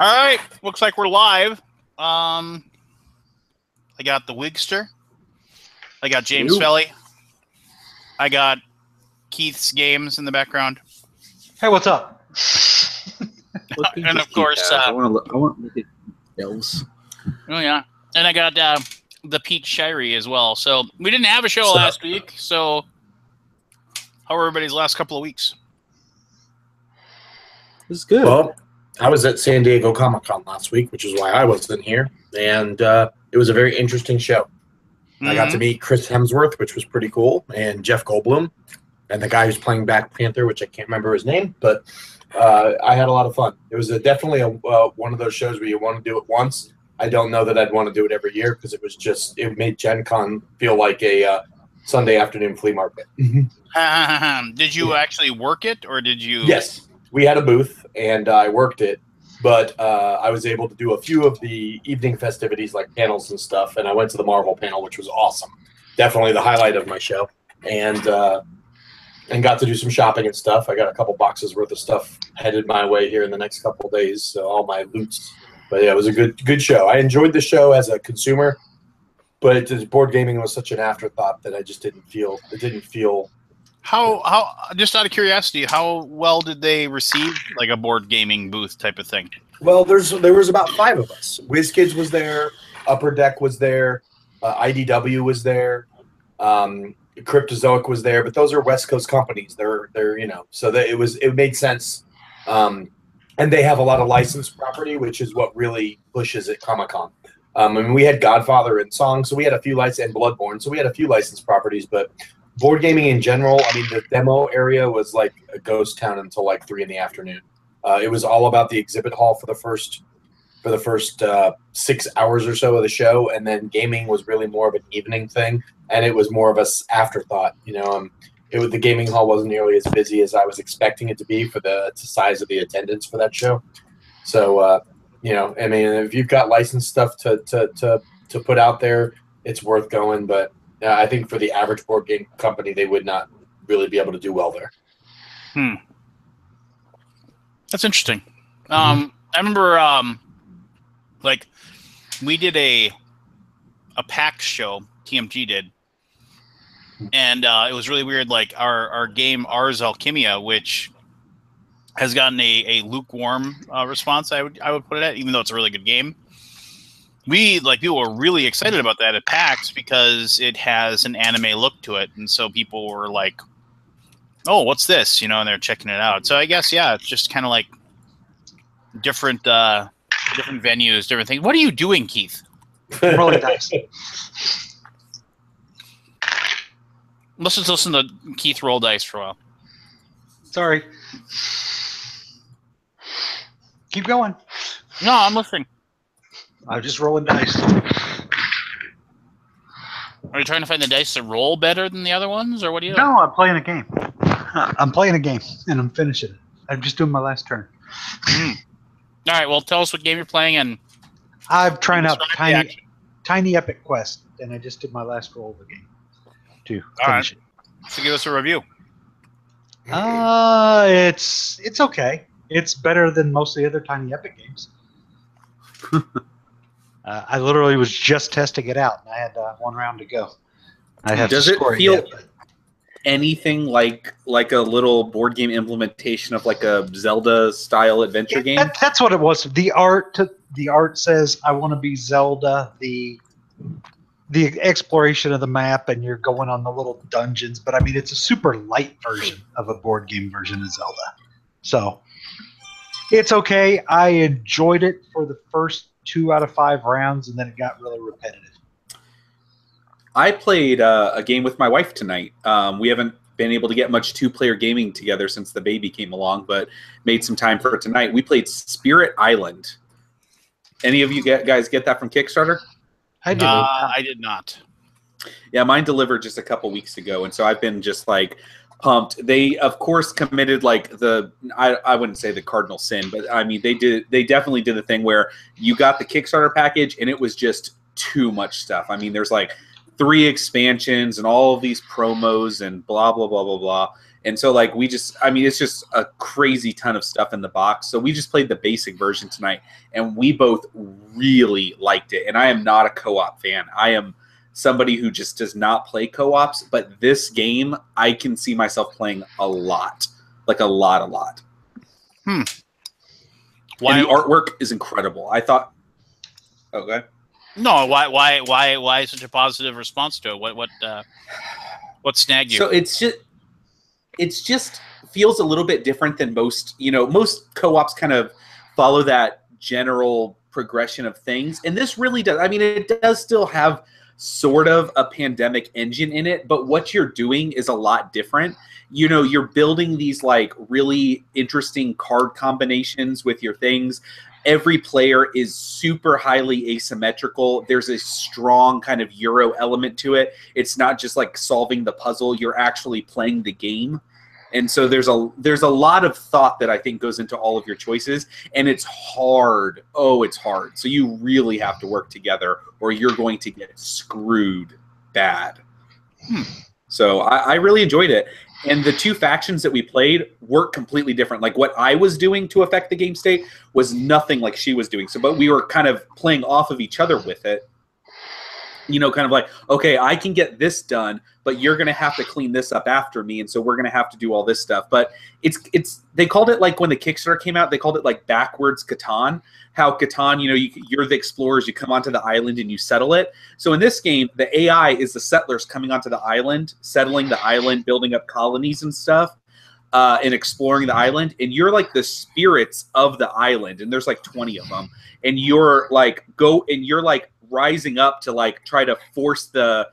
All right, looks like we're live. I got the Wigster. I got James Felly. I got Keith's games in the background. Hey, what's up? And of course, I want to look at details. Oh yeah, and I got the Pete Shirey as well. So we didn't have a show last week. So how were everybody's last couple of weeks? This is good. Well, I was at San Diego Comic-Con last week, which is why I wasn't here, and it was a very interesting show. I got to meet Chris Hemsworth, which was pretty cool, and Jeff Goldblum, and the guy who's playing Black Panther, which I can't remember his name, but I had a lot of fun. It was definitely one of those shows where you want to do it once. I don't know that I'd want to do it every year because it made Gen Con feel like a Sunday afternoon flea market. Did you actually work it, or did you? Yes, we had a booth, and I worked it. But I was able to do a few of the evening festivities like panels and stuff, and I went to the Marvel panel, which was awesome. Definitely the highlight of my show. And got to do some shopping and stuff. I got a couple boxes worth of stuff headed my way here in the next couple of days, so all my loots. But yeah, it was a good show. I enjoyed the show as a consumer, but board gaming was such an afterthought that I just didn't feel How just out of curiosity, how well did they receive like a board gaming booth type of thing? Well, there was about 5 of us. WizKids was there, Upper Deck was there, IDW was there, Cryptozoic was there, but those are West Coast companies. They're so that it made sense. And they have a lot of licensed property, which is what really pushes at Comic-Con. I mean, we had Godfather and Song, so we had a few and Bloodborne, so we had a few licensed properties, but board gaming in general, I mean, the demo area was like a ghost town until like 3 in the afternoon. It was all about the exhibit hall for the first 6 hours or so of the show, and then gaming was really more of an evening thing, and it was more of a afterthought. The gaming hall wasn't nearly as busy as I was expecting it to be for the size of the attendance for that show. So, I mean, if you've got licensed stuff to put out there, it's worth going, but I think for the average board game company, they would not really be able to do well there. That's interesting. I remember, like, we did a PAX show, TMG did, and it was really weird. Like, our game, Ars Alchemia, which has gotten a lukewarm response, I would put it at, even though it's a really good game. People were really excited about that at PAX because it has an anime look to it, and so people were like, "Oh, what's this?" And they're checking it out. So I guess it's just kind of like different venues, different things. What are you doing, Keith? Rolling dice. Let's just listen to Keith roll dice for a while. Sorry. Keep going. No, I'm listening. I'm just rolling dice. Are you trying to find the dice that roll better than the other ones, or what are you doing? No, I'm playing a game. I'm playing a game, and I'm finishing it. I'm just doing my last turn. All right, well, tell us what game you're playing, and I'm trying out Tiny Epic Quest, and I just did my last roll of the game to finish it. So give us a review. It's okay. It's better than most of the other Tiny Epic games. I literally was just testing it out, and I had 1 round to go. Does it feel anything like a little board game implementation of like a Zelda style adventure game? That's what it was. The art says I want to be Zelda. The exploration of the map, and you're going on the little dungeons. But I mean, it's a super light version of a board game version of Zelda. So it's okay. I enjoyed it for the first 2 out of 5 rounds, and then it got really repetitive. I played a game with my wife tonight. We haven't been able to get much 2-player gaming together since the baby came along, but made some time for it tonight. We played Spirit Island. Any of you guys get that from Kickstarter? I did. I did not. Yeah, mine delivered just a couple weeks ago, and so I've been just like pumped. They, of course, committed like I wouldn't say the cardinal sin, but I mean they definitely did the thing where you got the Kickstarter package and it was just too much stuff. I mean, there's like 3 expansions and all of these promos and blah blah blah blah blah. And so like it's just a crazy ton of stuff in the box. So we just played the basic version tonight, and we both really liked it. And I am not a co-op fan. I am somebody who just does not play co-ops, but this game I can see myself playing a lot. Like a lot. Why? And the artwork is incredible. I thought. Okay. No. Why such a positive response to it? What snagged you? So it's just feels a little bit different than most. Most co-ops kind of follow that general progression of things, and this really does. I mean, it does still have sort of a pandemic engine in it, but what you're doing is a lot different. You're building these like really interesting card combinations with your things. Every player is super highly asymmetrical. There's a strong kind of Euro element to it. It's not just like solving the puzzle. You're actually playing the game. And so there's a lot of thought that I think goes into all of your choices, and it's hard. Oh, it's hard. So you really have to work together, or you're going to get screwed bad. So I really enjoyed it. And the two factions that we played were completely different. Like what I was doing to affect the game state was nothing like she was doing. So, but we were kind of playing off of each other with it. Kind of like, okay, I can get this done, but you're going to have to clean this up after me. And so we're going to have to do all this stuff. But they called it like when the Kickstarter came out, they called it like backwards Catan. How Catan, you're the explorers, you come onto the island and you settle it. So in this game, the AI is the settlers coming onto the island, settling the island, building up colonies and stuff, and exploring the island. And you're like the spirits of the island. And there's like 20 of them. And you're like, rising up to like try to force the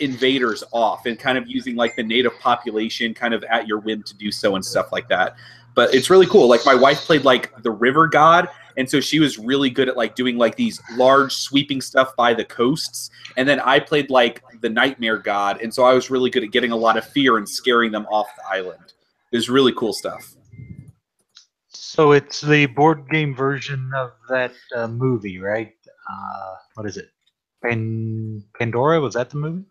invaders off, and kind of using like the native population kind of at your whim to do so and stuff like that. But it's really cool. Like my wife played like the river god, and so she was really good at like doing like these large sweeping stuff by the coasts. And then I played like the nightmare god, and so I was really good at getting a lot of fear and scaring them off the island. It was really cool stuff. So it's the board game version of that movie, right? What is it? Pandora? Was that the movie?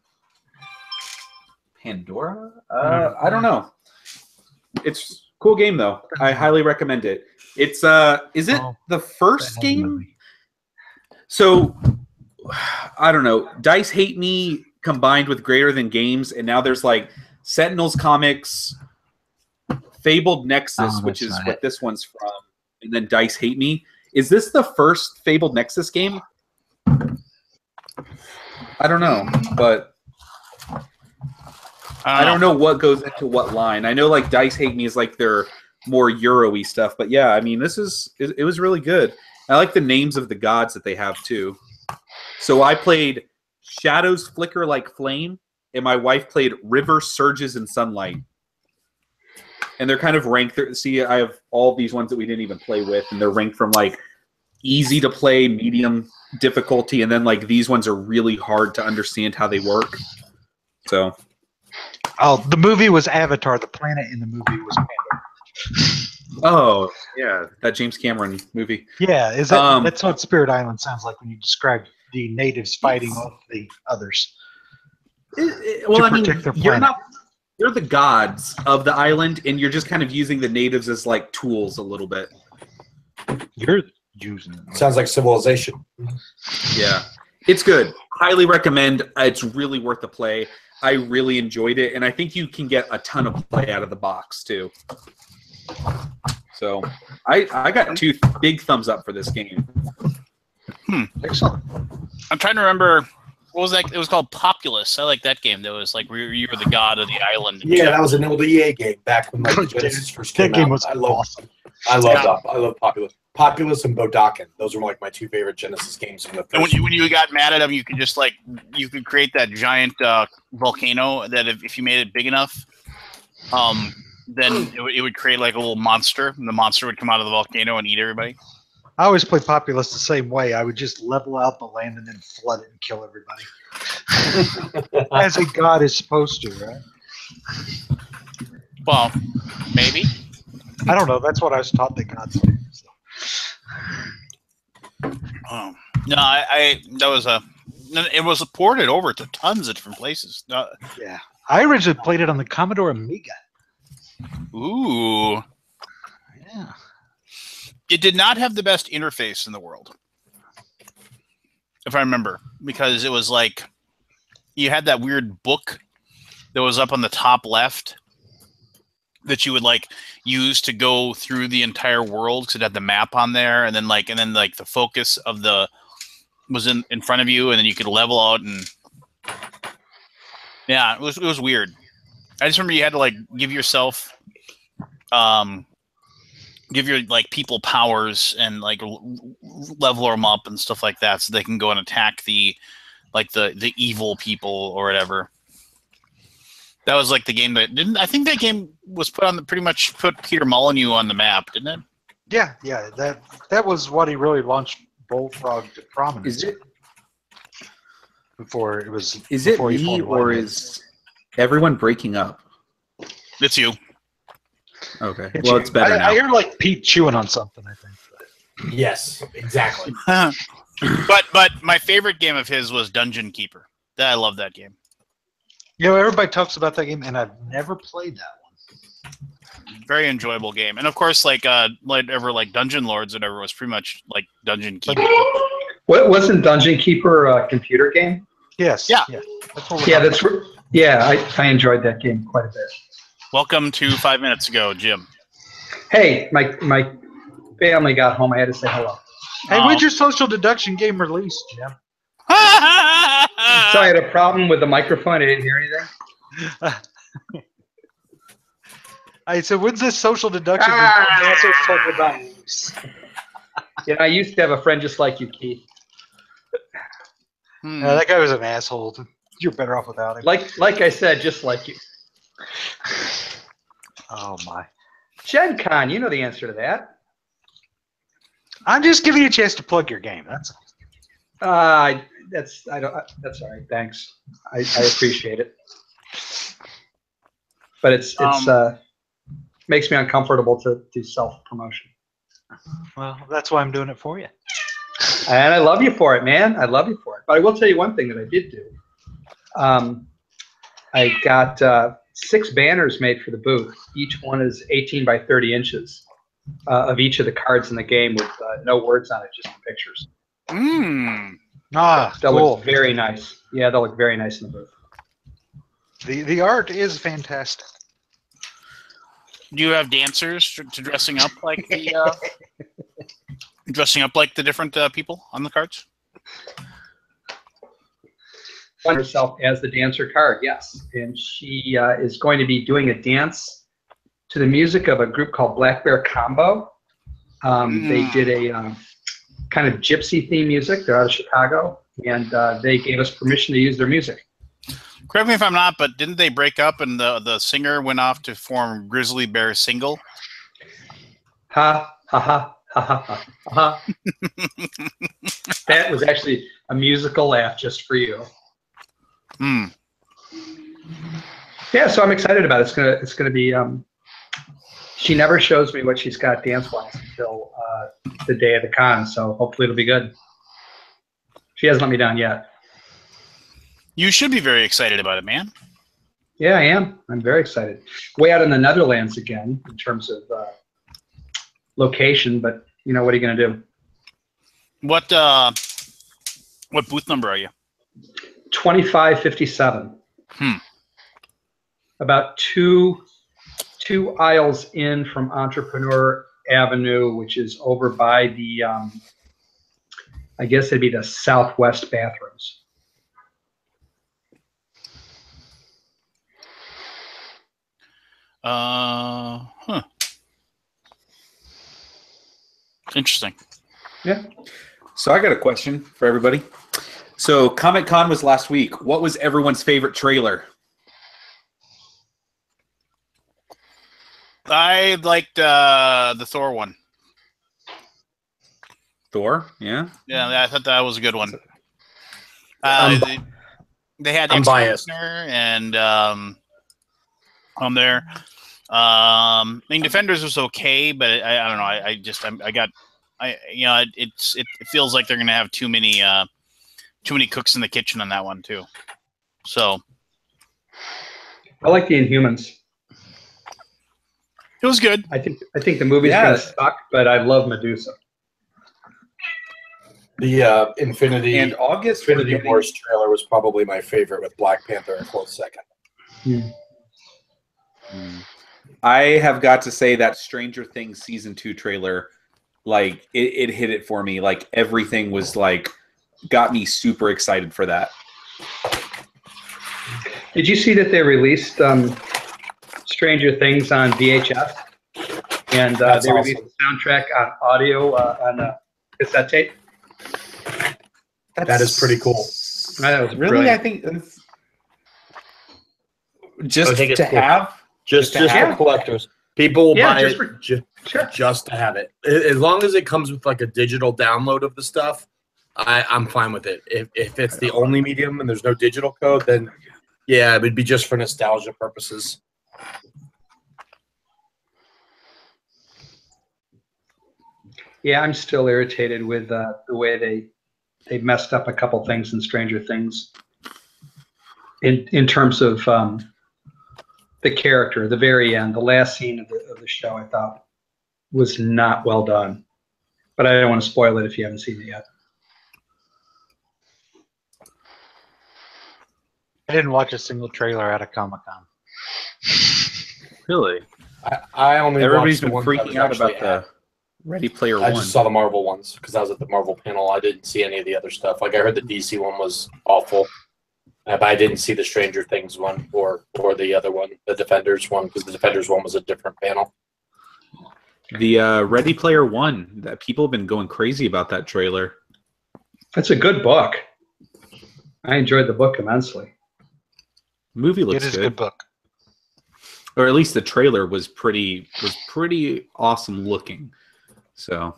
Pandora? I don't know. It's a cool game though. I highly recommend it. It's is it the first game? So I don't know. Dice Hate Me combined with Greater Than Games, and now there's like Sentinels Comics, Fabled Nexus, which is what this one's from, and then Dice Hate Me. Is this the first Fabled Nexus game? I don't know, but I don't know what goes into what line. I know like Dice Hate Me is like their more Euro-y stuff, but yeah, I mean, it was really good. I like the names of the gods that they have too. So I played Shadows Flicker Like Flame, and my wife played River Surges in Sunlight. And they're kind of ranked. See, I have all these ones that we didn't even play with, and they're ranked from like easy to play, medium difficulty, and then like these ones are really hard to understand how they work. So, the movie was Avatar. The planet in the movie was Pandora. Oh yeah, that James Cameron movie. Yeah, is that that's what Spirit Island sounds like when you describe the natives fighting off the others. Well, I mean, you're the gods of the island, and you're just kind of using the natives as like tools a little bit. You're using it. Sounds like Civilization. Yeah, it's good. Highly recommend. It's really worth the play. I really enjoyed it, and I think you can get a ton of play out of the box too. So I got 2 big thumbs up for this game. Excellent. I'm trying to remember. What was that? It was called Populous. I like that game. That was like you were the god of the island. Yeah, that was an old EA game back when the Genesis first came out. That game was awesome. I love Populous. Populous and Bodokin. Those were like my 2 favorite Genesis games from the first. And when you got mad at them, you could just like create that giant volcano that if you made it big enough, then it would create like a little monster, and the monster would come out of the volcano and eat everybody. I always played Populous the same way. I would just level out the land and then flood it and kill everybody. As a god is supposed to, right? Well, maybe. I don't know. That's what I was taught that gods do. So. Oh. No, it was ported over to tons of different places. Yeah. I originally played it on the Commodore Amiga. Ooh. Yeah. It did not have the best interface in the world, if I remember, because it was like you had that weird book that was up on the top left that you would like use to go through the entire world because it had the map on there, and then the focus of the was in front of you, and then you could level out, and yeah, it was weird. I just remember you had to like give yourself give your like people powers and like level them up and stuff like that so they can go and attack the evil people or whatever. That was like the game that didn't. I think that game was pretty much put Peter Molyneux on the map, didn't it? Yeah. That was what he really launched Bullfrog to prominence. Is it? Before it was. Is it me or is everyone breaking up? It's you. Okay. Well, it's better now. I hear like Pete chewing on something, I think. Yes, exactly. but my favorite game of his was Dungeon Keeper. I love that game. You know, everybody talks about that game, and I've never played that one. Very enjoyable game, and of course, like Dungeon Lords, or whatever, was pretty much like Dungeon Keeper. What wasn't Dungeon Keeper a computer game? Yes. Yeah. I enjoyed that game quite a bit. Welcome to 5 minutes ago, Jim. Hey, my family got home. I had to say hello. Hey, when's your social deduction game released, Jim? So I had a problem with the microphone. I didn't hear anything. I said, when's this social deduction? That's what I'm talking about. You know, I used to have a friend just like you, Keith. That guy was an asshole. You're better off without him. Like I said, just like you. Oh my. Gen Con, you know the answer to that. I'm just giving you a chance to plug your game. That's all. That's all right. Thanks. I appreciate it. But it's makes me uncomfortable to do self promotion. Well, that's why I'm doing it for you. And I love you for it, man. I love you for it. But I will tell you one thing that I did do. I got 6 banners made for the booth. Each one is 18 by 30 inches of each of the cards in the game with no words on it, just pictures. They'll Cool. look very nice. Yeah, they'll look very nice in the booth. The art is fantastic. Do you have dancers to dressing up like the different people on the cards? Herself as the dancer card, yes, and she is going to be doing a dance to the music of a group called Black Bear Combo. They did a kind of gypsy theme music. They're out of Chicago, and they gave us permission to use their music. Correct me if I'm not, but didn't they break up and the singer went off to form Grizzly Bear Single? Ha ha ha ha ha ha. That was actually a musical laugh just for you. Yeah, so I'm excited about it. It's gonna be. She never shows me what she's got dance wise until the day of the con, so hopefully it'll be good. She hasn't let me down yet. You should be very excited about it, man. Yeah, I am. I'm very excited. Way out in the Netherlands again in terms of location, but you know, what are you gonna do? What booth number are you? 2557. About two aisles in from Entrepreneur Avenue, which is over by the I guess it'd be the southwest bathrooms. Interesting. Yeah. So I got a question for everybody. So Comic-Con was last week. What was everyone's favorite trailer? I liked the Thor one. Thor? Yeah. Yeah, I thought that was a good one. They had I'm biased. and on there. I mean, Defenders was okay, but I don't know. It feels like they're gonna have too many cooks in the kitchen on that one too. So I like the Inhumans. It was good. I think the movie's Yeah. gonna suck, but I love Medusa. The Infinity And August, we're Infinity getting- Wars trailer was probably my favorite, with Black Panther a close second. I have got to say that Stranger Things season 2 trailer, like it hit it for me. Like everything was like got me super excited for that. Did you see that they released Stranger Things on VHS? And That's they released awesome. the soundtrack on audio on a cassette tape. That is pretty cool. That was Really, brilliant. I think it's just I think it's to cool. have. Just to for have? collectors. People will Yeah, buy just it for- sure. just to have it. As long as it comes with like a digital download of the stuff, I'm fine with it. If it's the only medium and there's no digital code, then yeah, it would be just for nostalgia purposes. Yeah, I'm still irritated with the way they messed up a couple things in Stranger Things. In terms of the character, the very end, the last scene of the show, I thought was not well done. But I don't want to spoil it if you haven't seen it yet. I didn't watch a single trailer at a Comic-Con. Really? I only Everybody's watched the been ones I freaking was out actually about at. the Ready Player I One. just saw the Marvel ones because I was at the Marvel panel. I didn't see any of the other stuff. Like I heard the DC one was awful, but I didn't see the Stranger Things one or the other one, the Defenders one, because the Defenders one was a different panel. The Ready Player One, that people have been going crazy about that trailer. It's a good book. I enjoyed the book immensely. Movie looks It is good. a good book. Or at least the trailer was pretty awesome looking. So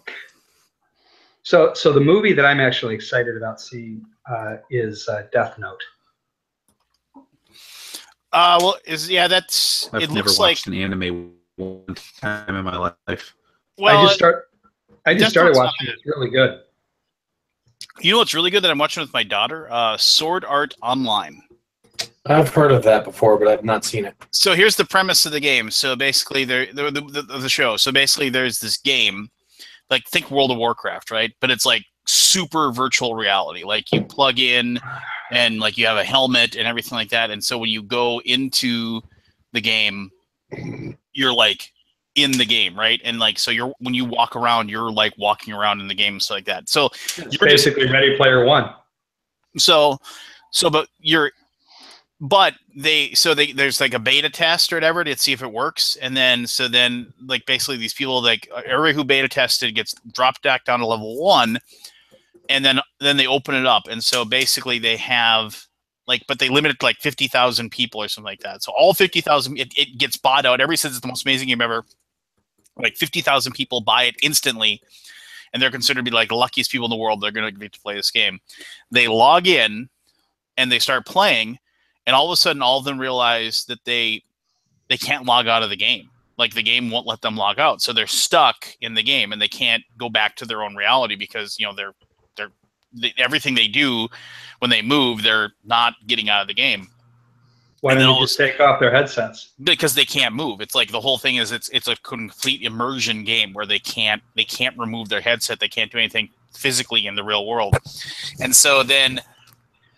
So the movie that I'm actually excited about seeing is Death Note. Well, that's. I've It never looks like. watched an anime one time in my life. Well, I just started Death started Note's not watching it. It's really good. you know what's really good that I'm watching with my daughter? Sword Art Online. I've heard of that before, but I've not seen it. So here's the premise of the game. So basically, the show. So basically, there's this game, like think World of Warcraft, right? But it's like super virtual reality. Like you plug in, and like you have a helmet and everything like that. And so when you go into the game, you're like in the game, right? And like so when you walk around, you're like walking around in the game, so like that. So It's you're just basically Ready Player One. but there's like a beta test or whatever to see if it works, and then like basically these people, like everybody who beta tested gets dropped back down to level 1, and then they open it up, and so basically they have like, but they limit it to like 50,000 people or something like that. So all 50,000, it gets bought out. Everybody says it's the most amazing game ever. Like 50,000 people buy it instantly, and they're considered to be like the luckiest people in the world. They're going to get to play this game. They log in and they start playing, and all of a sudden, all of them realize that they can't log out of the game. Like the game won't let them log out, so they're stuck in the game and they can't go back to their own reality because everything they do when they move, they're not getting out of the game. Why And then don't all you just take off their headsets? Because they can't move. It's like the whole thing is it's a complete immersion game where they can't remove their headset. They can't do anything physically in the real world. And so then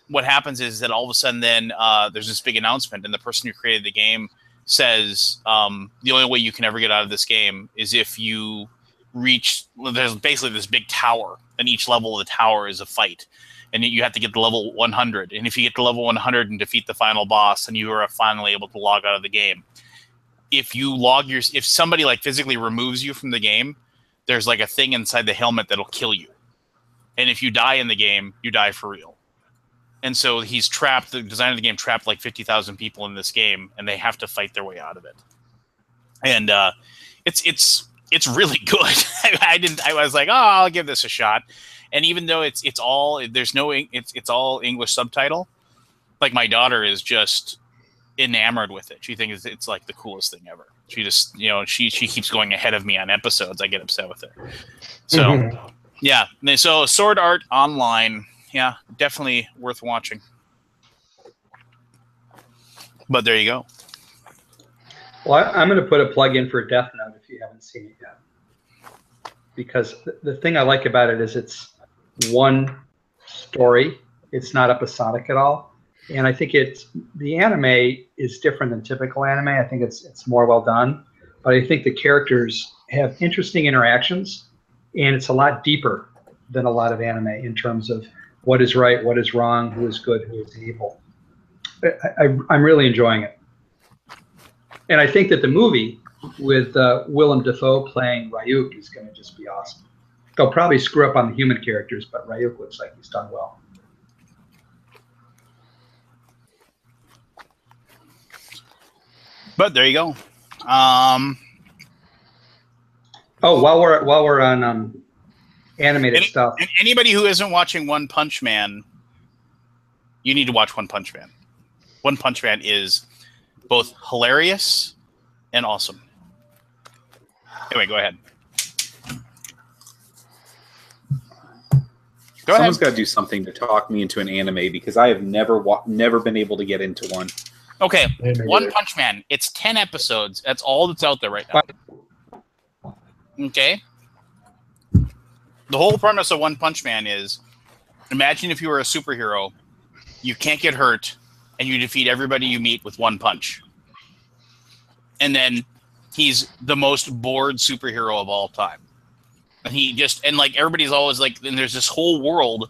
what happens is that all of a sudden then there's this big announcement, and the person who created the game says the only way you can ever get out of this game is if you there's basically this big tower, and each level of the tower is a fight. And you have to get to level 100. And if you get to level 100 and defeat the final boss, then you are finally able to log out of the game. If somebody like physically removes you from the game, there's like a thing inside the helmet that'll kill you. And if you die in the game, you die for real. And so he's trapped. The designer of the game trapped like 50,000 people in this game, and they have to fight their way out of it. And it's really good. I was like, oh, I'll give this a shot. And even though it's all English subtitle, like my daughter is just enamored with it. She thinks it's like the coolest thing ever. She just she keeps going ahead of me on episodes. I get upset with her. So yeah. So Sword Art Online, yeah, definitely worth watching. But there you go. Well, I'm going to put a plug in for Death Note if you haven't seen it yet. Because the thing I like about it is it's one story. It's not episodic at all. And I think the anime is different than typical anime. I think it's more well done. But I think the characters have interesting interactions, and it's a lot deeper than a lot of anime in terms of what is right, what is wrong, who is good, who is evil. I'm really enjoying it. And I think that the movie with Willem Dafoe playing Ryuk is going to just be awesome. They'll probably screw up on the human characters, but Ryuk looks like he's done well. But there you go. Oh, while we're on animated stuff, and anybody who isn't watching One Punch Man, you need to watch One Punch Man. One Punch Man is both hilarious and awesome. Anyway, go ahead. Someone's got to do something to talk me into an anime because I have never been able to get into one. Okay, One Punch Man. It's 10 episodes. That's all that's out there right now. Okay? The whole premise of One Punch Man is, imagine if you were a superhero, you can't get hurt, and you defeat everybody you meet with one punch. And then he's the most bored superhero of all time. And like everybody's always like, and there's this whole world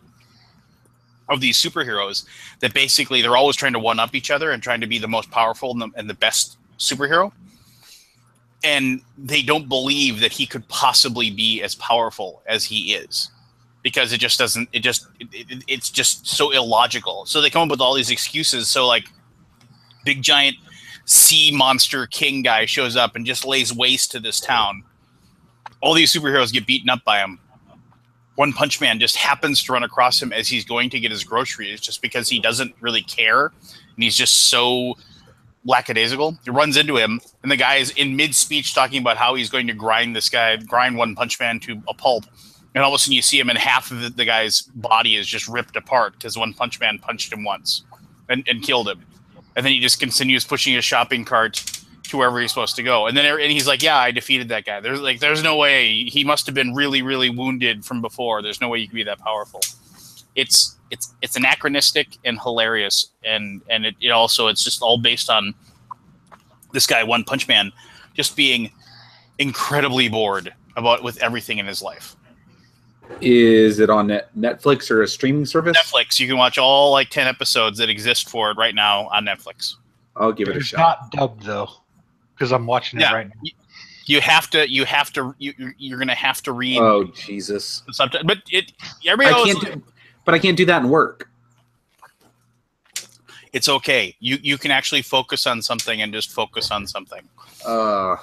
of these superheroes that basically they're always trying to one up each other and trying to be the most powerful and the best superhero. And they don't believe that he could possibly be as powerful as he is because it's just so illogical. So they come up with all these excuses. So like big giant sea monster king guy shows up and just lays waste to this town. All these superheroes get beaten up by him. One Punch Man just happens to run across him as he's going to get his groceries just because he doesn't really care. And he's just so lackadaisical. He runs into him, and the guy is in mid-speech talking about how he's going to grind One Punch Man to a pulp. And all of a sudden you see him, and half of the guy's body is just ripped apart because One Punch Man punched him once and killed him. And then he just continues pushing his shopping cart to wherever he's supposed to go. And he's like, yeah, I defeated that guy. There's no way. He must have been really, really wounded from before. There's no way you can be that powerful. It's anachronistic and hilarious. And it also, it's just all based on this guy, One Punch Man, just being incredibly bored with everything in his life. Is it on Netflix or a streaming service? Netflix. You can watch all like 10 episodes that exist for it right now on Netflix. I'll give it a It's shot. not dubbed though, because I'm watching it right now. You're gonna have to read. Oh Jesus! The subtitle, but I can't do that in work. It's okay. You can actually focus on something and just focus on something. Well,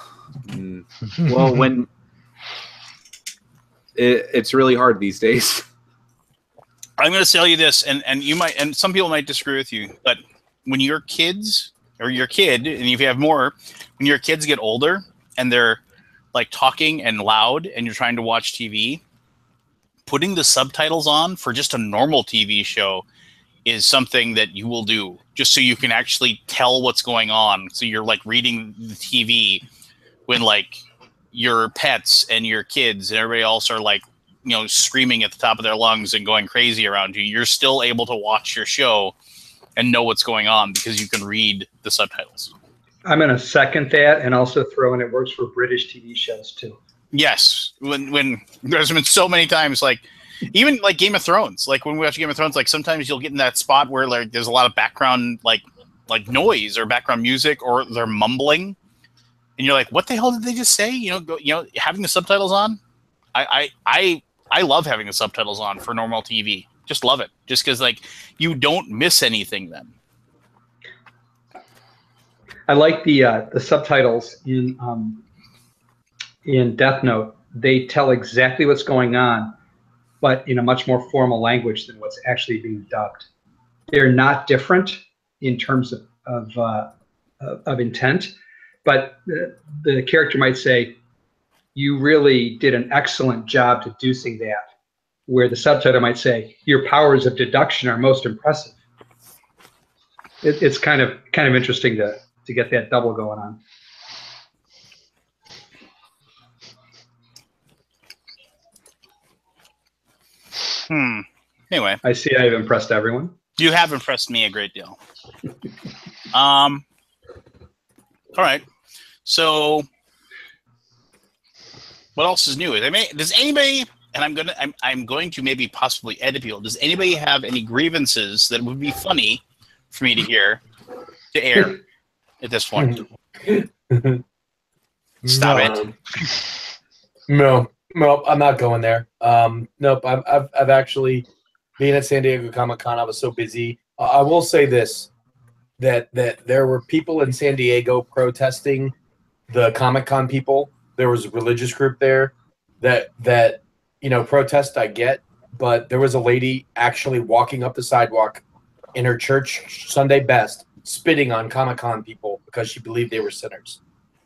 when it's really hard these days. I'm going to tell you this, and you might, and some people might disagree with you, but when your kids or your kid, and if you have more, when your kids get older and they're like talking and loud, and you're trying to watch TV, putting the subtitles on for just a normal TV show is something that you will do just so you can actually tell what's going on. So you're like reading the TV when like your pets and your kids and everybody else are like, screaming at the top of their lungs and going crazy around you. You're still able to watch your show and know what's going on because you can read the subtitles. I'm going to second that and also throw in it works for British TV shows too. Yes. When there's been so many times, like even like Game of Thrones, like when we watch Game of Thrones, like sometimes you'll get in that spot where like there's a lot of background like noise or background music or they're mumbling. And you're like, what the hell did they just say? Having the subtitles on. I love having the subtitles on for normal TV. Just love it. Just because like you don't miss anything then. I like the subtitles in Death Note. They tell exactly what's going on, but in a much more formal language than what's actually being dubbed. They're not different in terms of intent, but the character might say, "You really did an excellent job deducing that," where the subtitle might say, "Your powers of deduction are most impressive." It's kind of interesting to get that double going on. Anyway, I see I've impressed everyone. you have impressed me a great deal. All right. So, what else is new? Does anybody? And I'm going to maybe possibly edit people. Does anybody have any grievances that would be funny for me to hear to air at this point? Stop it. No, I'm not going there. Nope. I've actually been at San Diego Comic-Con. I was so busy. I will say this: that there were people in San Diego protesting the Comic-Con people. There was a religious group there that protest I get, but there was a lady actually walking up the sidewalk in her church Sunday best, spitting on Comic-Con people because she believed they were sinners.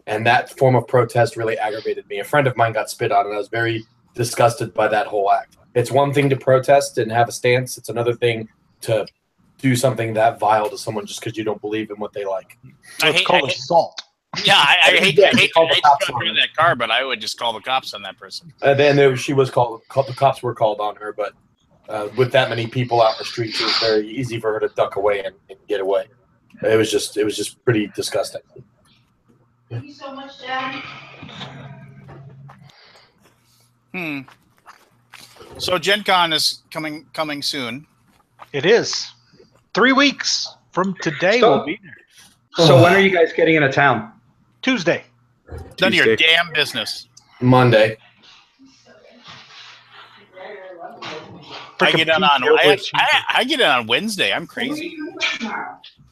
And that form of protest really aggravated me. A friend of mine got spit on, and I was very disgusted by that whole act. It's one thing to protest and have a stance. It's another thing to do something that vile to someone just because you don't believe in what they like. So it's called assault. Yeah, I hate Yeah, call the to cops come on in her. that car, but I would just call the cops on that person. And then she was called. The cops were called on her, but with that many people out in the streets, it was very easy for her to duck away and get away. It was just pretty disgusting. Thank you so much, Dad. So Gen Con is coming soon. It is 3 weeks from today. So- We'll be there. So when are you guys getting into town? Tuesday. None of your Tuesday. damn business. Monday. I get in on Freaking cheaper. I get in on Wednesday. I'm crazy.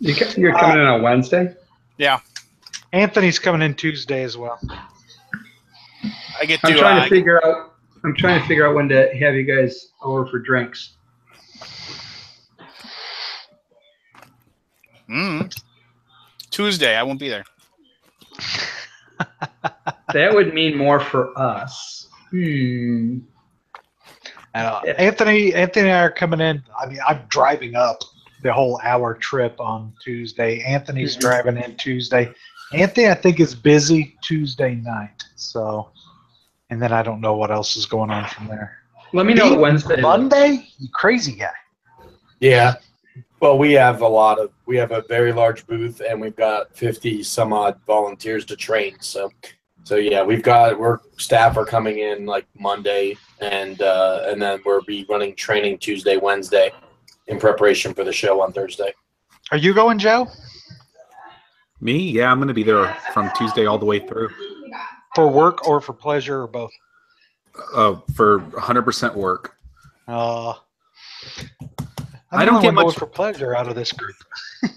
You're coming in on Wednesday? Yeah, Anthony's coming in Tuesday as well. I get to. I'm trying to figure out when to have you guys over for drinks. Tuesday, I won't be there. That would mean more for us. Anthony and I are coming in. I mean, I'm driving up the whole hour trip on Tuesday. Anthony's driving in Tuesday. Anthony, I think, is busy Tuesday night. So, and then I don't know what else is going on from there. Let me know what Wednesday. Monday? You crazy guy. Yeah. Well, we have a very large booth, and we've got 50 some odd volunteers to train. So yeah, we're staff are coming in like Monday, and then we'll be running training Tuesday, Wednesday, in preparation for the show on Thursday. Are you going, Joe? Me? Yeah, I'm going to be there from Tuesday all the way through. For work or for pleasure or both? For 100% work. I don't get much for pleasure out of this group.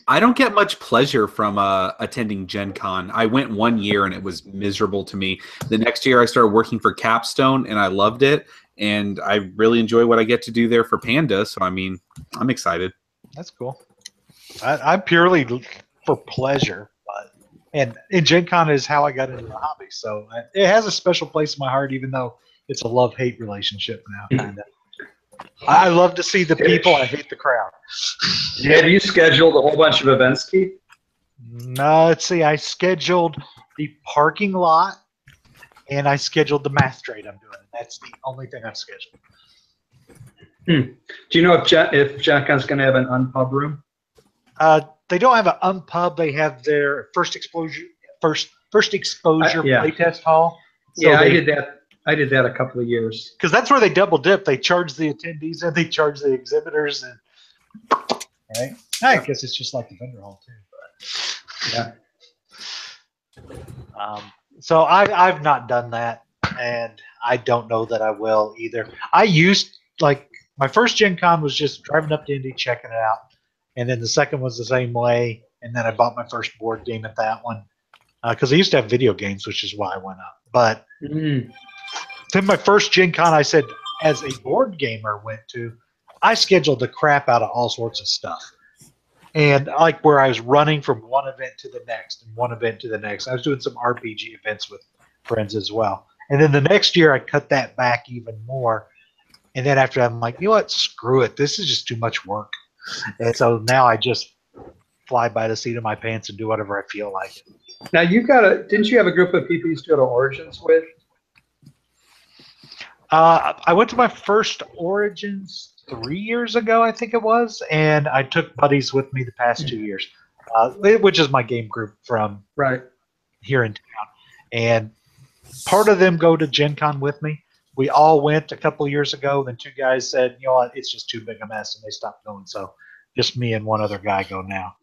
I don't get much pleasure from attending Gen Con. I went 1 year and it was miserable to me. The next year I started working for Capstone and I loved it. And I really enjoy what I get to do there for Panda. So, I mean, I'm excited. That's cool. I'm purely for pleasure. And Gen Con is how I got into the hobby. So it has a special place in my heart, even though it's a love-hate relationship now, kind of. I love to see the people. I hate the crowd. Have you scheduled a whole bunch of events, Keith? No, let's see. I scheduled the parking lot, and I scheduled the math trade I'm doing. That's the only thing I've scheduled. Do you know if Gen Con's going to have an unpub room? They don't have an unpub. They have their first exposure Yeah. playtest hall. So Yeah, I did that. I did that a couple of years. Because that's where they double dip. They charge the attendees and they charge the exhibitors. And right? I guess it's just like the vendor hall too. But Yeah. So I've not done that, and I don't know that I will either. I used my first Gen Con was just driving up to Indy, checking it out, and then the second was the same way. And then I bought my first board game at that one because I used to have video games, which is why I went up. But then my first Gen Con, I said, as a board gamer went to, I scheduled the crap out of all sorts of stuff. And like where I was running from one event to the next and one event to the next. I was doing some RPG events with friends as well. And then the next year I cut that back even more. And then after that, I'm like, you know what? Screw it. This is just too much work. And so now I just fly by the seat of my pants and do whatever I feel like. Now didn't you have a group of people you used to go to Origins with? I went to my first Origins 3 years ago, I think it was, and I took buddies with me the past 2 years, which is my game group from Right. here in town. And part of them go to Gen Con with me. We all went a couple years ago. Then 2 guys said, you know what, it's just too big a mess, and they stopped going. So just me and one other guy go now.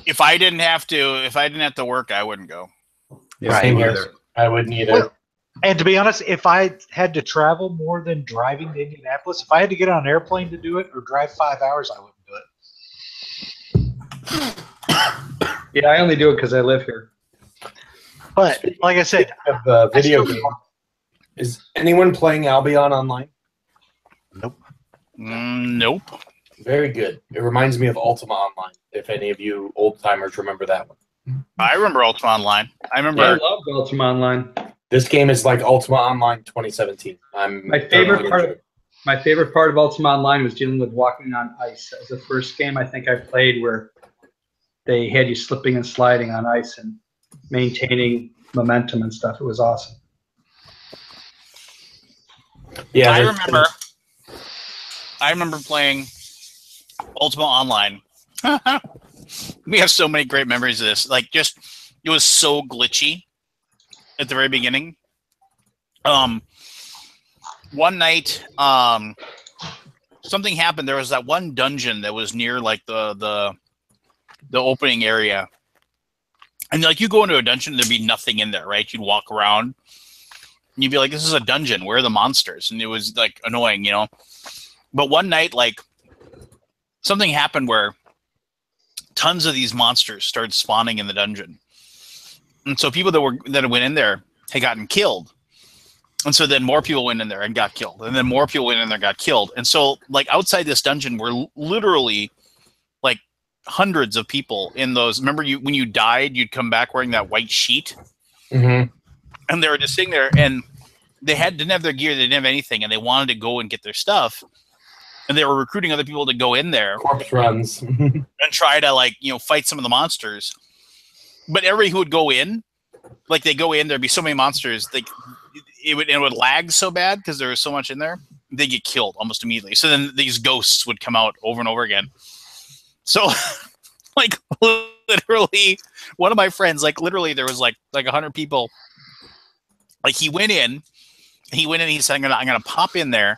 If I didn't have to work, I wouldn't go. Yeah, Right. same here. I wouldn't either. Well, and to be honest, if I had to travel more than driving to Indianapolis, if I had to get on an airplane to do it or drive 5 hours, I wouldn't do it. Yeah, I only do it because I live here. But like I said, Of video game, is anyone playing Albion online? nope. Nope. Very good. It reminds me of Ultima Online. If any of you old timers remember that one. I remember Ultima Online. I remember. I love Ultima Online. This game is like Ultima Online 2017. My favorite part of Ultima Online was dealing with walking on ice. That was the first game I think I played where they had you slipping and sliding on ice and maintaining momentum and stuff. It was awesome. Yeah, I remember playing Ultima Online. We have so many great memories of this. Like, just it was so glitchy at the very beginning. One night, something happened. There was that one dungeon that was near like the opening area, and like you go into a dungeon, there'd be nothing in there, right? You'd walk around, and you'd be like, "This is a dungeon. Where are the monsters?" And it was like annoying, you know. But one night, like something happened where tons of these monsters started spawning in the dungeon. And so people that went in there had gotten killed. And so then more people went in there and got killed. And then more people went in there and got killed. And so like outside this dungeon were literally like hundreds of people in those. Remember when you died, you'd come back wearing that white sheet? Mm-hmm. And they were just sitting there and they didn't have their gear, they didn't have anything, and they wanted to go and get their stuff. And they were recruiting other people to go in there. Corpse runs. And try to like, fight some of the monsters. But everybody who would go in, like they go in, there'd be so many monsters, it would lag so bad because there was so much in there, they get killed almost immediately. So then these ghosts would come out over and over again. So like literally one of my friends, like literally there was like 100 people. Like he went in, he said, I'm gonna pop in there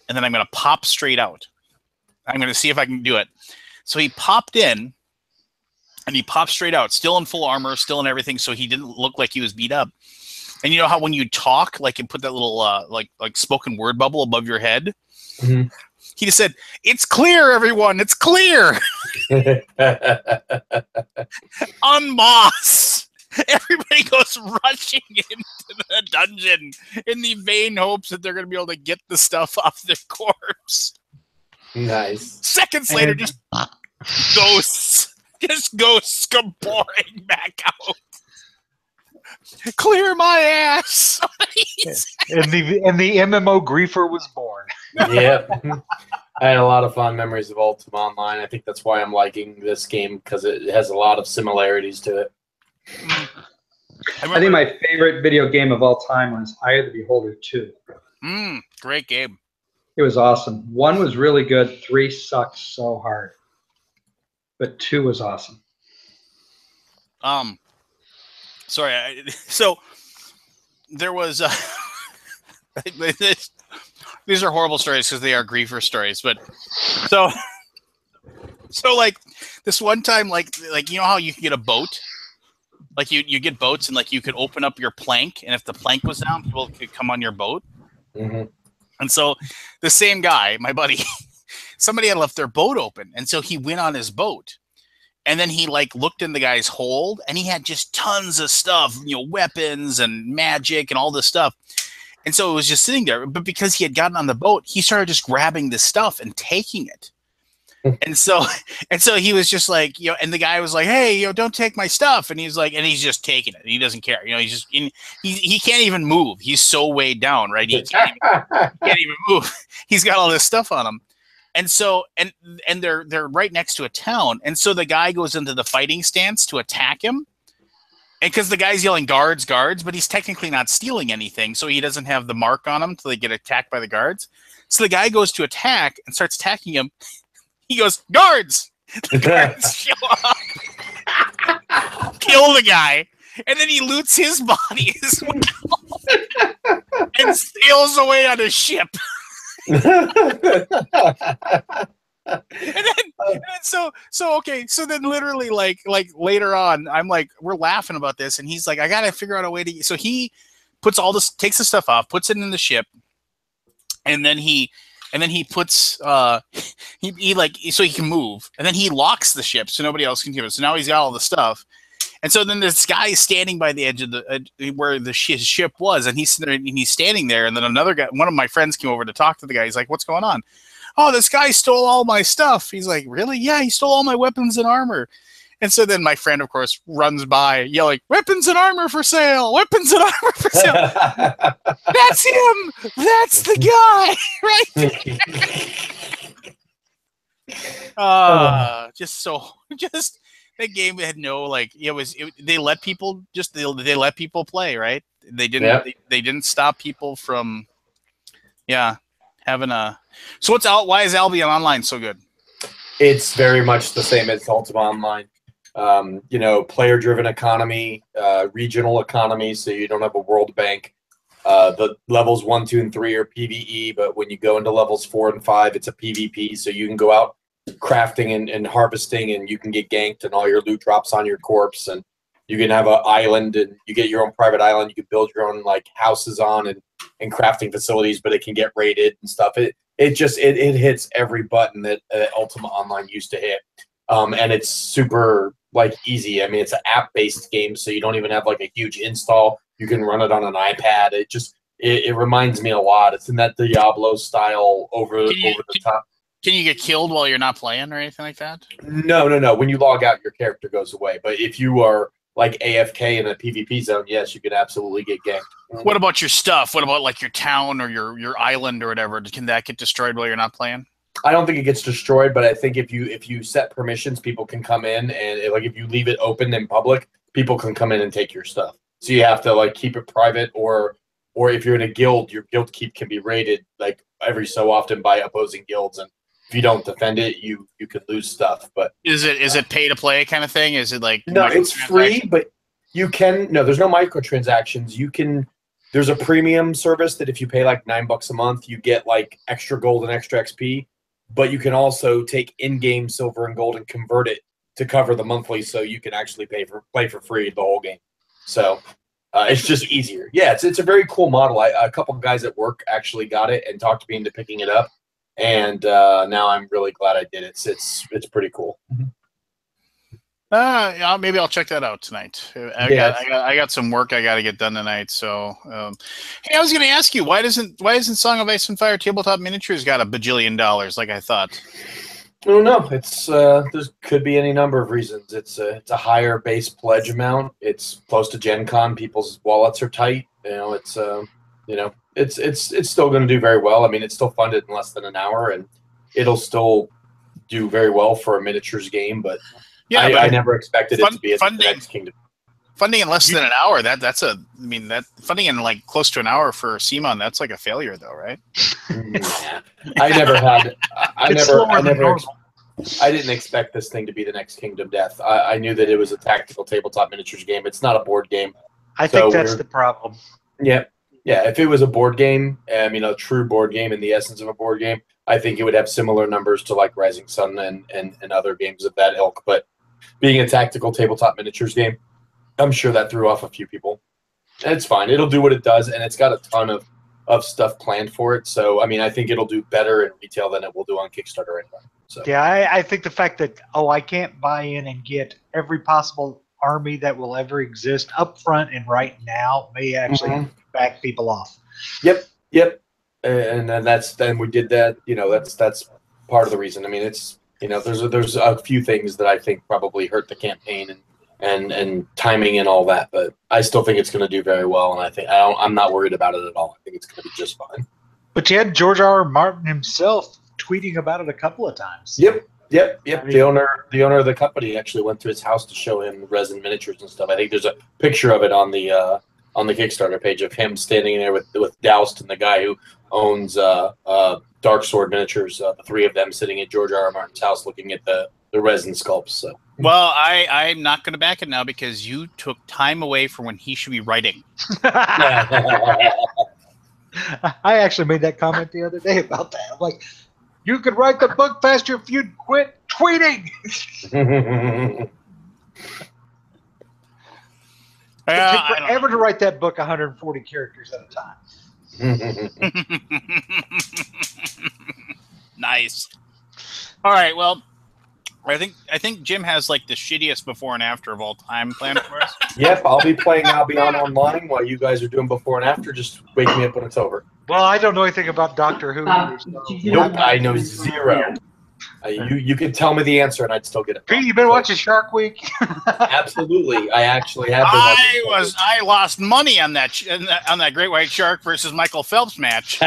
and then I'm gonna pop straight out. I'm gonna see if I can do it. So he popped in and he popped straight out, still in full armor, still in everything, so he didn't look like he was beat up. And you know how when you talk, like you put that little like spoken word bubble above your head? Mm-hmm. He just said, "It's clear, everyone, it's clear." Unboss. Everybody goes rushing into the dungeon in the vain hopes that they're going to be able to get the stuff off their corpse. Nice. Seconds later, just ghosts come pouring back out. Clear my ass. and the MMO griefer was born. Yep. I had a lot of fond memories of Ultima Online. I think that's why I'm liking this game, because it has a lot of similarities to it. I think my favorite video game of all time was Eye of the Beholder 2. Great game. It was awesome. 1 was really good. 3 sucked so hard. But 2 was awesome. Sorry. So there was these are horrible stories because they are griefer stories. But so like this one time, like you know how you can get a boat. Like you get boats and like you could open up your plank, and if the plank was down, people could come on your boat. Mm-hmm. And so the same guy, my buddy, somebody had left their boat open, and so he went on his boat, and then he like looked in the guy's hold, and he had just tons of stuff, weapons and magic and all this stuff. And so it was just sitting there, but because he had gotten on the boat, he started just grabbing this stuff and taking it. And so he was just like, and the guy was like, "Hey, don't take my stuff." And he's like, and he's just taking it. He doesn't care. He's just, he can't even move. He's so weighed down, right? He can't even move. He's got all this stuff on him. And so, and they're right next to a town. And so the guy goes into the fighting stance to attack him. And because the guy's yelling guards, guards, but he's technically not stealing anything, so he doesn't have the mark on him till they get attacked by the guards. So the guy goes to attack and starts attacking him. He goes, guards! The guards show up, kill the guy, and then he loots his body as well and sails away on a ship. And then so then literally like later on, I'm like, we're laughing about this, and he's like, I gotta figure out a way to. So he puts all this, takes the stuff off, puts it in the ship, and then he puts he like so he can move, and then he locks the ship so nobody else can get it. So now he's got all the stuff, and so then this guy is standing by the edge of the where the his ship was, and he's standing there, and then another guy, one of my friends, came over to talk to the guy. He's like, what's going on? Oh, this guy stole all my stuff. He's like, really? Yeah, he stole all my weapons and armor. And so then my friend, of course, runs by yelling, weapons and armor for sale! Weapons and armor for sale! That's him! That's the guy! Right? Just that game had no, like, they let people they let people play, right? They didn't they didn't stop people from having a. So why is Albion Online so good? It's very much the same as Ultima Online. Player-driven economy, regional economy, so you don't have a world bank. The levels 1, 2, and 3 are PvE, but when you go into levels 4 and 5, it's a PvP, so you can go out crafting and harvesting, and you can get ganked, and all your loot drops on your corpse, and you can have an island, and you get your own private island. You can build your own like houses on and crafting facilities, but it can get raided and stuff. It hits every button that Ultima Online used to hit, and it's super like easy. I mean, it's an app-based game, so you don't even have like a huge install. You can run it on an iPad. It reminds me a lot. It's in that Diablo style over the top. Can you get killed while you're not playing or anything like that? No. When you log out, your character goes away. But if you are like AFK in a PvP zone, yes, you could absolutely get ganked. What about your stuff? What about like your town or your island or whatever? Can that get destroyed while you're not playing? I don't think it gets destroyed, but I think if you set permissions, people can come in, and like if you leave it open in public, people can come in and take your stuff. So you have to like keep it private, or if you're in a guild, your guild keep can be raided like every so often by opposing guilds, and if you don't defend it, you could lose stuff. But is it pay to play kind of thing? Is it like no? It's free, but you can there's no microtransactions. There's a premium service that if you pay like $9 a month, you get like extra gold and extra XP. But you can also take in-game silver and gold and convert it to cover the monthly, so you can actually play for free the whole game. So it's just easier. Yeah, it's a very cool model. A couple of guys at work actually got it and talked me into picking it up, and now I'm really glad I did it. It's pretty cool. Maybe I'll check that out tonight. I got some work I got to get done tonight. So, hey, I was going to ask you, why isn't Song of Ice and Fire Tabletop Miniatures got $1 billion like I thought? I don't know. It's there could be any number of reasons. It's a higher base pledge amount. It's close to Gen Con. People's wallets are tight. It's still going to do very well. I mean, it's still funded in less than an hour, and it'll still do very well for a miniatures game, but. Yeah, I never expected it to be the next Kingdom. Funding in less than an hour. That funding in like close to an hour for CMON, that's like a failure though, right? Yeah. I didn't expect this thing to be the next Kingdom Death. I knew that it was a tactical tabletop miniatures game. It's not a board game. I think that's the problem. Yeah. Yeah. If it was a board game, a true board game in the essence of a board game, I think it would have similar numbers to like Rising Sun and other games of that ilk. But being a tactical tabletop miniatures game, I'm sure that threw off a few people. And it's fine. It'll do what it does, and it's got a ton of stuff planned for it. So, I think it'll do better in retail than it will do on Kickstarter anyway. So. Yeah, I think the fact that, I can't buy in and get every possible army that will ever exist up front and right now may actually back people off. Yep. And then we did that. That's part of the reason. I mean, it's there's a few things that I think probably hurt the campaign and timing and all that, but I still think it's going to do very well, and I'm not worried about it at all. I think it's going to be just fine. But you had George R. R. Martin himself tweeting about it a couple of times. Yep. Yep. The owner of the company actually went to his house to show him resin miniatures and stuff. I think there's a picture of it on the Kickstarter page of him standing there with Doust and the guy who owns Dark Sword Miniatures. The three of them sitting at George R.R. Martin's house looking at the resin sculpts. So. Well, I'm not going to back it now because you took time away from when he should be writing. I actually made that comment the other day about that. I'm like, you could write the book faster if you'd quit tweeting. It took forever to write that book 140 characters at a time. Nice. All right, well, I think Jim has like the shittiest before and after of all time planned for us. Yep, I'll be playing I'll be on online while you guys are doing before and after. Just wake me up when it's over. Well, I don't know anything about Doctor Who. Nope, I know zero. You could tell me the answer and I'd still get it. Pete, you been watching Shark Week? Absolutely, I actually have been watching. I lost money on that great white shark versus Michael Phelps match.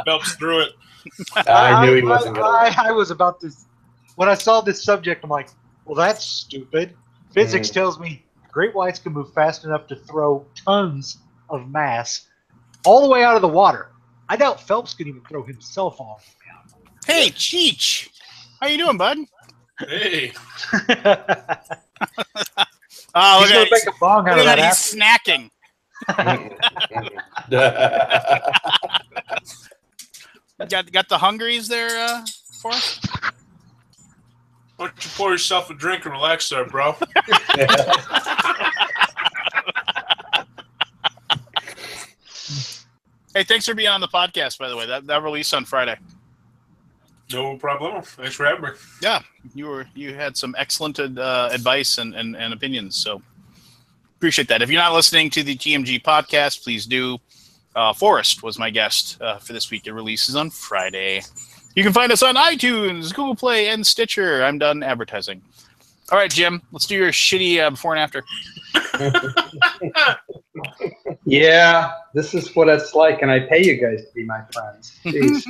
Phelps threw it. I knew he wasn't going to. I was about to. When I saw this subject, I'm like, well, that's stupid. Physics tells me great whites can move fast enough to throw tons of mass all the way out of the water. I doubt Phelps could even throw himself all the way out. Hey, Cheech. How you doing, bud? Hey. Oh, He's going to make a bong out of that. He's snacking. Got the hungries there for us? Why don't you pour yourself a drink and relax there, bro? Hey, thanks for being on the podcast, by the way. That released on Friday. No problem. Thanks for having me. Yeah, you had some excellent advice and opinions, so appreciate that. If you're not listening to the TMG podcast, please do. Forrest was my guest for this week. It releases on Friday. You can find us on iTunes, Google Play, and Stitcher. I'm done advertising. All right, Jim, let's do your shitty before and after. Yeah, this is what it's like, and I pay you guys to be my friends. Jeez.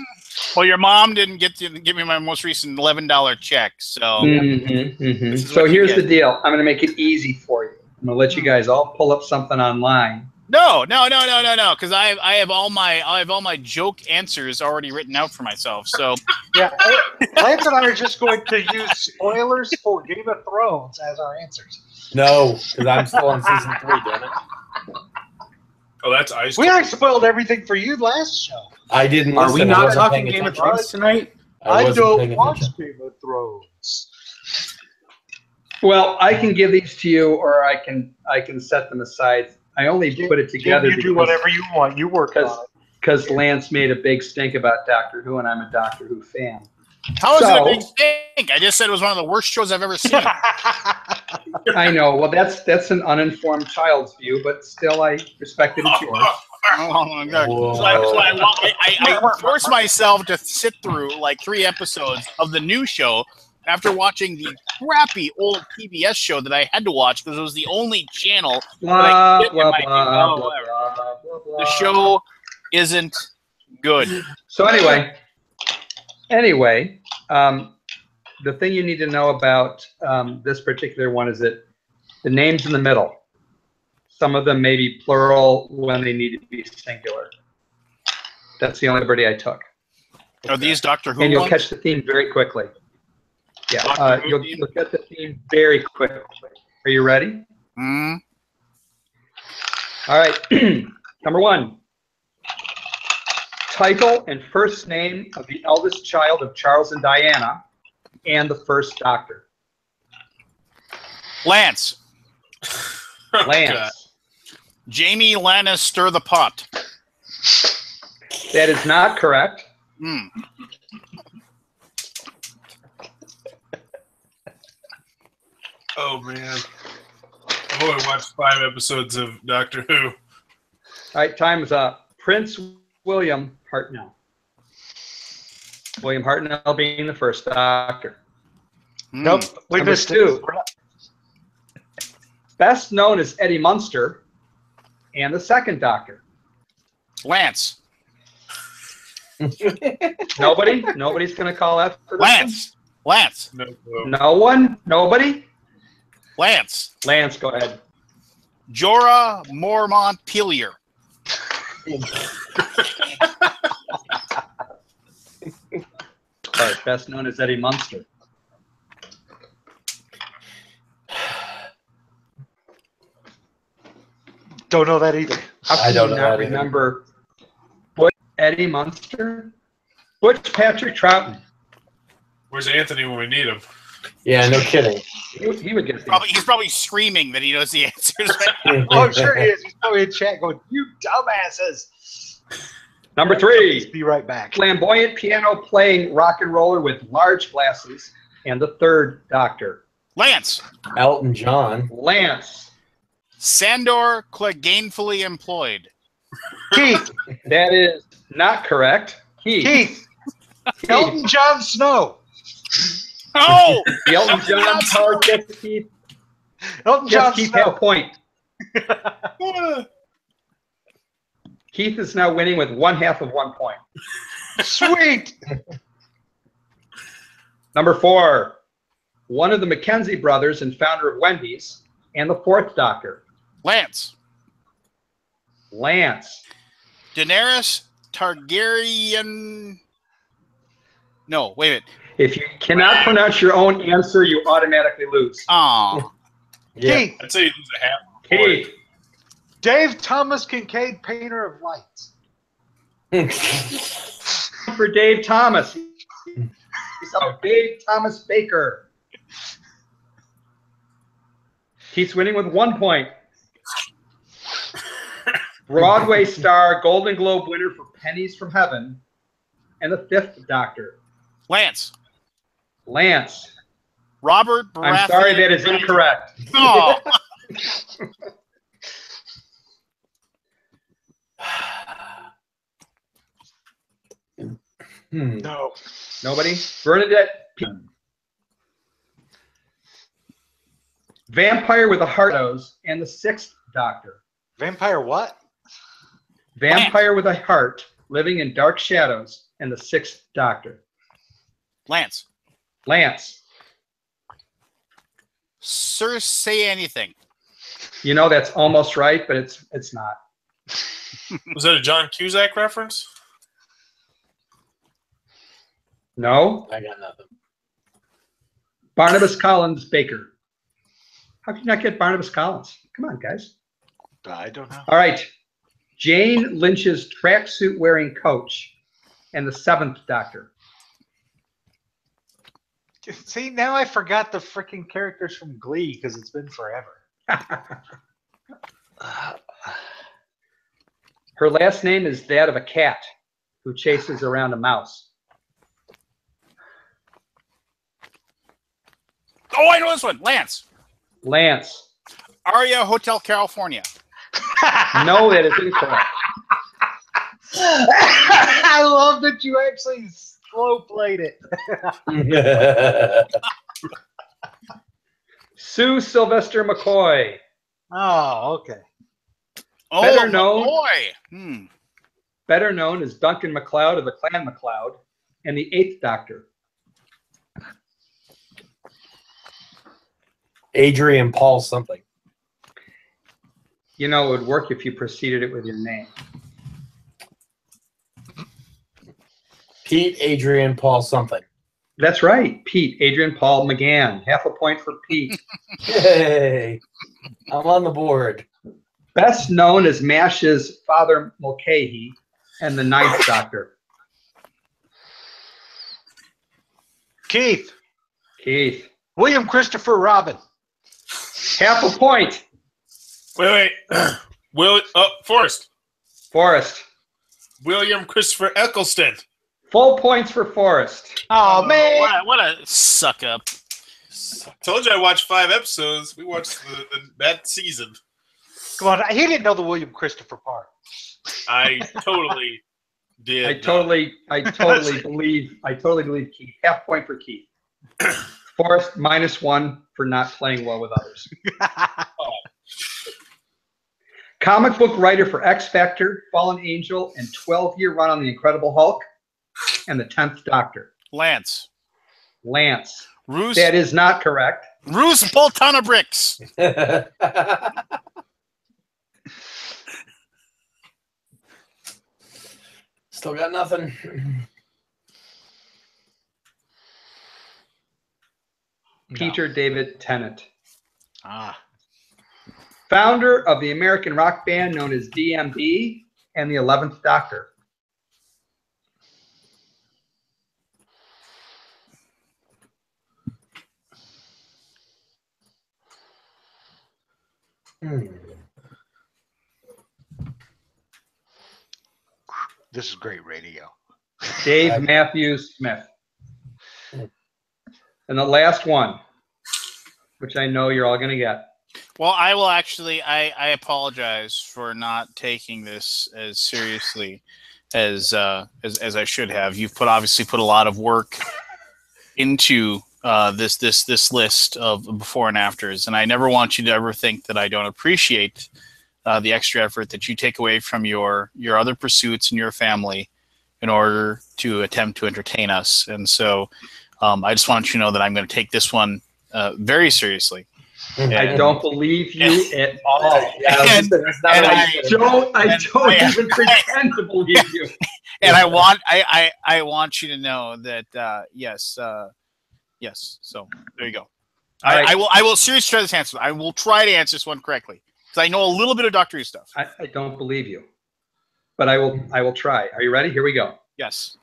Well, your mom didn't get to give me my most recent $11 check, so. So here's the deal. I'm going to make it easy for you. I'm going to let you guys all pull up something online. No, because I have all my joke answers already written out for myself. So yeah, Lance and I are just going to use spoilers for Game of Thrones as our answers. No, because I'm still on season 3, damn it. Oh, that's ice. We already spoiled everything for you last show. I didn't. Are listen. we I not wasn't talking paying Game of attention. Thrones tonight? I wasn't don't paying watch attention. Game of Thrones. Well, I can give these to you, or I can set them aside. I only put it together. You do whatever you want. You work on it. Because Lance made a big stink about Doctor Who, and I'm a Doctor Who fan. how is it a big stink? I just said it was one of the worst shows I've ever seen. I know. Well, that's an uninformed child's view, but still, I respect it. It's yours. Oh my God. So I forced myself to sit through like 3 episodes of the new show after watching the crappy old PBS show that I had to watch because it was the only channel that I could get in my The show isn't good. So anyway, the thing you need to know about this particular one is that the name's in the middle. Some of them may be plural when they need to be singular. That's the only liberty I took. Are these Doctor Who And you'll ones? catch the theme very quickly. Yeah, you'll get the theme very quickly. Are you ready? Mm. All right. Number 1. Title and first name of the eldest child of Charles and Diana and the first Doctor. Lance. Lance. Jamie Lannister the pot. That is not correct. Mm. Oh, man. I've only watched 5 episodes of Doctor Who. All right, time's up. Prince William Hartnell. William Hartnell being the first Doctor. Nope, we Number missed 2. it. Best known as Eddie Munster and the second Doctor. Lance. Nobody? Nobody's going to call out for this Lance. Lance. No, one? No one? Nobody? Lance. Lance, go ahead. Jorah Mormont-Pelier. Best known as Eddie Munster. Don't know that either. How I can don't you know not that either. remember Eddie Munster? Butch Patrick Troughton. where's Anthony when we need him? Yeah, no kidding. He would get the He's probably screaming that he knows the answers. Oh, I'm sure he is. He's probably in chat going, "You dumbasses." Number 3. Be right back. Flamboyant piano playing rock and roller with large glasses and the third Doctor. Lance. Elton John. Lance. Sandor gainfully employed. Keith. That is not correct. Keith. Elton John Snow. Oh! The Elton John power gets Keith. Elton John Keith have a Snow. point. Keith is now winning with 1/2 of 1 point. Sweet. Number 4. One of the Mackenzie brothers and founder of Wendy's and the fourth Doctor. Lance. Lance. Daenerys Targaryen. No, wait a minute. If you cannot pronounce your own answer, you automatically lose. Aw. Keith. I'd say you lose a half. Point. Keith. Dave Thomas Kincaid, painter of lights. For Dave Thomas. So Dave Thomas Baker. Keith's winning with 1 point. Broadway star, Golden Globe winner for Pennies from Heaven, and the fifth Doctor. Lance. Lance. Robert Baratheon. I'm sorry, that is incorrect. Oh. No. Nobody? Bernadette P. Vampire with a heart and the sixth Doctor. Vampire what? Vampire with a heart, living in dark shadows, and the sixth Doctor. Lance. Lance. Sir, say anything. You know that's almost right, but it's not. Was that a John Cusack reference? No. I got nothing. Barnabas Collins Baker. How can you not get Barnabas Collins? Come on, guys. I don't know. All right. Jane Lynch's tracksuit wearing coach and the seventh Doctor. See, now I forgot the freaking characters from Glee because it's been forever. Her last name is that of a cat who chases around a mouse. Oh, I know this one. Lance. Lance. Aria Hotel California. No, that is incorrect. I love that you actually slow played it. Sue Sylvester McCoy. Oh, okay. Oh, Better known- boy. Better known as Duncan MacLeod of the Clan MacLeod and the eighth Doctor. Adrian Paul something. You know, it would work if you preceded it with your name. Pete Adrian Paul something. That's right. Pete, Adrian Paul McGann. Half a point for Pete. Yay! I'm on the board. Best known as MASH's Father Mulcahy and the ninth Doctor. Keith. Keith. William Christopher Robin. Half a point. Wait. Forrest. Forrest. William Christopher Eccleston. Full points for Forrest. Oh, man. What a suck up. Told you I watched 5 episodes. We watched that season. Come on. He didn't know the William Christopher part. I totally did. I totally believe Keith. Half point for Keith. Forrest -1 for not playing well with others. Comic book writer for X Factor, Fallen Angel, and 12-year run on the Incredible Hulk, and the 10th Doctor? Lance. Lance. Roos. That is not correct. Roos Boltana-Bricks. Still got nothing. Peter David Tennant. Ah. Founder of the American rock band known as DMB and the 11th Doctor. This is great radio. Dave Matthews Smith. And the last one, which I know you're all going to get. Well, I will actually. I apologize for not taking this as seriously as I should have. You've obviously put a lot of work into this list of before and afters, and I never want you to ever think that I don't appreciate the extra effort that you take away from your other pursuits and your family in order to attempt to entertain us. And so I just want you to know that I'm going to take this one very seriously. I don't believe you at all. I don't even pretend to believe you. And I want you to know that yes. So there you go. Right. I will seriously try this answer. I will try to answer this one correctly because I know a little bit of Doctor Who stuff. I don't believe you, but I will try. Are you ready? Here we go. Yes.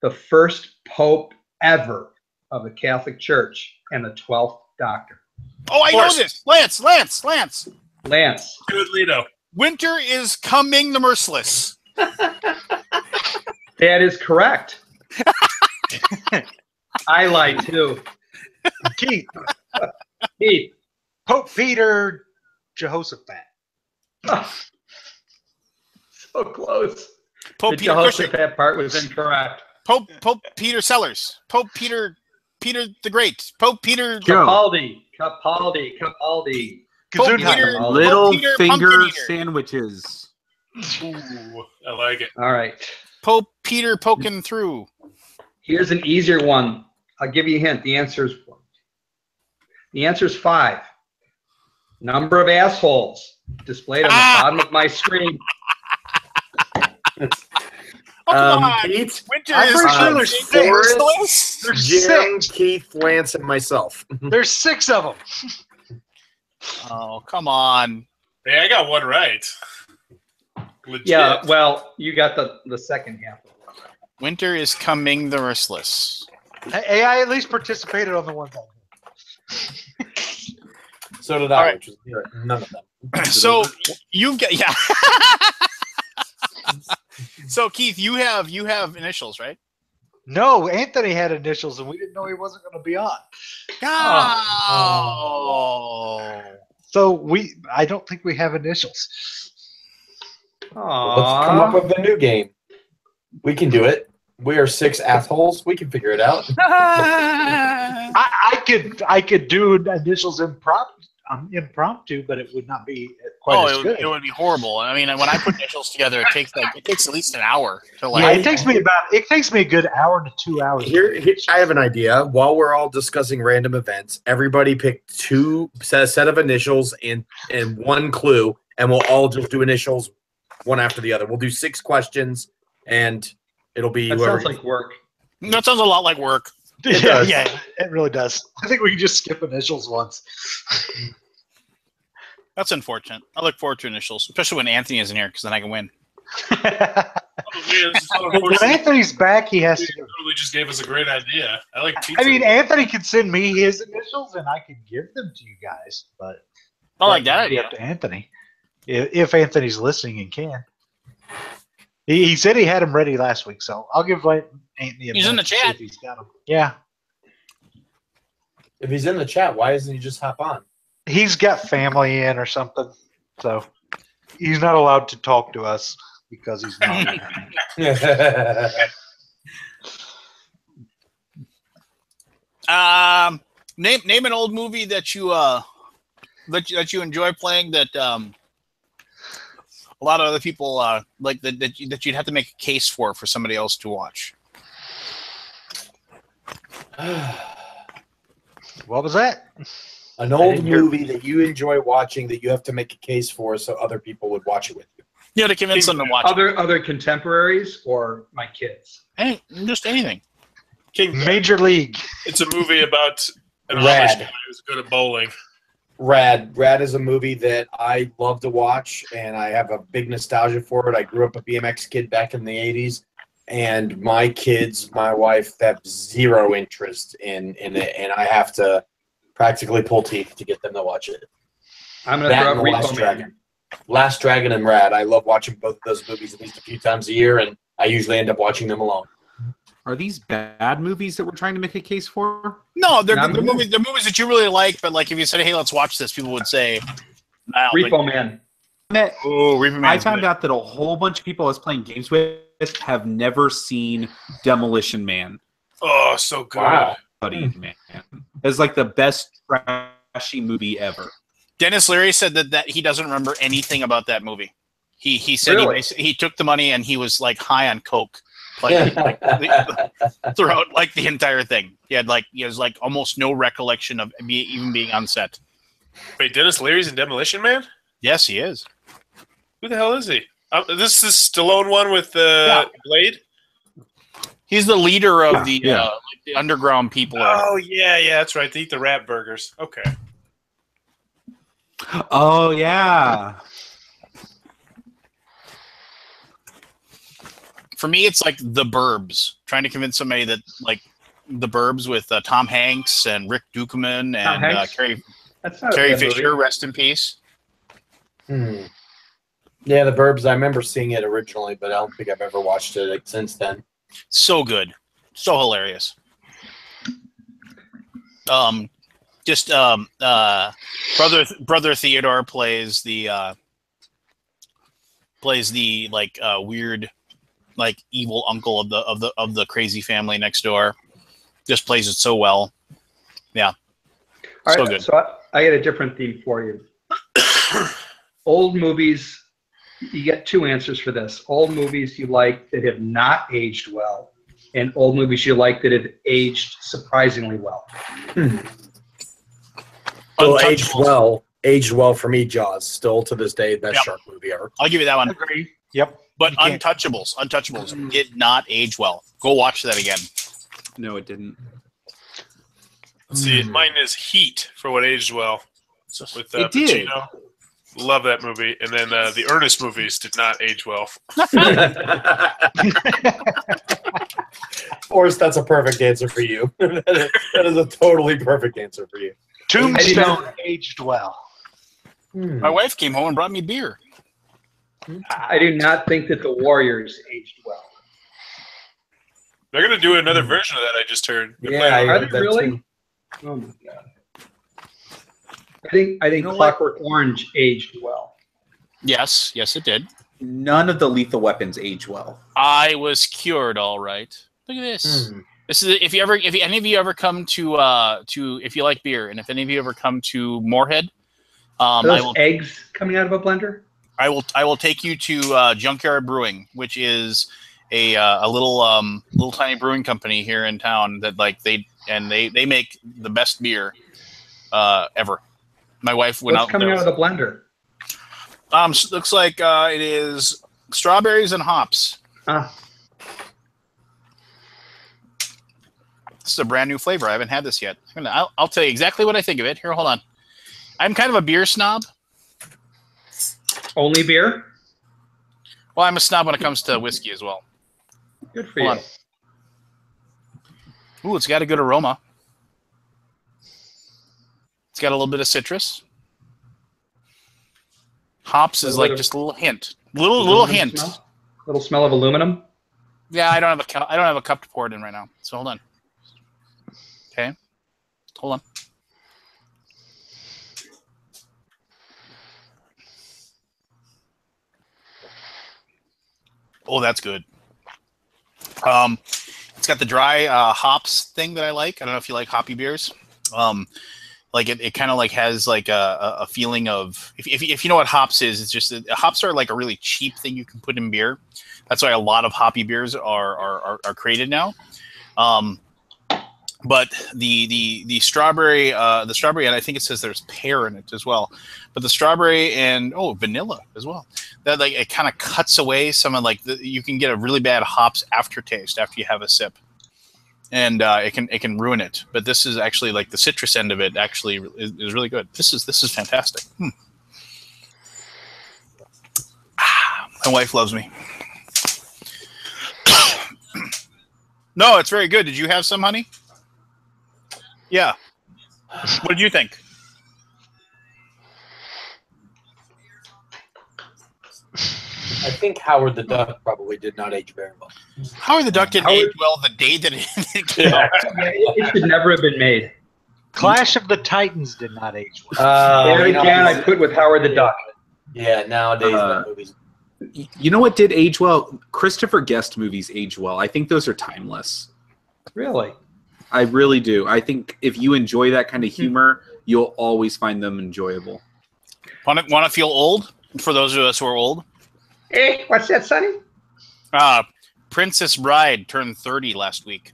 The first Pope ever of the Catholic Church and the 12th Doctor. Oh, I know this. Lance. Lance. Do it, Lito. Winter is coming, the merciless. That is correct. I lied too. Keith. Keith. Pope Peter Jehoshaphat. Oh, so close. Pope The Peter Cushing. Jehoshaphat part was incorrect. Pope Peter Sellers. Pope Peter the Great. Pope Peter Capaldi. Pope Gesundheit. Little Peter finger Pumpkin Eater. sandwiches. Ooh, I like it. All right. Pope Peter poking through. Here's an easier one. I'll give you a hint. The answer is 5. Number of assholes displayed on the bottom of my screen. Oh, come on. Pete, Winter I'm is pretty sure coming, there's the 6. merciless. There's Jim, 6. Keith, Lance, and myself. There's 6 of them. Oh, come on. Hey, I got one right. Legit. Yeah, well, you got the second half of it. Winter is coming, the merciless. Hey, I at least participated on the ones I did. So did I, All right. which was none of them. So you've got So Keith, you have initials, right? No, Anthony had initials, and we didn't know he wasn't going to be on. Oh. So I don't think we have initials. Let's come up with a new game. We can do it. We are 6 assholes. We can figure it out. I could do initials impromptu, but it would not be quite as good. It would be horrible. I mean, when I put initials together, it takes at least an hour to like. Yeah, it takes me a good hour to 2 hours. Here, I have an idea. While we're all discussing random events, everybody pick a set of initials and one clue, and we'll all just do initials one after the other. We'll do 6 questions, and it'll be That whoever. sounds like work. That sounds a lot like work. Yeah, it really does. I think we can just skip initials once. That's unfortunate. I look forward to initials, especially when Anthony isn't here, because then I can win. Oh, man, this is so When unfortunate. Anthony's back, he has He to. totally just gave us a great idea. I like pizza. I mean, Anthony can send me his initials, and I can give them to you guys. But I like that it'd be idea. up to Anthony, if Anthony's listening and can. He said he had them ready last week, so I'll give Anthony. He's in the minute to see chat. if he's got them. Yeah, If he's in the chat, why doesn't he just hop on? he's got family in or something, so he's not allowed to talk to us because he's not. Name an old movie that you enjoy playing that a lot of other people like that you'd have to make a case for somebody else to watch. What was that? An I old didn't hear- movie that you enjoy watching that you have to make a case for so other people would watch it with you. Yeah, to convince them to watch it. Other contemporaries or my kids? Hey, just anything. King. Major League. It's a movie about an Rad. Amish guy who's good at bowling. Rad. Rad is a movie that I love to watch, and I have a big nostalgia for it. I grew up a BMX kid back in the 80s, and my kids, my wife, have zero interest in it, and I have to practically pull teeth to get them to watch it. I'm going to That throw and out The Repo Last Man. Dragon. Last Dragon and Rad. I love watching both of those movies at least a few times a year, and I usually end up watching them alone. Are these bad movies that we're trying to make a case for? No, they're Not good. me. They're movies that you really like, but like if you said, "Hey, let's watch this," people would say, "Nah." Repo Man. Oh, Reaper Man. I found out that a whole bunch of people I was playing games with have never seen Demolition Man. Oh, so good. Wow. Buddy, man, it's like the best trashy movie ever. Dennis Leary said that he doesn't remember anything about that movie. He said Really? he took the money and he was like high on coke, like throughout like the entire thing. He has like almost no recollection of even being on set. Wait, Dennis Leary's in Demolition Man? Yes, he is. Who the hell is he? This is Stallone one with Blade? He's the leader of Yeah. like the underground people. Oh, yeah, that's right. They eat the rat burgers. Okay. Oh yeah. For me, it's like The Burbs. Trying to convince somebody that like The Burbs with Tom Hanks and Rick Dukeman and Hanks? Carrie That's not a Carrie bad Fisher, movie. rest in peace. Yeah, The Burbs. I remember seeing it originally, but I don't think I've ever watched it since then. So good, so hilarious. Brother Theodore plays the like weird like evil uncle of the crazy family next door. Just plays it so well. Yeah, All so right, good. so I got a different theme for you. Old movies, you get two answers for this. Old movies you like that have not aged well, and old movies you like that have aged surprisingly well. Well, Untouchables. aged well for me. Jaws still to this day best Yep. shark movie ever. I'll give you that one. Agree. Yep. But You can't- Untouchables did not age well. Go watch that again. No, it didn't. Let's see. Mine is Heat for what aged well with It did. Pacino. Love that movie. And then the Ernest movies did not age well. Forrest, that's a perfect answer for you. That is a totally perfect answer for you. Tombstone aged well. My wife came home and brought me beer. I do not think that the Warriors aged well. They're going to do another version of that, I just heard. They're Yeah, playing- I Are heard they that really? too. Oh my god! I think You know what? Clockwork Orange aged well. Yes, it did. None of the Lethal Weapons age well. I was cured, all right. Look at this. This is if any of you ever come to if you like beer, and if any of you ever come to Moorhead, Are I those will eggs coming out of a blender? I will take you to Junkyard Brewing, which is a little tiny brewing company here in town that like they make the best beer ever. My wife went What's out coming there. out of the blender? Looks like it is strawberries and hops. Ah, This is a brand new flavor. I haven't had this yet. I'll tell you exactly what I think of it. Here, hold on. I'm kind of a beer snob. only beer? Well, I'm a snob when it comes to whiskey as well. Good for Hold you. on. Ooh, it's got a good aroma. It's got a little bit of citrus. Hops is like just a little hint. Little Aluminum hint. smell? Little smell of aluminum. Yeah, I don't have a cup to pour it in right now. So hold on. Okay. Hold on. Oh, that's good. It's got the dry hops thing that I like. I don't know if you like hoppy beers. Like it kind of like has like a feeling of if you know what hops is, it's just hops are like a really cheap thing you can put in beer. That's why a lot of hoppy beers are created now. But the strawberry, and I think it says there's pear in it as well. But the strawberry and vanilla as well. That like it kind of cuts away some of like you can get a really bad hops aftertaste after you have a sip, and it can ruin it. But this is actually like the citrus end of it actually is really good. This is fantastic. My wife loves me. No, it's very good. Did you have some, honey? Yeah. What did you think? I think Howard the Duck probably did not age very well. Howard the Duck didn't age well the day that it came out. It should never have been made. Clash of the Titans did not age well. There again, I put with Howard the Duck. Yeah, nowadays that movie's. You know what did age well? Christopher Guest movies age well. I think those are timeless. Really? I really do. I think if you enjoy that kind of humor, you'll always find them enjoyable. Want to feel old? For those of us who are old. Hey, what's that, Sonny? Princess Bride turned 30 last week.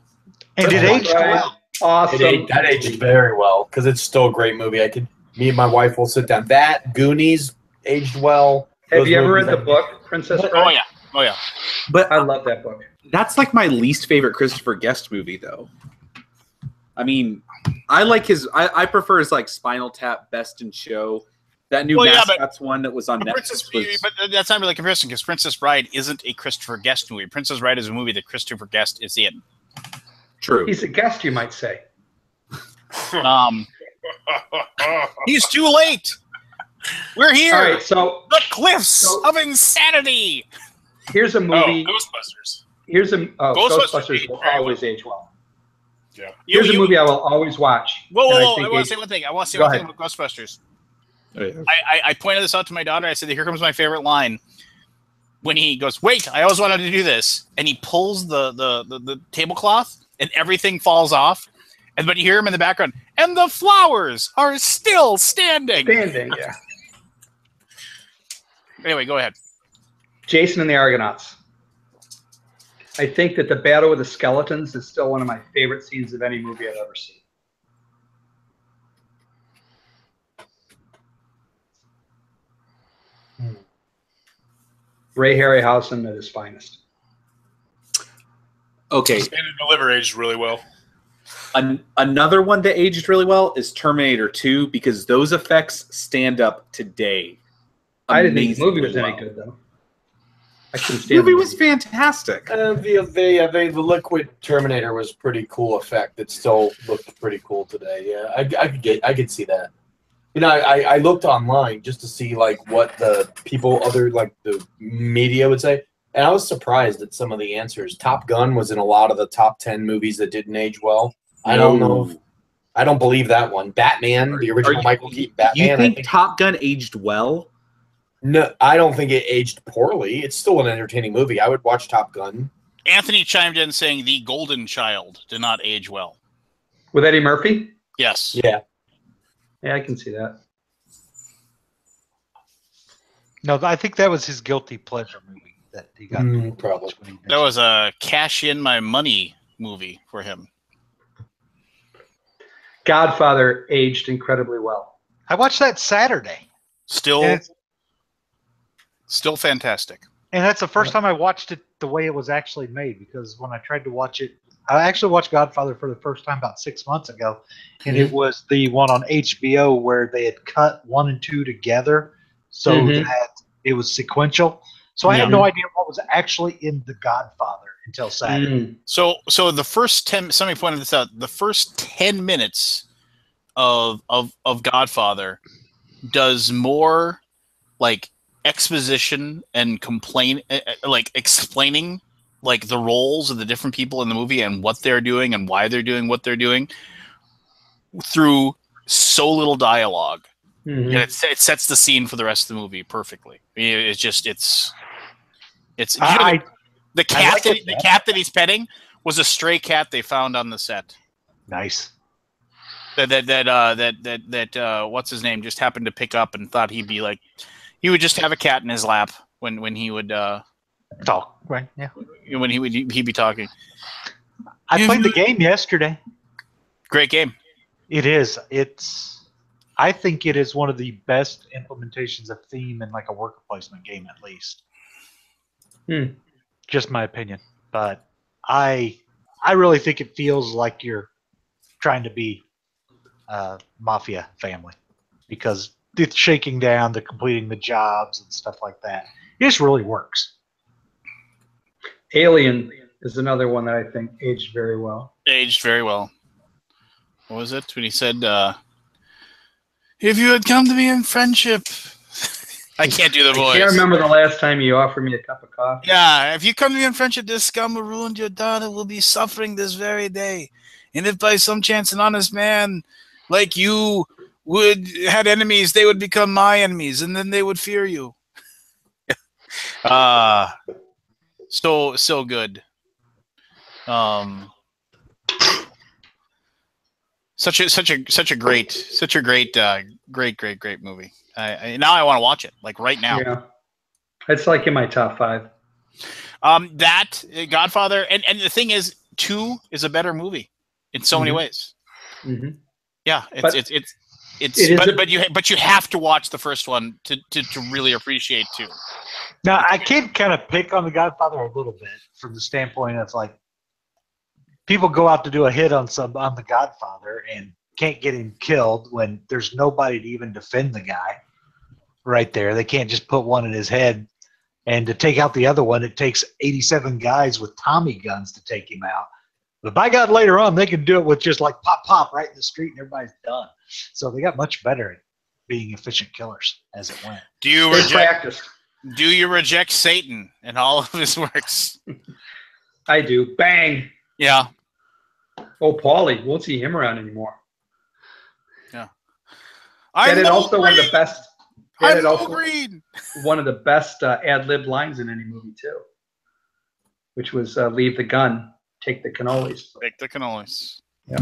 And it aged well. Awesome. That aged very well because it's still a great movie. Me and my wife will sit down. That Goonies aged well. Have you ever read the book, Princess Bride? Oh yeah. But I love that book. That's like my least favorite Christopher Guest movie, though. I mean, I like his. I prefer his like Spinal Tap, Best in Show. That new Mascots one that was on Netflix. But that's not really a comparison because Princess Bride isn't a Christopher Guest movie. Princess Bride is a movie that Christopher Guest is in. True. He's a guest, you might say. He's too late. We're here. All right, so the cliffs of insanity. Here's a movie. Ghostbusters. Ghostbusters will always age well. Yeah. Here's a movie I will always watch. Whoa! I want to say one thing. About Ghostbusters. Oh, yeah. I pointed this out to my daughter. I said, "Here comes my favorite line." When he goes, "Wait! I always wanted to do this," and he pulls the tablecloth, and everything falls off. But you hear him in the background, and the flowers are still standing. Yeah. Anyway, go ahead. Jason and the Argonauts. I think that the battle with the skeletons is still one of my favorite scenes of any movie I've ever seen. Ray Harryhausen at his finest. Okay. Stand and Deliver aged really well. Another one that aged really well is Terminator 2 because those effects stand up today. I didn't think the movie was any good, though. I couldn't stand the movie was fantastic. The liquid Terminator was pretty cool effect. It still looked pretty cool today. Yeah, I could see that. You know, I looked online just to see like what the the media would say, and I was surprised at some of the answers. Top Gun was in a lot of the top 10 movies that didn't age well. I don't know. I don't believe that one. Batman, the original Michael Keaton Batman. You think Top Gun aged well? No, I don't think it aged poorly. It's still an entertaining movie. I would watch Top Gun. Anthony chimed in saying The Golden Child did not age well. With Eddie Murphy? Yes. Yeah. Yeah, I can see that. No, I think that was his guilty pleasure movie that he got. Probably. That was a cash in my money movie for him. Godfather aged incredibly well. I watched that Saturday. Still fantastic. And that's the first time I watched it the way it was actually made, because when I tried to watch it, I actually watched Godfather for the first time about 6 months ago, and it was the one on HBO where they had cut 1 and 2 together, so that it was sequential. So I had no idea what was actually in The Godfather until Saturday. So the first 10, somebody pointed this out, the first 10 minutes of Godfather does more like exposition and explaining like the roles of the different people in the movie and what they're doing and why they're doing what they're doing through so little dialogue. And it sets the scene for the rest of the movie perfectly. I mean, it's the cat that he's petting was a stray cat they found on the set. Nice. That what's his name just happened to pick up and thought he'd be like, he would just have a cat in his lap when he would talk, right? Yeah. When he'd be talking. I played the game yesterday. Great game. It is. I think it is one of the best implementations of theme in like a worker placement game, at least. Just my opinion, but I really think it feels like you're trying to be a mafia family because the shaking down, the completing the jobs and stuff like that. It just really works. Alien is another one that I think aged very well. Aged very well. What was it when he said, if you had come to me in friendship. I can't do the voice. I can't remember the last time you offered me a cup of coffee. Yeah, if you come to me in friendship, this scum will ruin your daughter will be suffering this very day. And if by some chance an honest man like you would had enemies, they would become my enemies, and then they would fear you. So good. Such a great movie. Now I want to watch it like right now. Yeah, it's like in my top 5. That Godfather, and the thing is, 2 is a better movie in so many ways. Mm-hmm. Yeah, but you have to watch the first one to really appreciate 2. Now I can kind of pick on the Godfather a little bit from the standpoint of like people go out to do a hit on the Godfather and can't get him killed when there's nobody to even defend the guy right there. They can't just put one in his head. And to take out the other one, it takes 87 guys with Tommy guns to take him out. But by God, later on, they can do it with just like pop right in the street and everybody's done. So they got much better at being efficient killers as it went. Do you reject Satan in all of his works? I do. Bang. Yeah. Oh, Paulie. Won't see him around anymore. Yeah. And it also one of the best. I'm also green. One of the best ad-lib lines in any movie too, which was "Leave the gun, take the cannolis." Take the cannolis. Yeah.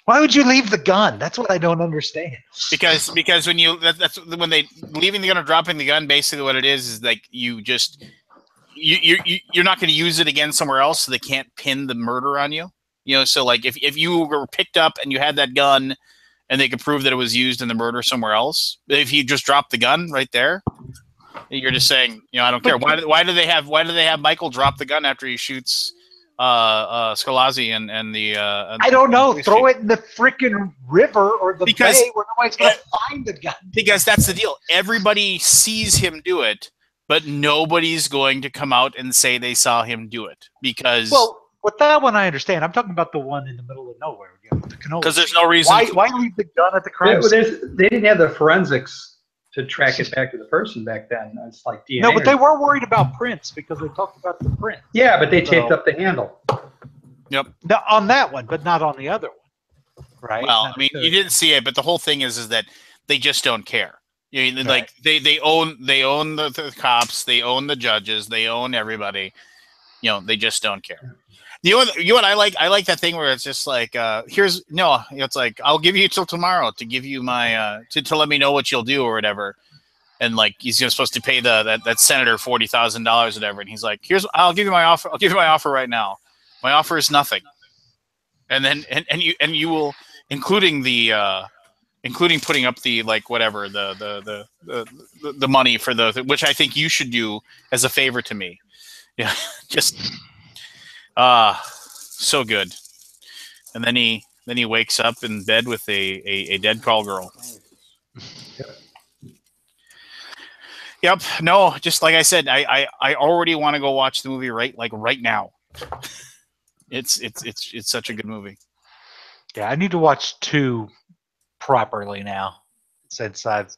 Why would you leave the gun? That's what I don't understand. Because when that's when they leaving the gun or dropping the gun, basically what it is like you just you're not going to use it again somewhere else, so they can't pin the murder on you. You know, so like if you were picked up and you had that gun, and they could prove that it was used in the murder somewhere else, if you just drop the gun right there, you're just saying, I don't care. Why do they have Michael drop the gun after he shoots Scalazzi and the? I don't know. Throw it in the freaking river or the bay where nobody's going to find the gun. Because that's the deal. Everybody sees him do it, but nobody's going to come out and say they saw him do it because. Well, with that one, I understand. I'm talking about the one in the middle of nowhere. Because there's no reason. Why leave the gun at the crime scene? They didn't have the forensics to track it back to the person back then. It's like DNA. No, but they were worried about prints because they talked about the print. Yeah, but they taped up the handle. Yep. No, on that one, but not on the other one. Right? Well, I mean, you didn't see it, but the whole thing is that they just don't care. Like they own the cops, they own the judges, they own everybody. They just don't care. You know what I like? I like that thing where it's just like, it's like, I'll give you till tomorrow to give you my, to let me know what you'll do or whatever. And like, he's supposed to pay that senator $40,000 or whatever. And he's like, I'll give you my offer. I'll give you my offer right now. My offer is nothing. And then, and you will, including putting up the, like, whatever, the money for which I think you should do as a favor to me. Yeah. Just, so good. And then he wakes up in bed with a dead call girl. Yep. No, just like I said, I already want to go watch the movie right now. It's such a good movie. Yeah, I need to watch 2 properly now, since I've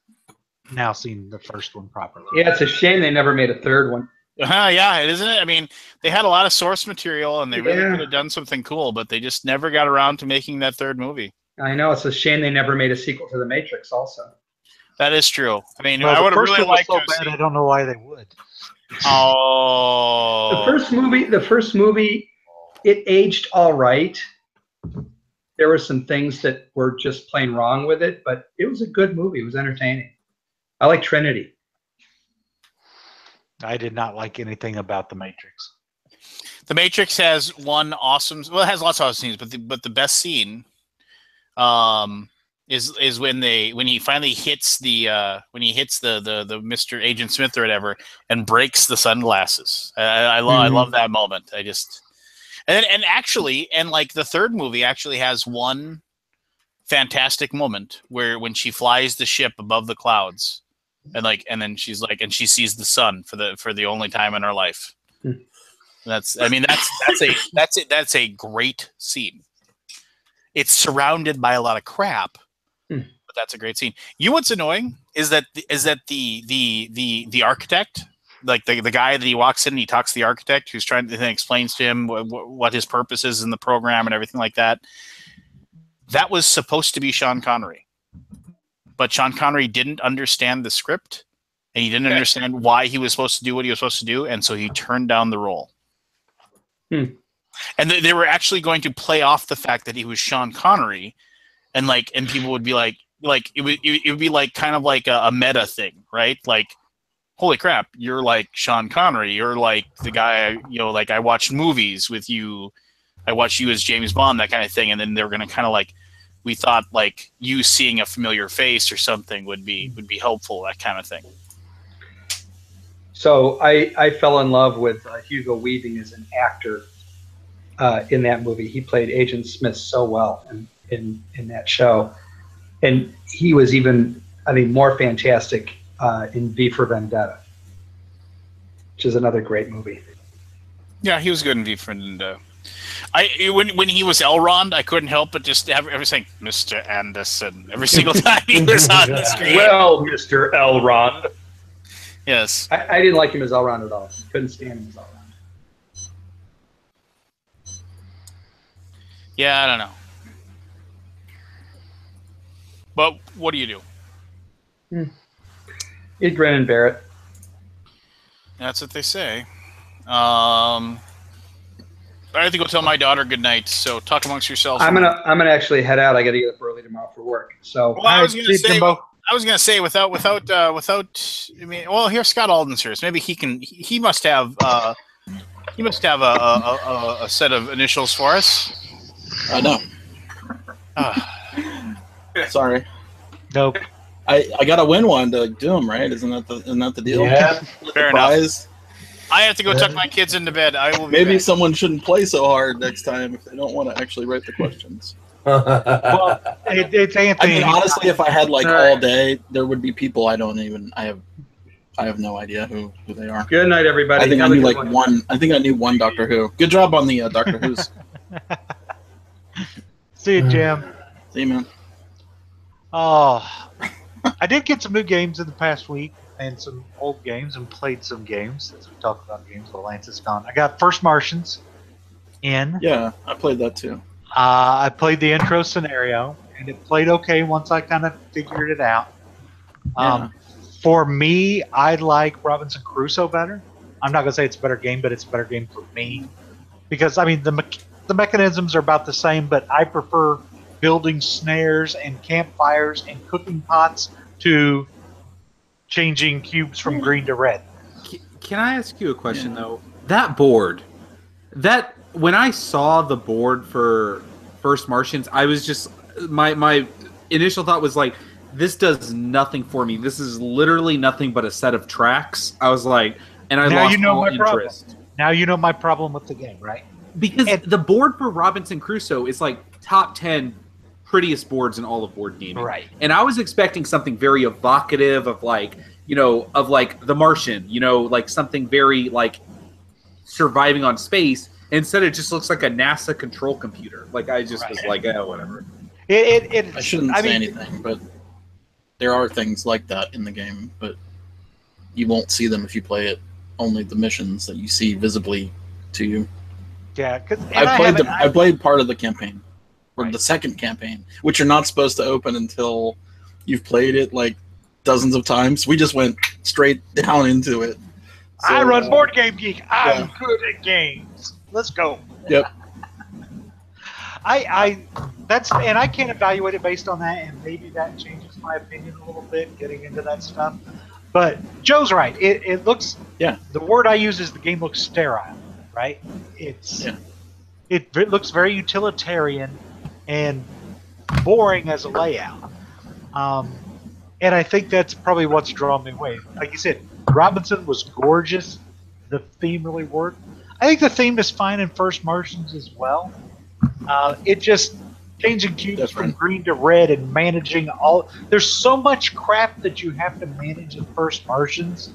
now seen the first one properly. Yeah, it's a shame they never made a third one. Yeah, isn't it? I mean, they had a lot of source material, and they really could have done something cool, but they just never got around to making that third movie. I know. It's a shame they never made a sequel to The Matrix also. That is true. I mean, I would have really liked to bad, I don't know why they would. Oh. The first movie, it aged all right. There were some things that were just plain wrong with it, but it was a good movie. It was entertaining. I like Trinity. I did not like anything about The Matrix. The Matrix has one awesome. Well, it has lots of awesome scenes, but the best scene, is when he finally hits the Mr. Agent Smith or whatever and breaks the sunglasses. I love that moment. And actually, like the third movie actually has one fantastic moment where when she flies the ship above the clouds, and then she's like, and she sees the sun for the only time in her life. That's a great scene. It's surrounded by a lot of crap, but that's a great scene. You know what's annoying is that the architect, like the guy that he walks in and he talks to the architect who's trying to explains to him what his purpose is in the program and everything like that. That was supposed to be Sean Connery, but Sean Connery didn't understand the script and he didn't understand why he was supposed to do what he was supposed to do, and so he turned down the role. And they were actually going to play off the fact that he was Sean Connery, and people would be like it would be like kind of like a meta thing, right? Like, holy crap, you're like Sean Connery. You're like the guy, like I watched movies with you. I watched you as James Bond, that kind of thing. And then they were going to kind of we thought like you seeing a familiar face or something would be helpful, that kind of thing. So I fell in love with Hugo Weaving as an actor in that movie. He played Agent Smith so well in that show. And he was even, more fantastic in V for Vendetta, which is another great movie. Yeah, he was good in V for Vendetta. When he was Elrond, I couldn't help but just have everything, Mr. Anderson, every single time he was on the screen. Well, Mr. Elrond. Yes. I didn't like him as Elrond at all. Couldn't stand him as Elrond. Yeah, I don't know. But what do you do? You grin and bear it. That's what they say. I have to go tell my daughter good night. So talk amongst yourselves. I'm gonna actually head out. I got to get up early tomorrow for work. So well, I was gonna say without. I mean, well, here Scott Alden's here. So maybe he must have a set of initials for us. No. Sorry. Nope. I gotta win one to do them, right? Isn't that the deal? Yeah. Fair enough. I have to go tuck my kids into bed. I will. Maybe someone shouldn't play so hard next time if they don't want to actually write the questions. Well, it's Anthony. I mean, honestly, if I had all day, there would be people I have no idea who they are. Good night, everybody. I think I knew one. I think I knew one Doctor Who. Good job on the Doctor Who's. See you, Jim. See you, man. Oh, I did get some new games in the past week and some old games and played some games since we talked about games while Lance is gone. I got First Martians in. Yeah, I played that too. I played the intro scenario and it played okay once I kind of figured it out. Yeah. For me, I like Robinson Crusoe better. I'm not going to say it's a better game, but it's a better game for me. Because, I mean, the mechanisms are about the same, but I prefer building snares and campfires and cooking pots to changing cubes from green to red. Can I ask you a question, though? That board, when I saw the board for First Martians, I was just, my initial thought was like, this does nothing for me. This is literally nothing but a set of tracks. I was like, and I lost all interest. Problem. Now you know my problem with the game, right? Because the board for Robinson Crusoe is like top 10 prettiest boards in all of board gaming. Right. And I was expecting something very evocative of The Martian, like something very like surviving on space. Instead, it just looks like a NASA control computer. Like I just was like, oh, whatever. I shouldn't say anything, but there are things like that in the game, but you won't see them if you play it. Only the missions that you see visibly to you. Yeah, I played part of the campaign, or the second campaign, which you're not supposed to open until you've played it like dozens of times. We just went straight down into it. So, I run Board Game Geek. I'm good at games. Let's go. Yep. And I can't evaluate it based on that, and maybe that changes my opinion a little bit getting into that stuff. But Joe's right. It looks. Yeah. The word I use is the game looks sterile. right? It's Yeah. it looks very utilitarian and boring as a layout. And I think that's probably what's drawn me away. Like you said, Robinson was gorgeous. The theme really worked. I think the theme is fine in First Martians as well. It just changing cubes from Different. green to red and managing all. There's so much crap that you have to manage in First Martians,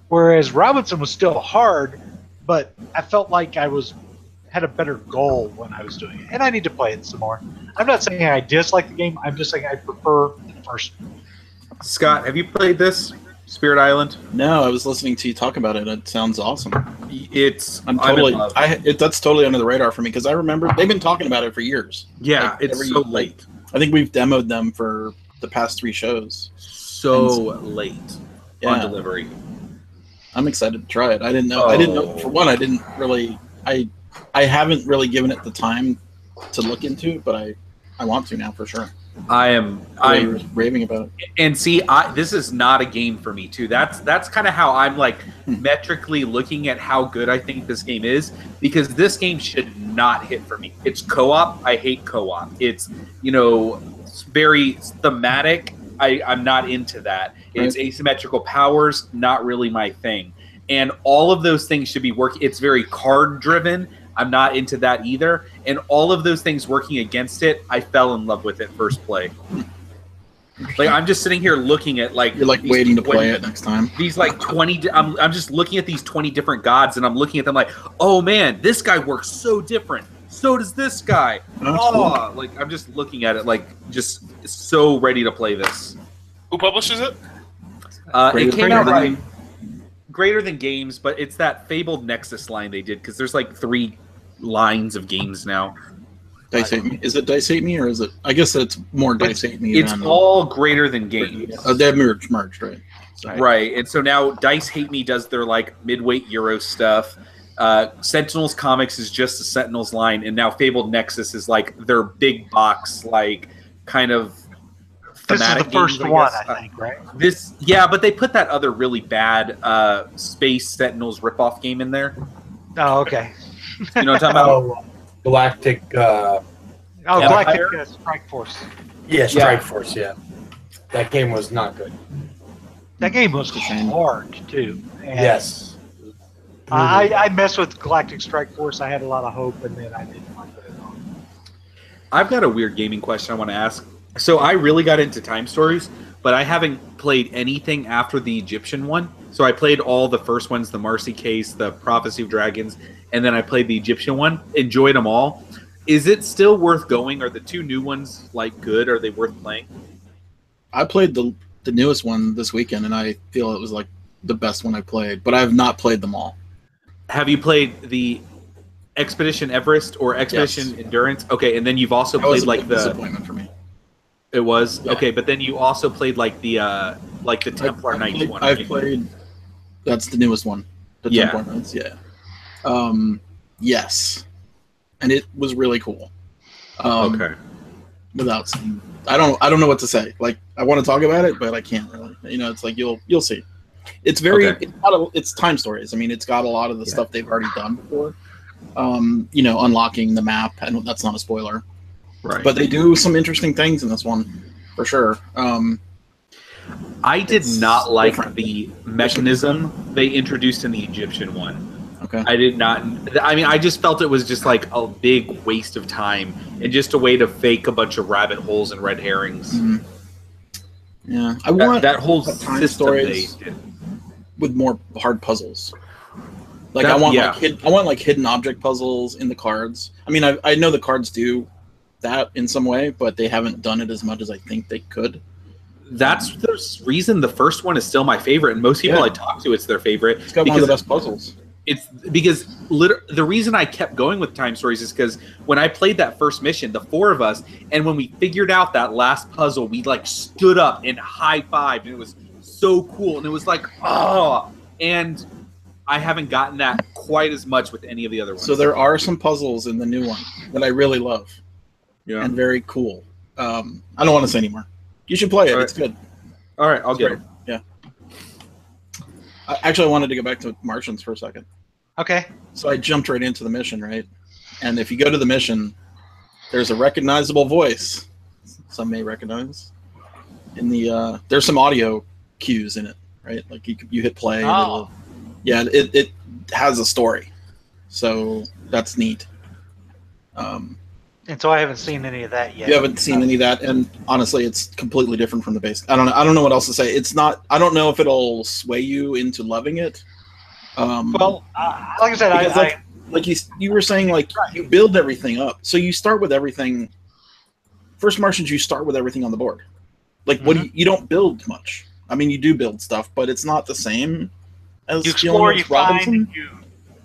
whereas Robinson was still hard, but I felt like I had a better goal when I was doing it, and I need to play it some more. I'm not saying I dislike the game. I'm just saying I prefer the first one. Scott, have you played this Spirit Island? No, I was listening to you talk about it. It sounds awesome. I'm in love. That's totally under the radar for me because I remember they've been talking about it for years. Yeah, Like, it's so late. I think we've demoed them for the past 3 shows. So late on delivery. I'm excited to try it. I didn't know. For one, I didn't really. I haven't really given it the time to look into it, but I want to now for sure. I'm raving about it. And see, this is not a game for me too. That's kind of how I'm like metrically looking at how good I think this game is, because this game should not hit for me. It's co-op. I hate co-op. It's it's very thematic. I'm not into that. It's asymmetrical powers, not really my thing. And all of those things should be working. It's very card driven. I'm not into that either. And all of those things working against it, I fell in love with it first play. Like I'm just sitting here looking at like you're like waiting to play it next time. These like 20. I'm just looking at these 20 different gods, and I'm looking at them like, oh man, this guy works so different. So does this guy. Cool. Like I'm just looking at it like just so ready to play this. Who publishes it? It came out like Greater Than Games, but it's that fabled Nexus line they did because there's like 3 lines of games now. Dice Hate Me. Is it Dice Hate Me or is it? I guess it's more Dice Hate Me. It's all Greater Than Games. They've merged, right? Right, and so now Dice Hate Me does their like midweight Euro stuff. Sentinels Comics is just the Sentinels line, and now Fabled Nexus is like their big box, like kind of. This is the first one, I think, right? But they put that other really bad Space Sentinels ripoff game in there. Oh, okay. You know what I'm talking about? Galactic. Galactic Strike Force. Yeah, Strike Force. Yeah, that game was not good. That game was hard too. And yes. I messed with Galactic Strike Force. I had a lot of hope, and then I didn't like it at all. I've got a weird gaming question I want to ask. So I really got into Time Stories, but I haven't played anything after the Egyptian one. So I played all the first ones, the Marcy Case, the Prophecy of Dragons, and then I played the Egyptian one. Enjoyed them all. Is it still worth going? Are the 2 new ones like good? Are they worth playing? I played the newest one this weekend, and I feel it was like the best one I played, but I have not played them all. Have you played the Expedition Everest or Expedition Endurance? Okay, and then you've also played like the disappointment for me. It was okay, but then you also played like the Templar Knights one. I've played. That's the newest one. The Templar Knights, yes, and it was really cool. Okay. Without saying, I don't know what to say. Like I want to talk about it, but I can't really. It's like you'll see. It's very it's Time Stories. I mean, it's got a lot of the stuff they've already done before. Unlocking the map, and that's not a spoiler. Right. But they do some interesting things in this one, for sure. I did not like the mechanism they introduced in the Egyptian one. Okay. I did not. I mean, I just felt it was just like a big waste of time and just a way to fake a bunch of rabbit holes and red herrings. Mm-hmm. Yeah, I want that whole Time Stories with more hard puzzles. Like I want like hidden object puzzles in the cards. I mean, I know the cards do that in some way, but they haven't done it as much as I think they could. That's the reason the first one is still my favorite, and most people I talk to, it's their favorite. It's got one of the best puzzles. It's because the reason I kept going with Time Stories is because when I played that first mission, the 4 of us, and when we figured out that last puzzle, we like stood up and high-fived, and it was so cool, and it was like, and I haven't gotten that quite as much with any of the other ones. So there are some puzzles in the new one that I really love. Yeah. And very cool. I don't want to say anymore. You should play it. It's good. All right, I'll get it. Yeah. I wanted to go back to Martians for a second. Okay. So I jumped right into the mission, right? And if you go to the mission, there's a recognizable voice. Some may recognize. In the there's some audio cues in it, right? Like you hit play. And Oh. it has a story, so that's neat. And so I haven't seen any of that yet. You haven't seen any of that, and honestly, it's completely different from the base. I don't know what else to say. It's not. I don't know if it'll sway you into loving it. Well, like I said, because like you were saying, like you build everything up. So you start with everything. First Martians, you start with everything on the board. Like what you don't build much. I mean, you do build stuff, but it's not the same as you explore, you Robinson. find, you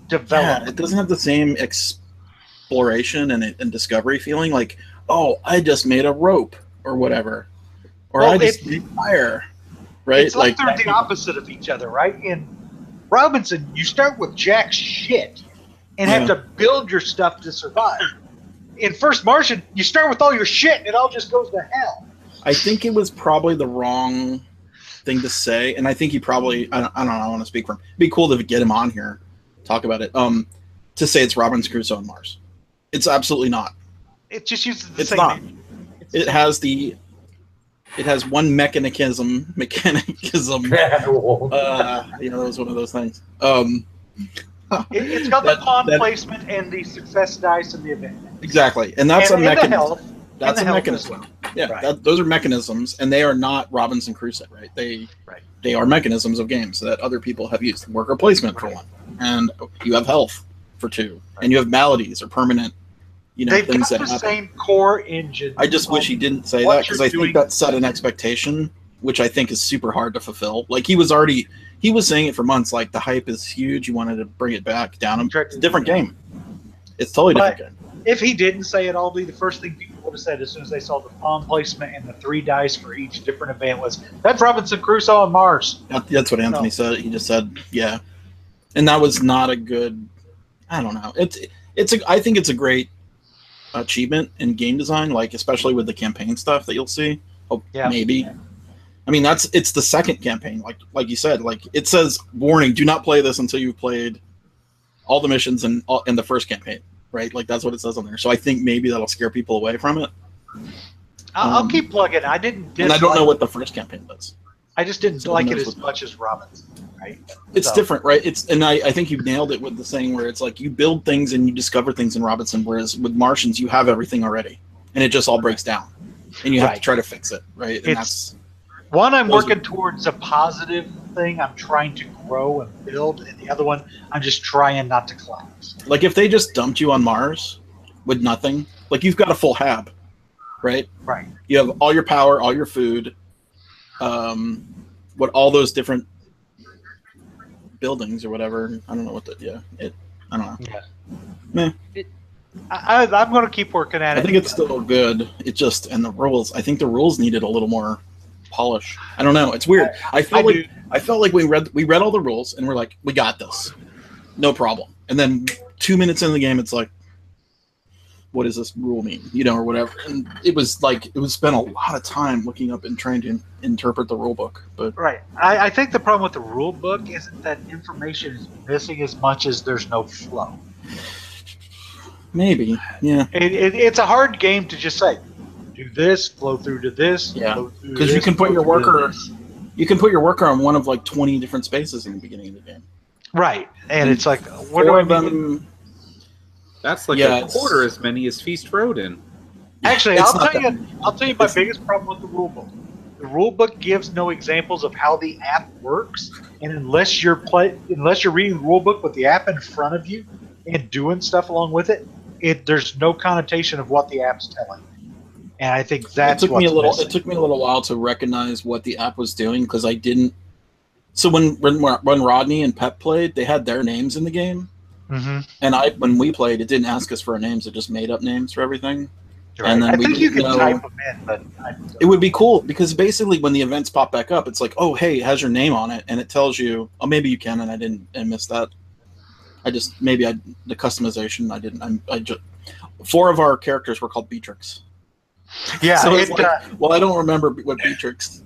develop. Yeah, it doesn't have the same exploration and discovery feeling. Like, oh, I just made a rope or whatever, or I just made fire. Right? It's like they're the opposite of each other, right? In Robinson, you start with jack shit and have to build your stuff to survive. In First Martian, you start with all your shit and it all just goes to hell. I think it was probably the wrong thing to say, and I think he probably I don't know, I want to speak for him. It'd be cool to get him on here, talk about it. To say it's Robinson Crusoe on Mars. It's absolutely not. It just uses the it's same not. name. It has one mechanism. That was one of those things. It's got the pawn placement and the success dice in the event. Exactly, and that's a mechanism. That's a mechanism. Yeah, right. Those are mechanisms, and they are not Robinson Crusoe, right? They are mechanisms of games that other people have used. Worker placement for one, and you have health for two, and you have maladies or permanent, They've things got that the happen. same core engine. I just wish he didn't say that because I think that set an expectation, which I think is super hard to fulfill. Like he was saying it for months. Like the hype is huge. You wanted to bring it back down. It's a different game. It's totally different game. If he didn't say it, all be the first thing people would have said as soon as they saw the pawn placement and the 3 dice for each different event was, that's Robinson Crusoe on Mars. That's what Anthony said. He just said, yeah. And that was not a good, I don't know. I think it's a great achievement in game design, like especially with the campaign stuff that you'll see. Oh, yeah. Maybe. I mean, it's the second campaign. Like you said, like it says, warning, do not play this until you've played all the missions in the first campaign. Right, like that's what it says on there. So I think maybe that'll scare people away from it. I'll keep plugging. I didn't. And I don't know what the first campaign does. I just didn't like it as much as Robinson. Right. It's different, right? I think you nailed it with the saying where it's like you build things and you discover things in Robinson, whereas with Martians you have everything already, and it just all breaks down, and you have to try to fix it, right? And that's one. I'm working towards a positive thing. I'm trying to grow and build, and the other one, I'm just trying not to collapse. Like if they just dumped you on Mars with nothing, like you've got a full hab, right? Right. You have all your power, all your food, all those different buildings or whatever. I don't know what I don't know. Yeah. I'm going to keep working at it. I think it's still good. It just, and the rules, I think the rules needed a little more polish. I don't know. It's weird. I felt like we read all the rules and we're like, we got this. No problem. And then 2 minutes in the game, it's like, what does this rule mean? Or whatever. And it was spent a lot of time looking up and trying to interpret the rule book. But right. I think the problem with the rule book isn't that information is missing as much as there's no flow. Maybe. Yeah. It's a hard game to just say, do this, flow through to this. Yeah. Because you can put your worker on one of like 20 different spaces in the beginning of the game. Right. And it's like, what do I mean? That's like a quarter as many as Feast Road in. Actually, I'll tell you my biggest problem with the rule book. The rule book gives no examples of how the app works, and unless you're reading the rule book with the app in front of you and doing stuff along with it, there's no connotation of what the app's telling. And I think that's it took me a little while to recognize what the app was doing because I didn't. So when Rodney and Pep played, they had their names in the game, and when we played, it didn't ask us for our names; it just made up names for everything. Right. And then I think you can type them in, but it would be cool because basically when the events pop back up, it's like, oh hey, it has your name on it, and it tells you. Oh, maybe you can, and I missed that. The customization I didn't. I just 4 of our characters were called Beatrix. Yeah. So I don't remember what Beatrix.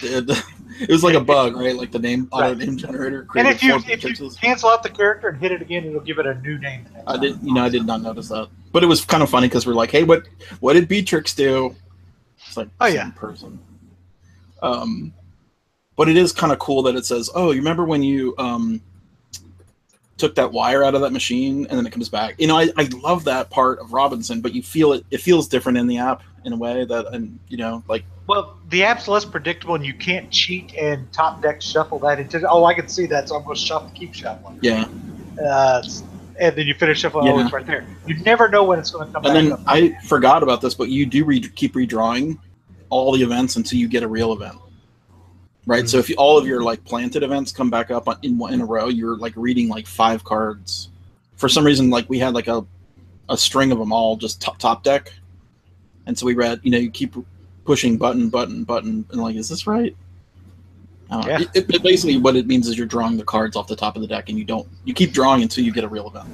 It was like a bug, right? Like the name auto name generator. And if you pictures. cancel out the character and hit it again, it'll give it a new name. I did not notice that, but it was kind of funny because we're like, hey, what did Beatrix do? It's like same person. But it is kind of cool that it says, oh, you remember when you took that wire out of that machine and then it comes back. You know, I love that part of Robinson, but you feel it feels different in the app in a way that, and you know, like. Well, the app's less predictable, and you can't cheat and top deck shuffle that into. Oh, I can see that, so I'm going to keep shuffling. Yeah. And then you finish shuffling. Oh, it's right there. You never know when it's going to come back. And then I forgot about this, but you do keep redrawing all the events until you get a real event, right? Mm-hmm. So if all of your like planted events come back up in a row, you're like reading like 5 cards. For some reason, like we had like a string of them all just top deck, and so we read. You know, you keep pushing button, and like, is this right? Yeah. It basically what it means is you're drawing the cards off the top of the deck, and you keep drawing until you get a real event.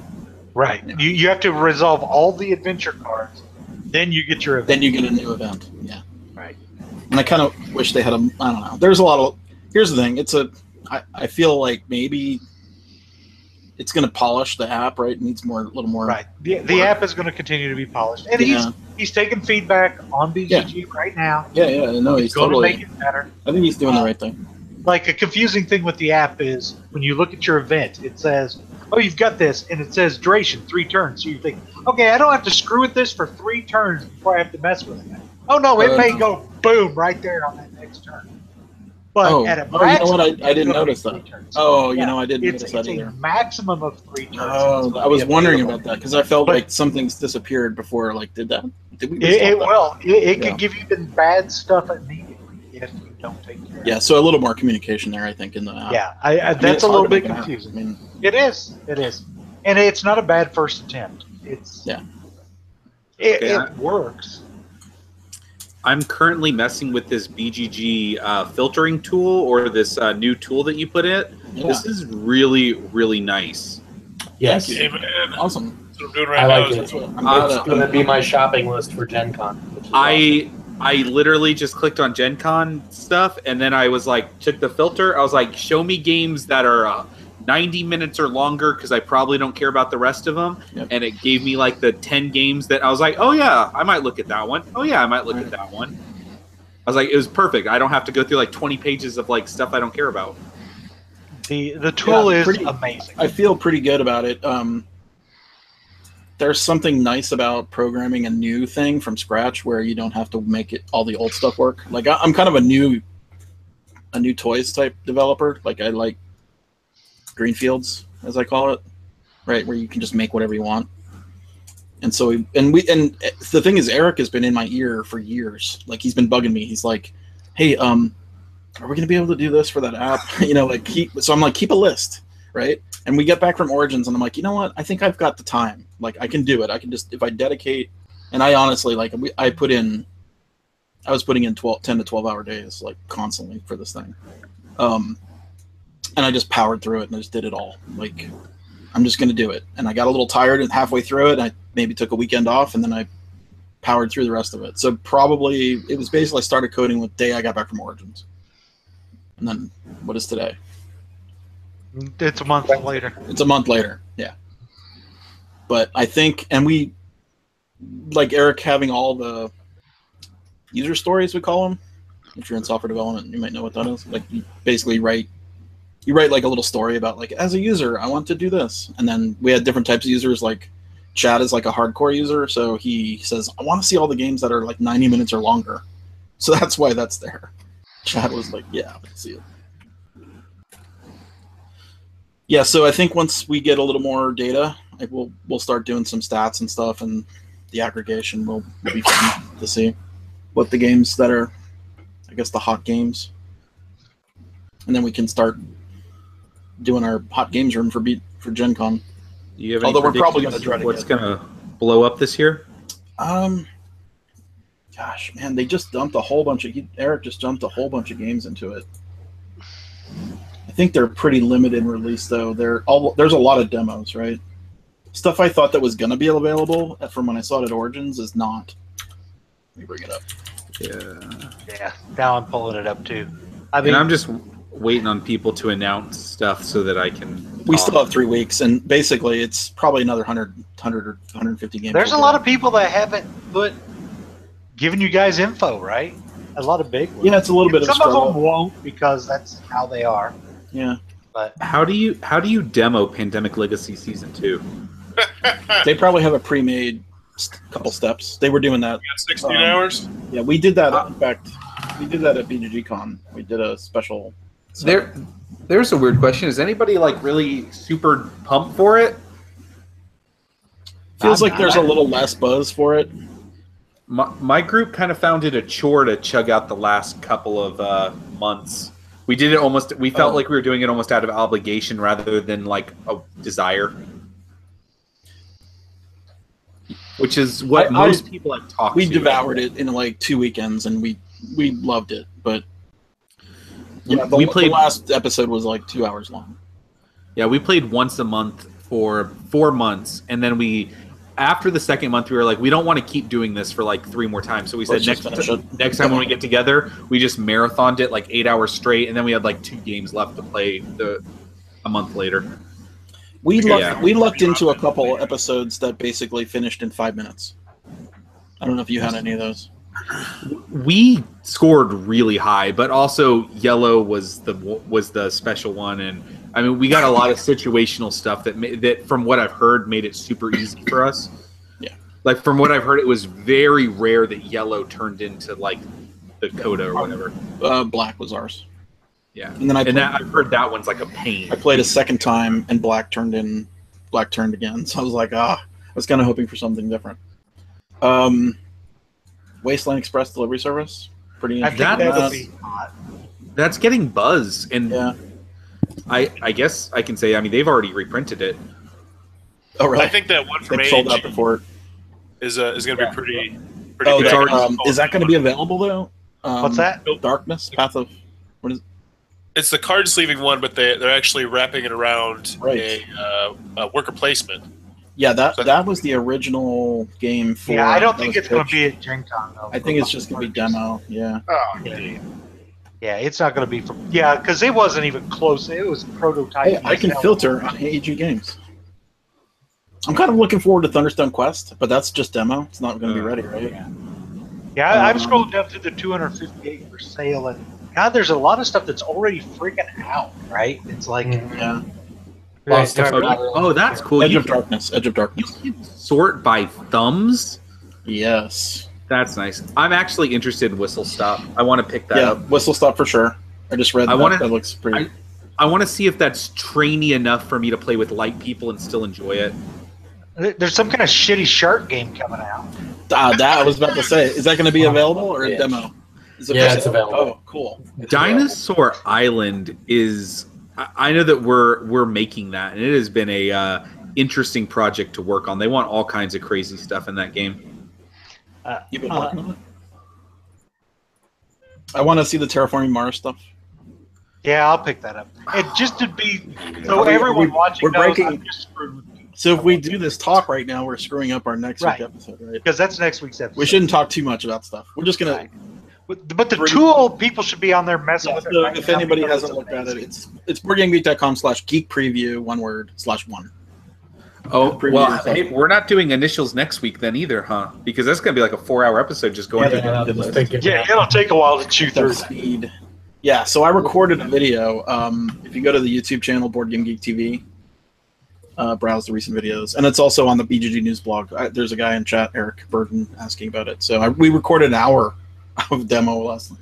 Right. Yeah. You have to resolve all the adventure cards, then you get your event. Then you get a new event. Yeah. Right. And I kind of wish they had I don't know. There's a lot of. Here's the thing. I feel like maybe it's going to polish the app. Right. It needs a little more. Right. The app is going to continue to be polished, and he's taking feedback on BGG right now. Yeah. No, he's going totally to make it better. I think he's doing the right thing. Like a confusing thing with the app is when you look at your event, it says, "Oh, you've got this," and it says duration 3 turns. So you think, "Okay, I don't have to screw with this for 3 turns before I have to mess with it." Oh no, it may go boom right there on that next turn. But at a maximum, you know what? I didn't notice that. Oh, you know, I didn't notice that either. It's a maximum of 3 turns. Oh, I was wondering about that because I felt like something's disappeared before. Like, did we? It can give you the bad stuff immediately if you don't take care of it. Yeah, so a little more communication there, I think, in the app. Yeah, that's a little bit confusing. I mean, it is, and it's not a bad first attempt. It works. I'm currently messing with this BGG filtering tool, or this new tool that you put in. Yeah. This is really, really nice. Yes. Awesome. So I'm doing right I now. like it. It's going to be my shopping list for Gen Con. I literally just clicked on Gen Con stuff, and then I was like, took the filter. I was like, show me games that are 90 minutes or longer, because I probably don't care about the rest of them. Yep. And it gave me like the 10 games that I was like, oh yeah, I might look at that one. Oh yeah, I might look at that one. I was like, it was perfect. I don't have to go through like 20 pages of like stuff I don't care about. The tool is amazing. I feel pretty good about it. There's something nice about programming a new thing from scratch where you don't have to make all the old stuff work. Like I'm kind of a new toys type developer. Like I like greenfields, as I call it, right, where you can just make whatever you want. And so the thing is, Eric has been in my ear for years. Like he's been bugging me. He's like, hey, are we gonna be able to do this for that app? You know, like so I'm like, keep a list, right? And we get back from Origins, and I'm like, you know what? I think I've got the time. Like I can do it. I can just, if I dedicate, and I honestly like I was putting in 10 to 12 hour days like constantly for this thing. And I just powered through it and I just did it all. Like, I'm just going to do it. And I got a little tired and halfway through it. I maybe took a weekend off, and then I powered through the rest of it. So probably it was basically I started coding the day I got back from Origins. And then what is today? It's a month later. It's a month later, yeah. But I think, and we, like Eric having all the user stories, we call them. If you're in software development, you might know what that is. Like you basically write like a little story about like, as a user, I want to do this. And then we had different types of users. Like Chad is like a hardcore user. So he says, I want to see all the games that are like 90 minutes or longer. So that's why that's there. Chad was like, yeah, let's see it. Yeah, so I think once we get a little more data, like we'll start doing some stats and stuff, and the aggregation will be fun to see what the games that are, I guess, the hot games. And then we can start doing our hot games room for Gen Con. Do you have any Although we're probably going to try to what's going to blow up this year? Gosh, man, they just dumped a whole bunch of Eric just dumped a whole bunch of games into it. I think they're pretty limited in release though. There's a lot of demos, right? Stuff I thought that was going to be available from when I saw it at Origins is not. Let me bring it up. Yeah. Now I'm pulling it up too. I mean, And I'm just waiting on people to announce stuff so that I can. We still have 3 weeks, and basically it's probably another 100 or 150 games. there's a lot of people that haven't given you guys info, right? A lot of big ones. Yeah, it's a little bit of a Some of struggle. them won't because that's how they are. Yeah, But How do you demo Pandemic Legacy Season 2? they probably have a pre-made couple steps. They were doing that. You got 16 hours? Yeah, we did that. In fact, we did that at BGG-Con. We did a special. There's a weird question. Is anybody like really super pumped for it? Feels like there's a little less buzz for it. My group kind of found it a chore to chug out the last couple of months. We did it almost. We felt like we were doing it almost out of obligation rather than like a desire. Which is what most people I've talked to. We devoured it in like 2 weekends, and we loved it. But yeah, the last episode was like 2 hours long. Yeah, we played once a month for 4 months, and then after the second month, we were like, we don't want to keep doing this for like 3 more times. So we said next time when we get together, we just marathoned it like 8 hours straight, and then we had like 2 games left to play a month later. We lucked into a couple episodes that basically finished in 5 minutes. I don't know if you had any of those. We scored really high, but also Yellow was the special one, and I mean we got a lot of situational stuff that from what I've heard made it super easy for us. Yeah, like from what I've heard, it was very rare that Yellow turned into like the Coda or whatever. Black was ours. Yeah, and then I've heard that one's like a pain. I played a second time, and Black turned again. So I was like, I was kind of hoping for something different. Wasteland Express delivery service, pretty interesting. That's getting buzz, and yeah. I guess I can say, I mean, they've already reprinted it. Oh, really? I think that one from They've sold out before. Is going to be pretty Oh, good. Is that going to be available though? What's that? Darkness, Path of what is? It's the card sleeving one, but they're actually wrapping it around a worker placement. Yeah, that was the original game for. Yeah, I don't think it's going to be at Gen Con though. I think it's just going to be demo. Yeah. Oh, yeah, it's not going to be for. Yeah, because it wasn't even close. It was prototype. Hey, I can filter on AEG Games. I'm kind of looking forward to Thunderstone Quest, but that's just demo. It's not going to be ready, right? Yeah, I've scrolled down to the 258 for sale, and God, there's a lot of stuff that's already freaking out, right? It's like, yeah. Oh, that's cool. Edge of Darkness. You can sort by thumbs. Yes, that's nice. I'm actually interested in Whistle Stop. I want to pick that up. Whistle Stop for sure. I just read that. That looks pretty. I want to see if that's trainy enough for me to play with light people and still enjoy it. There's some kind of shitty shark game coming out. That I was about to say. Is that going to be available or a demo? It's available. Oh, cool. Dinosaur Island is. I know that we're making that, and it has been a interesting project to work on. They want all kinds of crazy stuff in that game. You've been working on it. I want to see the Terraforming Mars stuff. Yeah, I'll pick that up. It just to be so everyone watching knows I'm just screwed. So if we do this talk right now, we're screwing up our next week episode, right? Because that's next week's episode. We shouldn't talk too much about stuff. We're just gonna. But the tool people should be on there messing with it. So if anybody hasn't looked at it, it's boardgamegeek.com/geekpreview /1. Oh well, hey, we're not doing initials next week then either, huh? Because that's gonna be like a 4-hour episode just going through the list. Yeah, it'll take a while to chew through speed. Yeah, so I recorded a video. If you go to the YouTube channel Board Game Geek TV, browse the recent videos, and it's also on the BGG News blog. There's a guy in chat, Eric Burton, asking about it. So we recorded an hour of demo last night,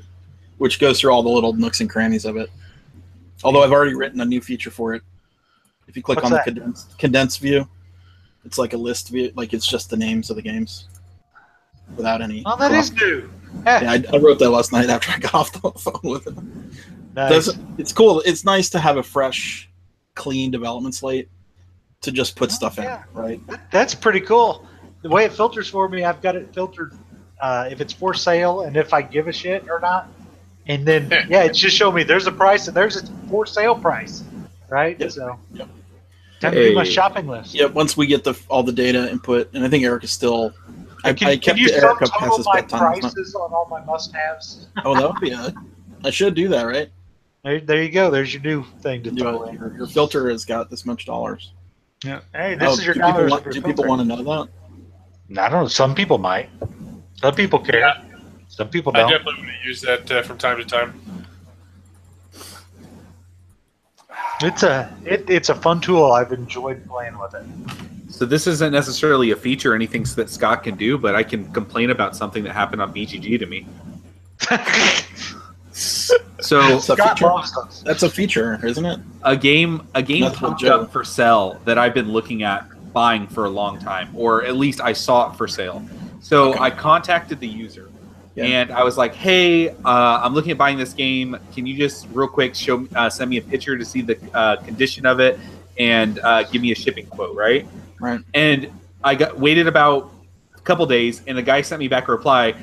which goes through all the little nooks and crannies of it. Although I've already written a new feature for it. If you click on the condensed view, it's like a list view, like it's just the names of the games without any. Oh, that is new. Yeah, I wrote that last night after I got off the phone with him. Nice. It's cool. It's nice to have a fresh, clean development slate to just put stuff in, right? That's pretty cool. The way it filters for me, I've got it filtered if it's for sale and if I give a shit or not. And then, it's just showing me there's a price and there's a for sale price, right? Yep. So, time to do my shopping list. Yeah, once we get all the data input, and I think Eric is still. I kept Can you Eric up past subtotal his my bedtime. prices on all my must-haves? Oh, that would be a. I should do that, right? There you go. There's your new thing to Do throw it. in. Your filter has got this much dollars. Yeah. Hey, this is your do people dollars. want, do people want to know that? I don't know. Some people might. Some people care. Yeah. Some people I don't. definitely want to use that from time to time. It's a fun tool. I've enjoyed playing with it. So this isn't necessarily a feature or anything that Scott can do, but I can complain about something that happened on BGG to me. So It's a Scott feature. loves us. That's a feature, isn't it? a game That's popped legit. up for sale that I've been looking at buying for a long time, or at least I saw it for sale. So Okay. I contacted the user, Yeah. and I was like, "Hey, I'm looking at buying this game. Can you just real quick send me a picture to see the condition of it, and give me a shipping quote, right?" Right. And I waited about a couple days, and the guy sent me back a reply.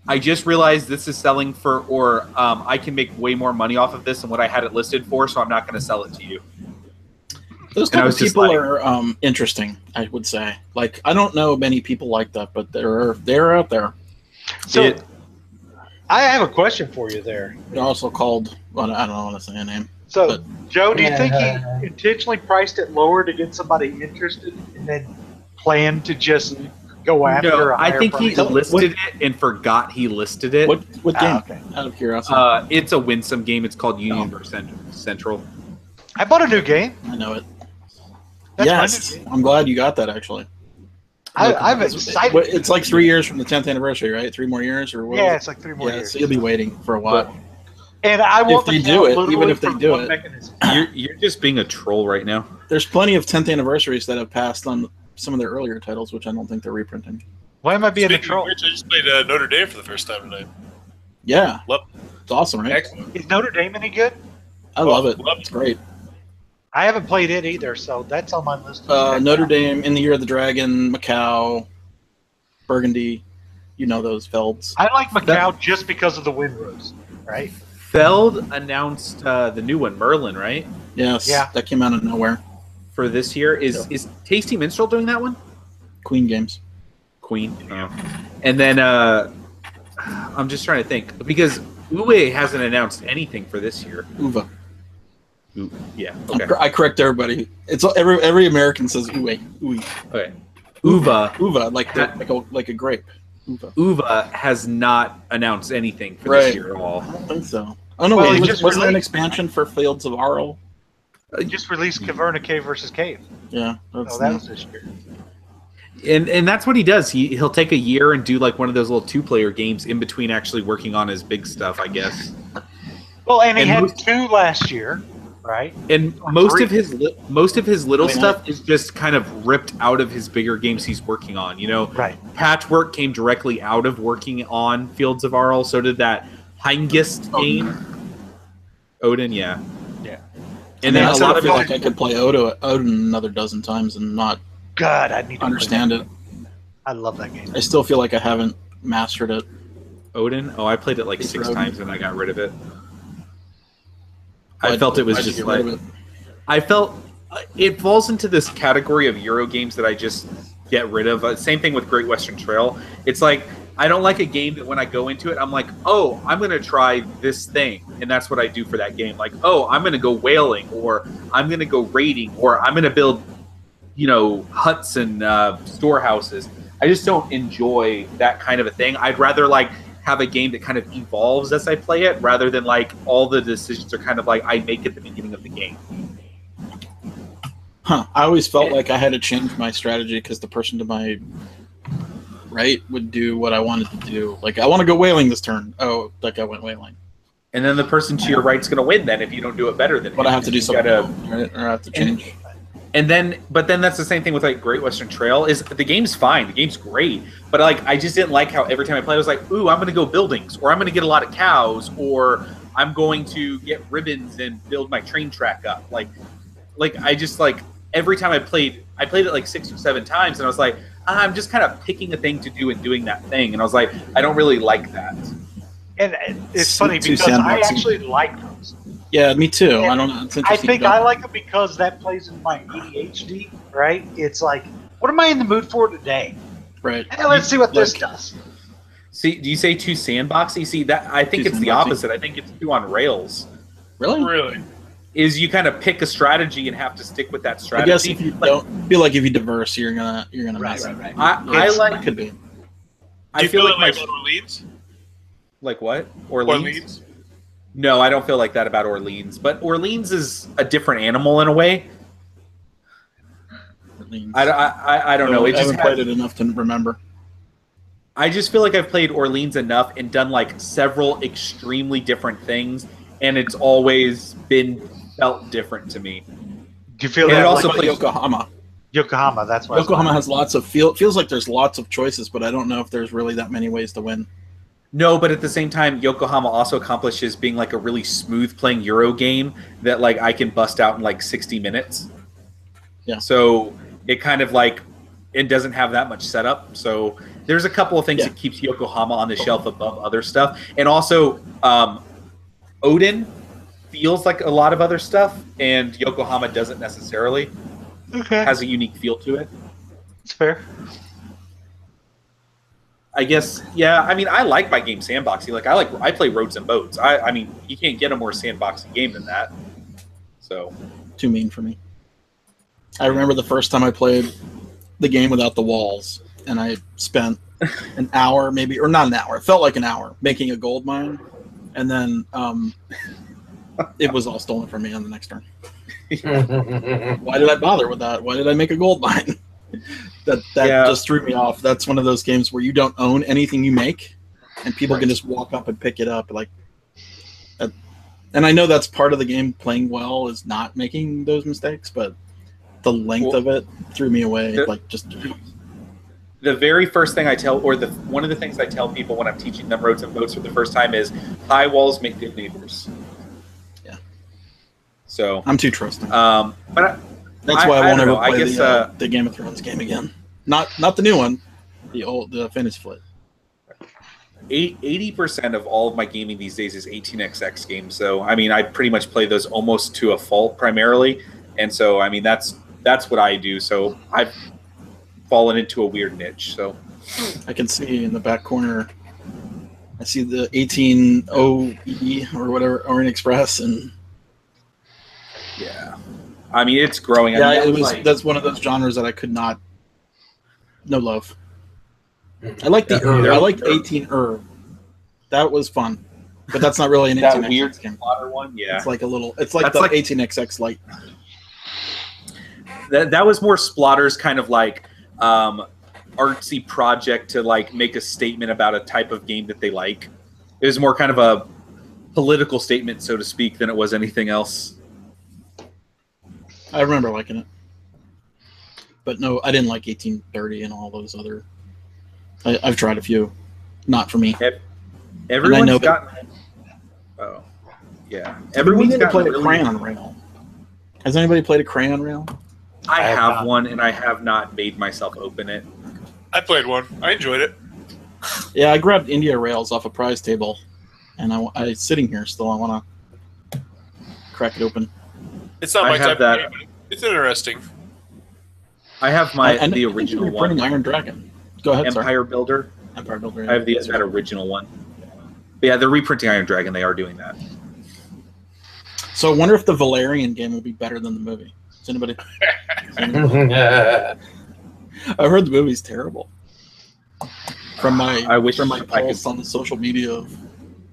I just realized this is selling for, or I can make way more money off of this than what I had it listed for, so I'm not going to sell it to you. Those And I kind of was just people like- are interesting, I would say. Like, I don't know many people like that, but they're out there. So, It- I have a question for you there. They're also called, well, I don't want to say a name. So, But- Joe, do you think he intentionally priced it lower to get somebody interested and then planned to just go after No, a I higher think he price? listed it and forgot he listed it. What game? Okay. Out of curiosity. It's a Winsome game. It's called Union vs. Central. I bought a new game. I know it. That's my Yes, new game. I'm glad you got that, actually. I'm excited. It's like 3 years from the 10th anniversary, right? 3 more years? Or what? Yeah, it's like 3 more Yeah, years. so you'll be waiting for a while. And I want they the do count it, literally even if they from do one it. mechanism. You're just being a troll right now. There's plenty of 10th anniversaries that have passed on some of their earlier titles, which I don't think they're reprinting. Why am I being a Speaking of troll? which, I just played Notre Dame for the first time tonight. Yeah. Love- It's awesome, right? Excellent. Is Notre Dame any good? I love it. Love it. It's great. I haven't played it either, so that's on my list. Notre Dame, In the Year of the Dragon, Macau, Burgundy. You know those Felds. I like Macau just because of the Windrose, right? Feld announced the new one, Merlin, right? Yes. Yeah. That came out of nowhere. For this year. Is Tasty Minstrel doing that one? Queen Games. Queen. Oh. And then I'm just trying to think, because Uwe hasn't announced anything for this year. Uva. Ooh, yeah. Okay. I correct everybody. It's every American says Uwe. Uwe. Okay. Uva. Uva, like a grape. Uva. Uva has not announced anything for Right. this year at all. I don't think so. Oh no, Well, wait, he just wasn't there an released- expansion for Fields of Arl? They just released Caverna Cave versus Cave. Yeah, Oh, that's that was this year. And that's what he does. He'll take a year and do like one of those little 2-player games in between actually working on his big stuff, I guess. Well, and he And had most- 2 last year, right? And Or most 3. of his little Wait, stuff is just kind of ripped out of his bigger games he's working on. You know, Right. Patchwork came directly out of working on Fields of Arl. So did that Heimgist game. Odin, yeah. Yeah. And then I a still lot of feel it, like I could play Odin another dozen times and not God, I need to understand play it. that. I love that game. I still feel like I haven't mastered it. Odin. Oh, I played it like It's 6 Odin. times and I got rid of it. I Why'd- felt it was why'd you just get rid like of it? I felt it falls into this category of Euro games that I just get rid of. Same thing with Great Western Trail. It's like I don't like a game that when I go into it, I'm like, oh, I'm going to try this thing. And that's what I do for that game. Like, oh, I'm going to go whaling, or I'm going to go raiding, or I'm going to build, huts and storehouses. I just don't enjoy that kind of a thing. I'd rather like have a game that kind of evolves as I play it, rather than like all the decisions are kind of like I make at the beginning of the game. Huh. I always felt like I had to change my strategy because the person to my right would do what I wanted to do. Like, I want to go whaling this turn. Oh, that guy went whaling. And then the person to your right's going to win then if you don't do it better than But him. I have to do You something, gotta- else, right? Or I have to change. But then that's the same thing with like Great Western Trail. Is the game's fine, the game's great, but like I just didn't like how every time I played, I was like, ooh, I'm going to go buildings, or I'm going to get a lot of cows, or I'm going to get ribbons and build my train track up. Like I just like every time I played it like 6 or 7 times, and I was like, I'm just kind of picking a thing to do and doing that thing, and I was like, I don't really like that. And it's funny Too because I sandboxy. actually like those. Yeah, me too. And I don't know. It's I interesting. think I like them because that plays in my ADHD, right? It's like, what am I in the mood for today? Right. Hey, let's see what this Like- does. See, do you say too sandboxy? See, that I think Too it's the sandboxy. opposite. I think it's too on rails. Really? Really? Is you kind of pick a strategy and have to stick with that I strategy. guess if you don't feel like if you diverse, you're gonna Right, miss right, it. right. I like. Could be. Do I you feel feel like that way my about Orleans? like what Orleans? Orleans? No, I don't feel like that about Orleans. But Orleans is a different animal in a way. I don't know. I It just haven't played it enough to remember. I just feel like I've played Orleans enough and done like several extremely different things, and it's always been felt different to me. Do you feel And that it also like plays Yokohama. Yokohama? That's what I was Yokohama wondering. has lots of feels like there's lots of choices, but I don't know if there's really that many ways to win. No, but at the same time, Yokohama also accomplishes being like a really smooth playing Euro game that like I can bust out in like 60 minutes. Yeah. So it kind of like it doesn't have that much setup. So there's a couple of things Yeah. that keeps Yokohama on the shelf above other stuff, and also Odin feels like a lot of other stuff, and Yokohama doesn't necessarily. Okay, Has a unique feel to it. it's fair. I guess, yeah. I mean, I like my game sandboxy. Like, I play Roads and Boats. I mean, you can't get a more sandboxy game than that. So, Too mean for me. I remember the first time I played the game without the walls, and I spent an hour, maybe, or not an hour. It felt like an hour making a gold mine, and then it was all stolen from me on the next turn. Why did I bother with that? Why did I make a gold mine? that Yeah. just threw me off. That's one of those games where you don't own anything you make, and people can just walk up and pick it up. Like, and I know that's part of the game. Playing well is not making those mistakes, but the length of it threw me away. Like, just the very first thing I tell, or one of the things I tell people when I'm teaching them Roads and Boats for the first time is high walls make good neighbors. Yeah. So, I'm too trusting. but That's why I won't don't ever know. I play guess, the Game of Thrones game again. Not the new one, the Fantasy Flight. 80% of all of my gaming these days is 18xx games. So, I mean, I pretty much play those almost to a fault primarily. And so, I mean, that's what I do. So I've fallen into a weird niche. So I can see in the back corner, I see the 18OE or whatever, Orient Express, and yeah, I mean, it's growing. yeah, I mean, that's one of those genres that I could not. No love. I like the I like 18 That was fun, but that's not really an 18xx that weird game. plotter one. Yeah, It's like a little. It's like That's the like- 18xx light. that was more Splotter's kind of like artsy project to like make a statement about a type of game that they like. It was more kind of a political statement, so to speak, than it was anything else. I remember liking it, but no, I didn't like 1830 and all those other. I've tried a few, not for me. Everyone's know gotten. Oh, yeah. We Everyone's need to play gotten a really. crayon rail. Has anybody played a crayon rail? I I have have not. one, and I have not made myself open it. I played one. I enjoyed it. Yeah, I grabbed India rails off a prize table, and I sitting here still. I want to crack it open. It's not I my have type that- of game, but it's interesting. I have I know the you're original printing one, Iron Dragon. Go ahead, sorry. Empire Builder. Empire Builder. I have that original one. But yeah, they're reprinting Iron Dragon. They are doing that. So I wonder if the Valerian game will be better than the movie. Does anybody? I heard the movie's terrible. From my I wish from my I could- pulse on the social media of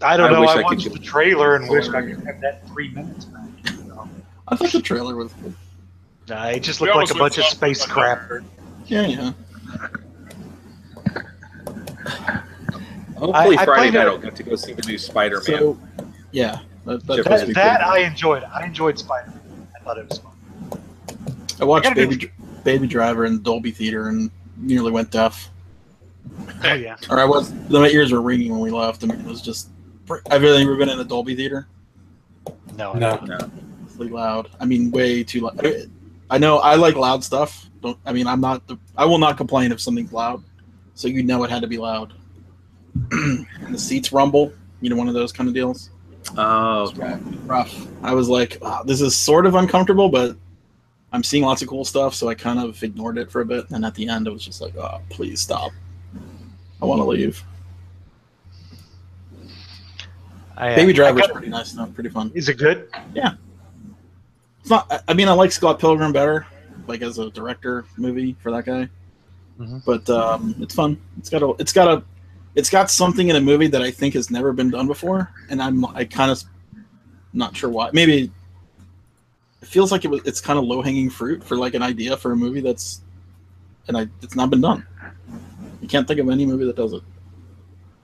I don't I know. wish I I could watched get- the trailer and wish I could have that 3 minutes back. So, I thought the trailer was good. nah, it just We looked like almost a bunch of went space off on crap. that. Yeah. Hopefully I Friday played night it- I'll get to go see the new Spider-Man. So yeah, that's That- supposed to be That cool. I enjoyed. I enjoyed Spider-Man. I thought it was fun. I watched I gotta Baby Driver in Dolby Theater and nearly went deaf. Oh yeah. Or I was. My ears were ringing when we left. I mean, it was just. I've ever been in a Dolby Theater. No. No. It's really loud. I mean, way too loud. I know I like loud stuff. I'm not. I will not complain if something's loud. So you know it had to be loud. And the seats rumble. You know, one of those kind of deals. Oh, It's rough. I was like, oh, this is sort of uncomfortable, but I'm seeing lots of cool stuff, so I kind of ignored it for a bit. And at the end, it was just like, oh, please stop. I want to leave. Baby Driver's pretty nice though, pretty fun. Is it good? Yeah. It's not. I mean, I like Scott Pilgrim better, like as a director movie for that guy. But it's fun. It's got something in a movie that I think has never been done before, and I kind of not sure why. Maybe it feels like it's kind of low hanging fruit for like an idea for a movie it's not been done. You can't think of any movie that does it,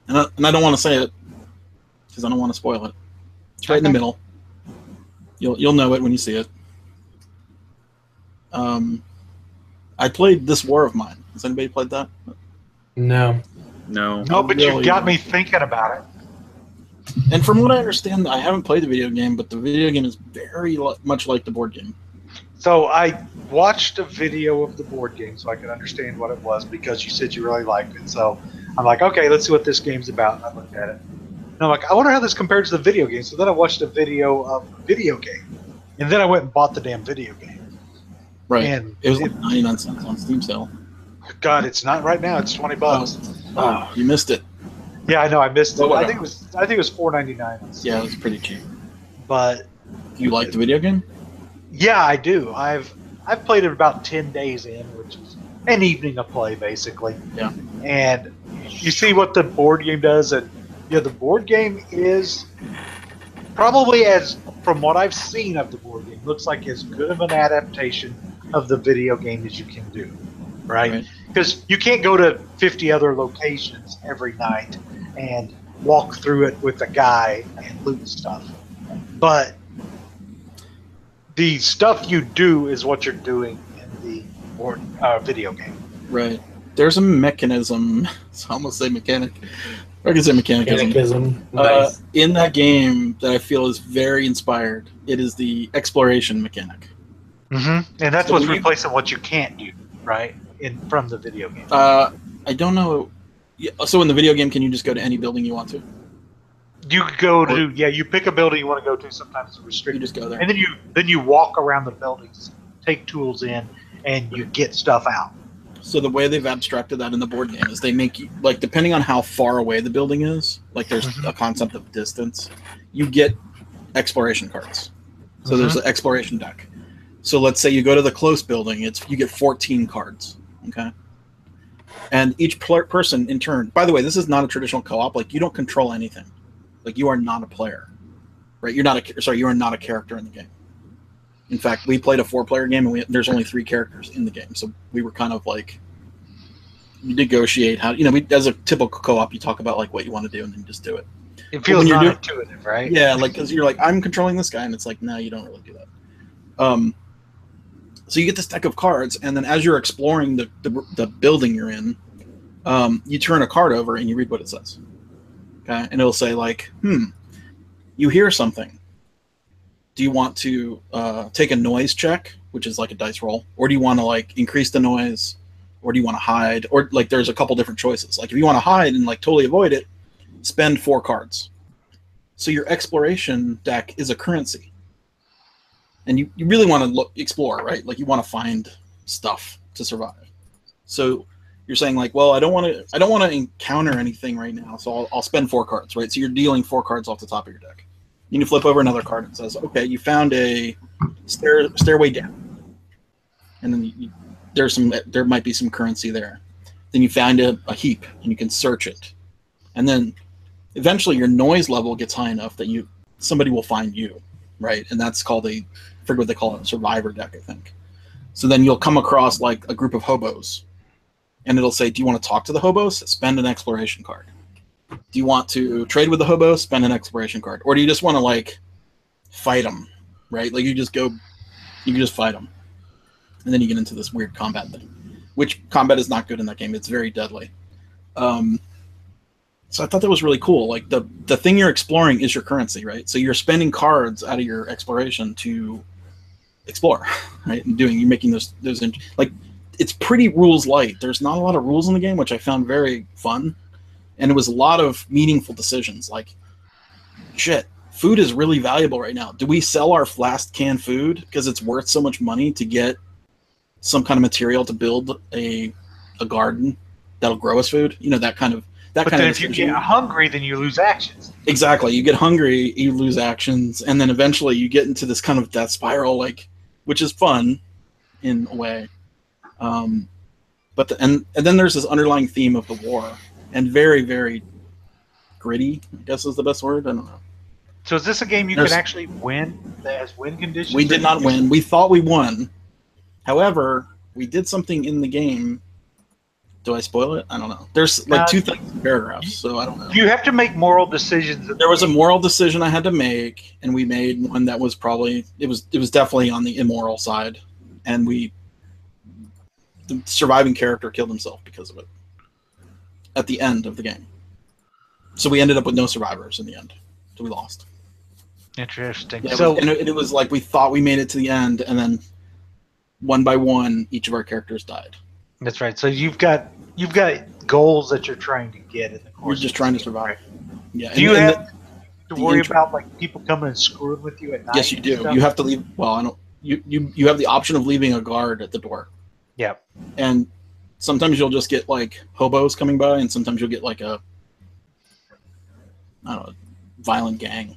and I don't want to say it because I don't want to spoil it. It's right in the middle. You'll know it when you see it. I played This War of Mine. Has anybody played that? No. No. No, but you got me thinking about it. And from what I understand, I haven't played the video game, but the video game is very much like the board game. So I watched a video of the board game so I could understand what it was because you said you really liked it. So I'm like, okay, let's see what this game's about. And I looked at it. And I'm like, I wonder how this compares to the video game. So then I watched a video of the video game. And then I went and bought the damn video game. Right. And it was like 99 cents on Steam sale. God, it's not right now. It's $20. Oh, you missed it. Yeah, I know. I missed it. I think it was $4.99. Yeah, it was pretty cheap. But you like the video game? Yeah, I do. I've played it about 10 days in, which is an evening of play, basically. Yeah. And you see what the board game does, and the board game is probably, as from what I've seen of the board game, looks like as good of an adaptation of the video game as you can do, right? Because you can't go to 50 other locations every night and walk through it with a guy and loot stuff. But the stuff you do is what you're doing in the board, video game. Right. There's a mechanism. I almost say mechanic. I can say mechanicism. Nice. In that game that I feel is very inspired. It is the exploration mechanic. Mm-hmm. And that's what's replacing what you can't do, right? From the video game. I don't know. So in the video game, can you just go to any building you want to? You go to you pick a building you want to go to. Sometimes it's restricted. You just go there, and then you walk around the buildings, take tools in, and you get stuff out. So the way they've abstracted that in the board game is they make you, like, depending on how far away the building is, like there's a concept of distance, you get exploration cards. So there's an exploration deck. So let's say you go to the close building, you get 14 cards. Okay. And each person in turn, by the way, this is not a traditional co-op. Like, you don't control anything. Like, you are not a player, right? You are not a character in the game. In fact, we played a 4-player game, and there's only 3 characters in the game. So we were kind of like, you negotiate how, as a typical co-op, you talk about like what you want to do, and then you just do it. It feels not intuitive, right? Yeah, like, because you're like, I'm controlling this guy, and it's like, no, you don't really do that. So you get this deck of cards, and then as you're exploring the building you're in, you turn a card over and you read what it says. Okay, and it'll say like, you hear something. Do you want to take a noise check, which is like a dice roll, or do you want to like increase the noise, or do you want to hide, or like there's a couple different choices. Like if you want to hide and like totally avoid it, spend 4 cards. So your exploration deck is a currency. And you really want to explore, right? Like you want to find stuff to survive. So you're saying like, well, I don't want to encounter anything right now, so I'll spend 4 cards, right? So you're dealing 4 cards off the top of your deck. You can flip over another card and it says, okay, you found a stairway down, and then there might be some currency there. Then you find a heap and you can search it, and then eventually your noise level gets high enough that somebody will find you, right? And that's called I forget what they call it, a survivor deck, I think. So then you'll come across like a group of hobos, and it'll say, do you want to talk to the hobos? Spend an exploration card. Do you want to trade with the hobos? Spend an exploration card. Or do you just want to like fight them, right? Like you can just fight them. And then you get into this weird combat thing, which combat is not good in that game. It's very deadly. So I thought that was really cool. Like the thing you're exploring is your currency, right? So you're spending cards out of your exploration to explore, right? And you're making those like, it's pretty rules light. There's not a lot of rules in the game, which I found very fun. And it was a lot of meaningful decisions. Like, shit, food is really valuable right now. Do we sell our last canned food because it's worth so much money to get some kind of material to build a garden that'll grow us food? That That But kind then of if you decision. get hungry, then you lose actions. Exactly. You get hungry, you lose actions, and then eventually you get into this kind of death spiral, like, which is fun in a way. But and then there's this underlying theme of the war, and very, very gritty, I guess is the best word. I don't know. So is this a game you can actually win that has win conditions? We did not win. We thought we won. However, we did something in the game. Do I spoil it? I don't know. There's like 2,000 paragraphs, so I don't know. You have to make moral decisions. There was a moral decision I had to make, and we made one that was probably it was definitely on the immoral side, and the surviving character killed himself because of it at the end of the game. So we ended up with no survivors in the end. So we lost. Interesting. Yeah, So it was like we thought we made it to the end, and then one by one, each of our characters died. that's right. So you've got goals that you're trying to get in the course. We're just trying to survive. Yeah. Do you have to the worry intro- about like people coming and screwing with you at night? Yes, you and do. stuff? You have to leave. Well, I don't. You have the option of leaving a guard at the door. Yeah. And sometimes you'll just get like hobos coming by, and sometimes you'll get like a I don't know, violent gang.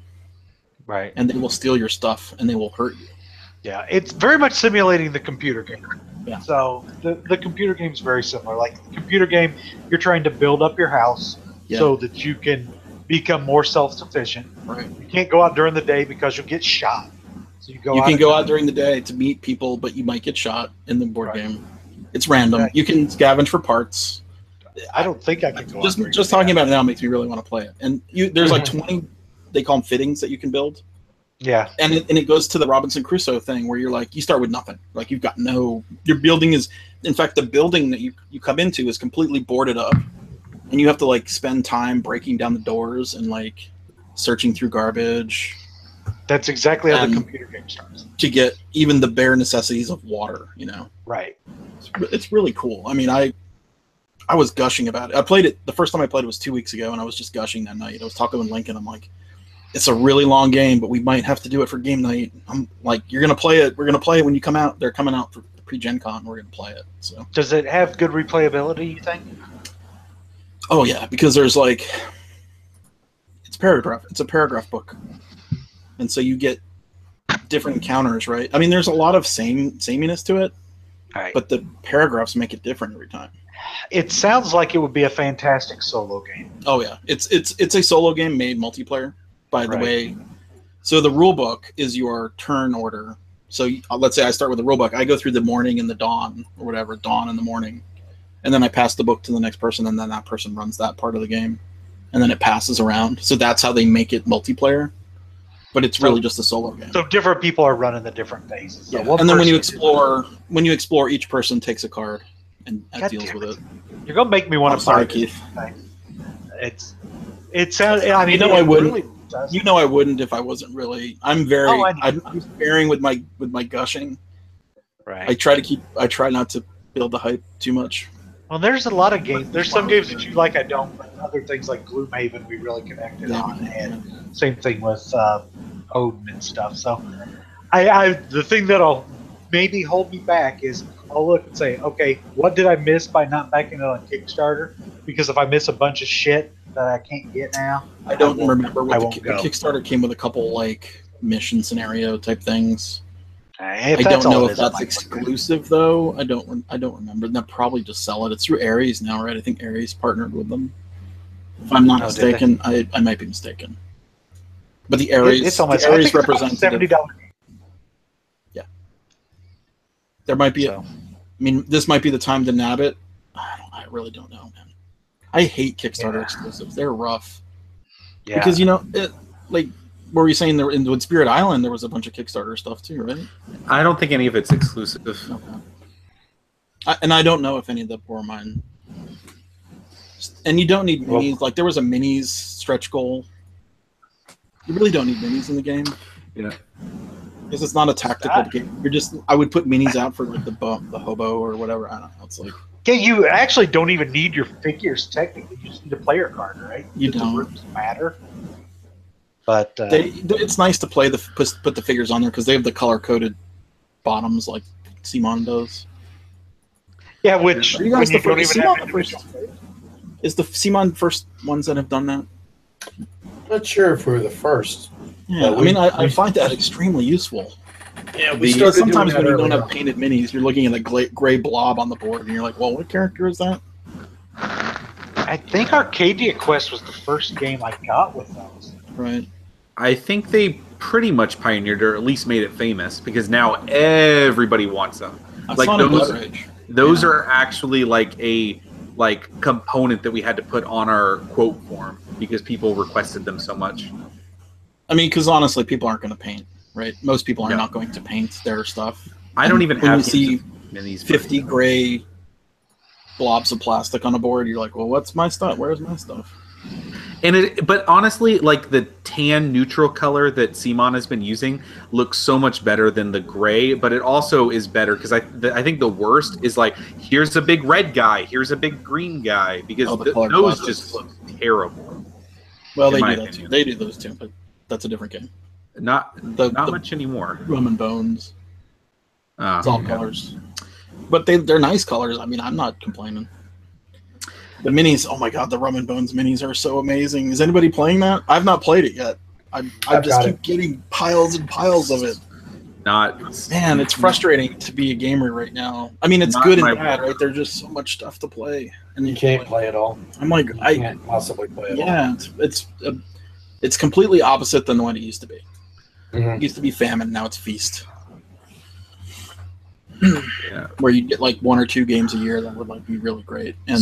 Right. And they will steal your stuff and they will hurt you. Yeah, it's very much simulating the computer game. Yeah. So the computer game is very similar. Like the computer game, you're trying to build up your house so that you can become more self-sufficient. Right. You can't go out during the day because you'll get shot. So you can go out during the day to meet people, but you might get shot in the board game. It's random. Right. You can scavenge for parts. I don't think I can go out. Just talking about it now makes me really want to play it. And there's like 20, they call them fittings that you can build. Yeah. And it goes to the Robinson Crusoe thing where you're like, you start with nothing. Like you've got your building is, in fact, the building that you come into is completely boarded up. And you have to like spend time breaking down the doors and like searching through garbage. That's exactly how the computer game starts. To get even the bare necessities of water, you know? Right. It's really cool. I mean, I was gushing about it. I played it, the first time I played it was 2 weeks ago, and I was just gushing that night. I was talking with Lincoln. I'm like, it's a really long game, but we might have to do it for game night. I'm like, you're going to play it. We're going to play it when you come out. They're coming out for pre-Gen Con. We're going to play it. So. Does it have good replayability, you think? Oh, yeah, because there's like, it's a paragraph book. And so you get different encounters, right? I mean, there's a lot of sameness to it, right, but the paragraphs make it different every time. It sounds like it would be a fantastic solo game. Oh yeah, it's a solo game made multiplayer. By the way, so the rule book is your turn order. So let's say I start with the rule book. I go through the morning and the dawn, or whatever, dawn in the morning, and then I pass the book to the next person, and then that person runs that part of the game, and then it passes around. So that's how they make it multiplayer. But it's really just a solo game. So different people are running the different phases. So yeah. And then when you explore, each person takes a card and deals with it. You're gonna make me want to sorry, play Keith. It sounds. I mean, I wouldn't. Really I wouldn't if I wasn't really. I'm very. I'm sparing with my gushing. Right. I try not to build the hype too much. Well, there's a lot of games. There's some games that you like, I don't, but other things like Gloomhaven we really connected on, and same thing with Odin and stuff. So, the thing that'll maybe hold me back is I'll look and say, okay, what did I miss by not backing it on Kickstarter? Because if I miss a bunch of shit that I can't get now, I don't remember what the Kickstarter came with a couple like mission scenario type things. I don't know if that's exclusive though. I don't remember. They'll probably just sell it. It's through Ares now, right? I think Ares partnered with them. If I'm not mistaken, I might be mistaken. But the Ares, it's almost the Ares representative. $70. Yeah, there might be. I mean, this might be the time to nab it. I really don't know, man. I hate Kickstarter exclusives. They're rough. Yeah. Because what were you saying? There in Spirit Island, there was a bunch of Kickstarter stuff too, right? I don't think any of it's exclusive. Okay. And I don't know if any of them were mine. And you don't need minis. Like there was a minis stretch goal. You really don't need minis in the game. Yeah. Because it's not a tactical game. I would put minis out for like the hobo or whatever. I don't know. It's like. Yeah, you actually don't even need your figures technically. You just need a player card, right? You don't. The rooms matter. But it's nice to put the figures on there because they have the color coded bottoms like Simon does. Yeah, which you guys when you don't even have Is the CMON first ones that have done that? Not sure if we were the first. Yeah, But I find that extremely useful. Yeah, Because sometimes when you don't have painted minis, you're looking at a gray blob on the board, and you're like, well, what character is that? I think Arcadia Quest was the first game I got with those. Right. I think they pretty much pioneered or at least made it famous because now everybody wants them. Like those are actually like a component that we had to put on our quote form because people requested them so much. I mean, because honestly, people aren't going to paint, right? Most people are not going to paint their stuff. I don't even have see minis 50 gray blobs of plastic on a board. You're like, well, what's my stuff? Where's my stuff? But honestly, like the tan neutral color that CMON has been using looks so much better than the gray. But it also is better because I think the worst is like here's a big red guy, here's a big green guy because those just look terrible. Well, they do that too. They do those too, but that's a different game. Not much anymore. Rum and Bones. It's all colors, but they're nice colors. I mean, I'm not complaining. The minis, oh my god, the Rum and Bones minis are so amazing. Is anybody playing that? I've not played it yet. I just keep getting piles and piles of it. Man, it's frustrating to be a gamer right now. I mean, it's good and bad, right? There's just so much stuff to play, and you can't play it all. I'm like, I can't possibly play it all. Yeah, it's completely opposite than what it used to be. Mm-hmm. It used to be famine, now it's feast. Yeah. Where you get like 1 or 2 games a year that would like be really great, and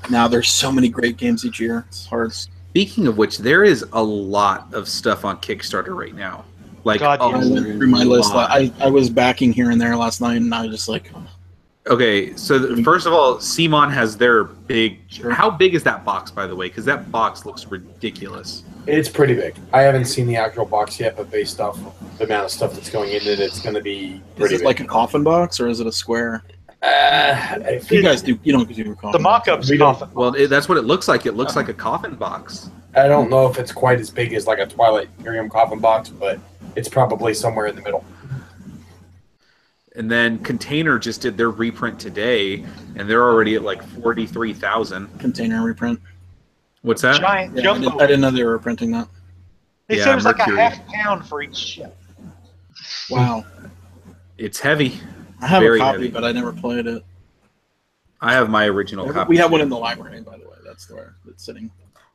now there's so many great games each year. It's hard. Speaking of which, there is a lot of stuff on Kickstarter right now. Like God, I went through my list. I was backing here and there last night, and I was just like, okay. So first of all, CMON has their big. How big is that box, by the way? Because that box looks ridiculous. It's pretty big. I haven't seen the actual box yet, but based off the amount of stuff that's going into it, it's going to be pretty is it big. Like a coffin box, or is it a square? If you guys do, you don't do a coffin. The mock-up's coffin. Well, that's what it looks like. It looks like a coffin box. I don't know if it's quite as big as like a Twilight Imperium coffin box, but it's probably somewhere in the middle. And then Container just did their reprint today, and they're already at like 43,000. Container reprint. What's that? Giant jumbo. I didn't know they were printing that. They said it was like a half pound for each ship. Wow. It's heavy. I have Very a copy, heavy. but I never played it. I have my original copy. We have one in the library, by the way. That's where it's sitting.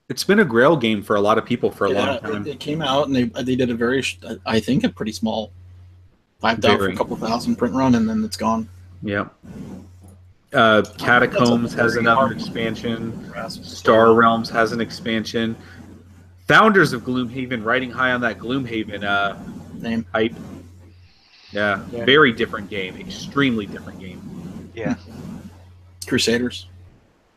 It's been a Grail game for a lot of people for a long time. It came out, and they did a very, I think, a pretty small 5,000, a couple thousand print run, and then it's gone. Yeah. Catacombs has another expansion. Star Realms has an expansion. Founders of Gloomhaven riding high on that Gloomhaven name hype. Yeah, very different game. Extremely different game. Yeah. Crusaders.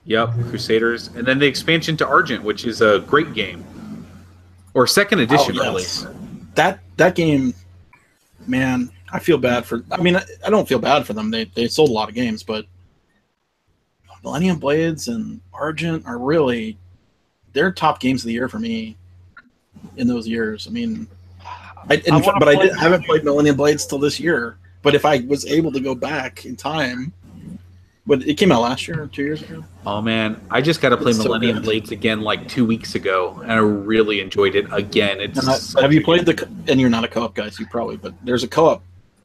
Yep, Crusaders. And then the expansion to Argent, which is a great game. Or second edition, really. That game, man, I feel bad for... I mean, I don't feel bad for them. They sold a lot of games, but Millennium Blades and Argent are really... They're top games of the year for me in those years. I mean... I haven't played Millennium Blades till this year. But if I was able to go back in time... But it came out last year or 2 years ago. Oh man, I just got to play Millennium Blades again like 2 weeks ago, and I really enjoyed it again. Have you played and you're not a co-op guy, so you probably, but there's a co-op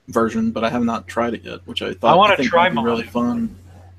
version, but I have not tried it yet, which I thought I want to try. Really fun.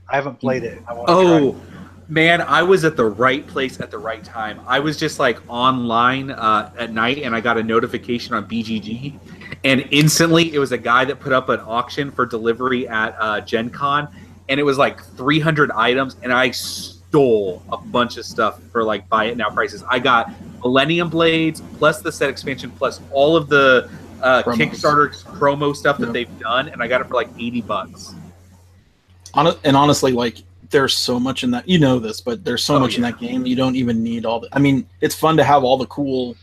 I haven't played it. I want to try it. Man, I was at the right place at the right time. I was just like online at night, and I got a notification on BGG, and instantly it was a guy that put up an auction for delivery at Gen Con. And it was like 300 items, and I stole a bunch of stuff for like buy it now prices. I got Millennium Blades plus the set expansion plus all of the Kickstarter promo stuff that they've done, and I got it for like $80. And honestly, like there's so much in that. You know this, but there's so much in that game. You don't even need all the. I mean, it's fun to have all the cool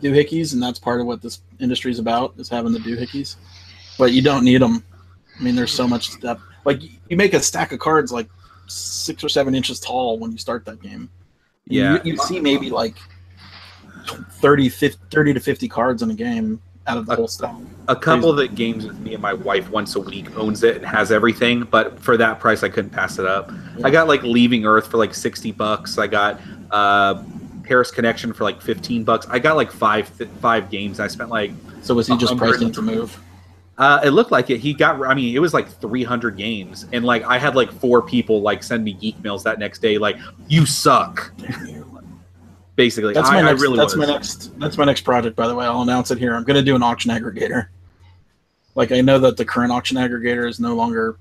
doohickeys, and that's part of what this industry is about, is having the doohickeys. But you don't need them. I mean, there's so much stuff. Like, you make a stack of cards like 6 or 7 inches tall when you start that game. Yeah. You see maybe like 30 to 50 cards in a game, out of the whole stuff. A couple of the games with me and my wife once a week owns it and has everything, but for that price, I couldn't pass it up. Yeah. I got like Leaving Earth for like $60. I got Paris Connection for like $15. I got like five games. I spent like. So was he just 100. pricing to move? It looked like it. He got. I mean, it was like 300 games, and like I had like 4 people like send me geek mails that next day, like you suck. Basically, That's I my next. really That's was. my next project. By the way, I'll announce it here. I'm going to do an auction aggregator. Like I know that the current auction aggregator is no longer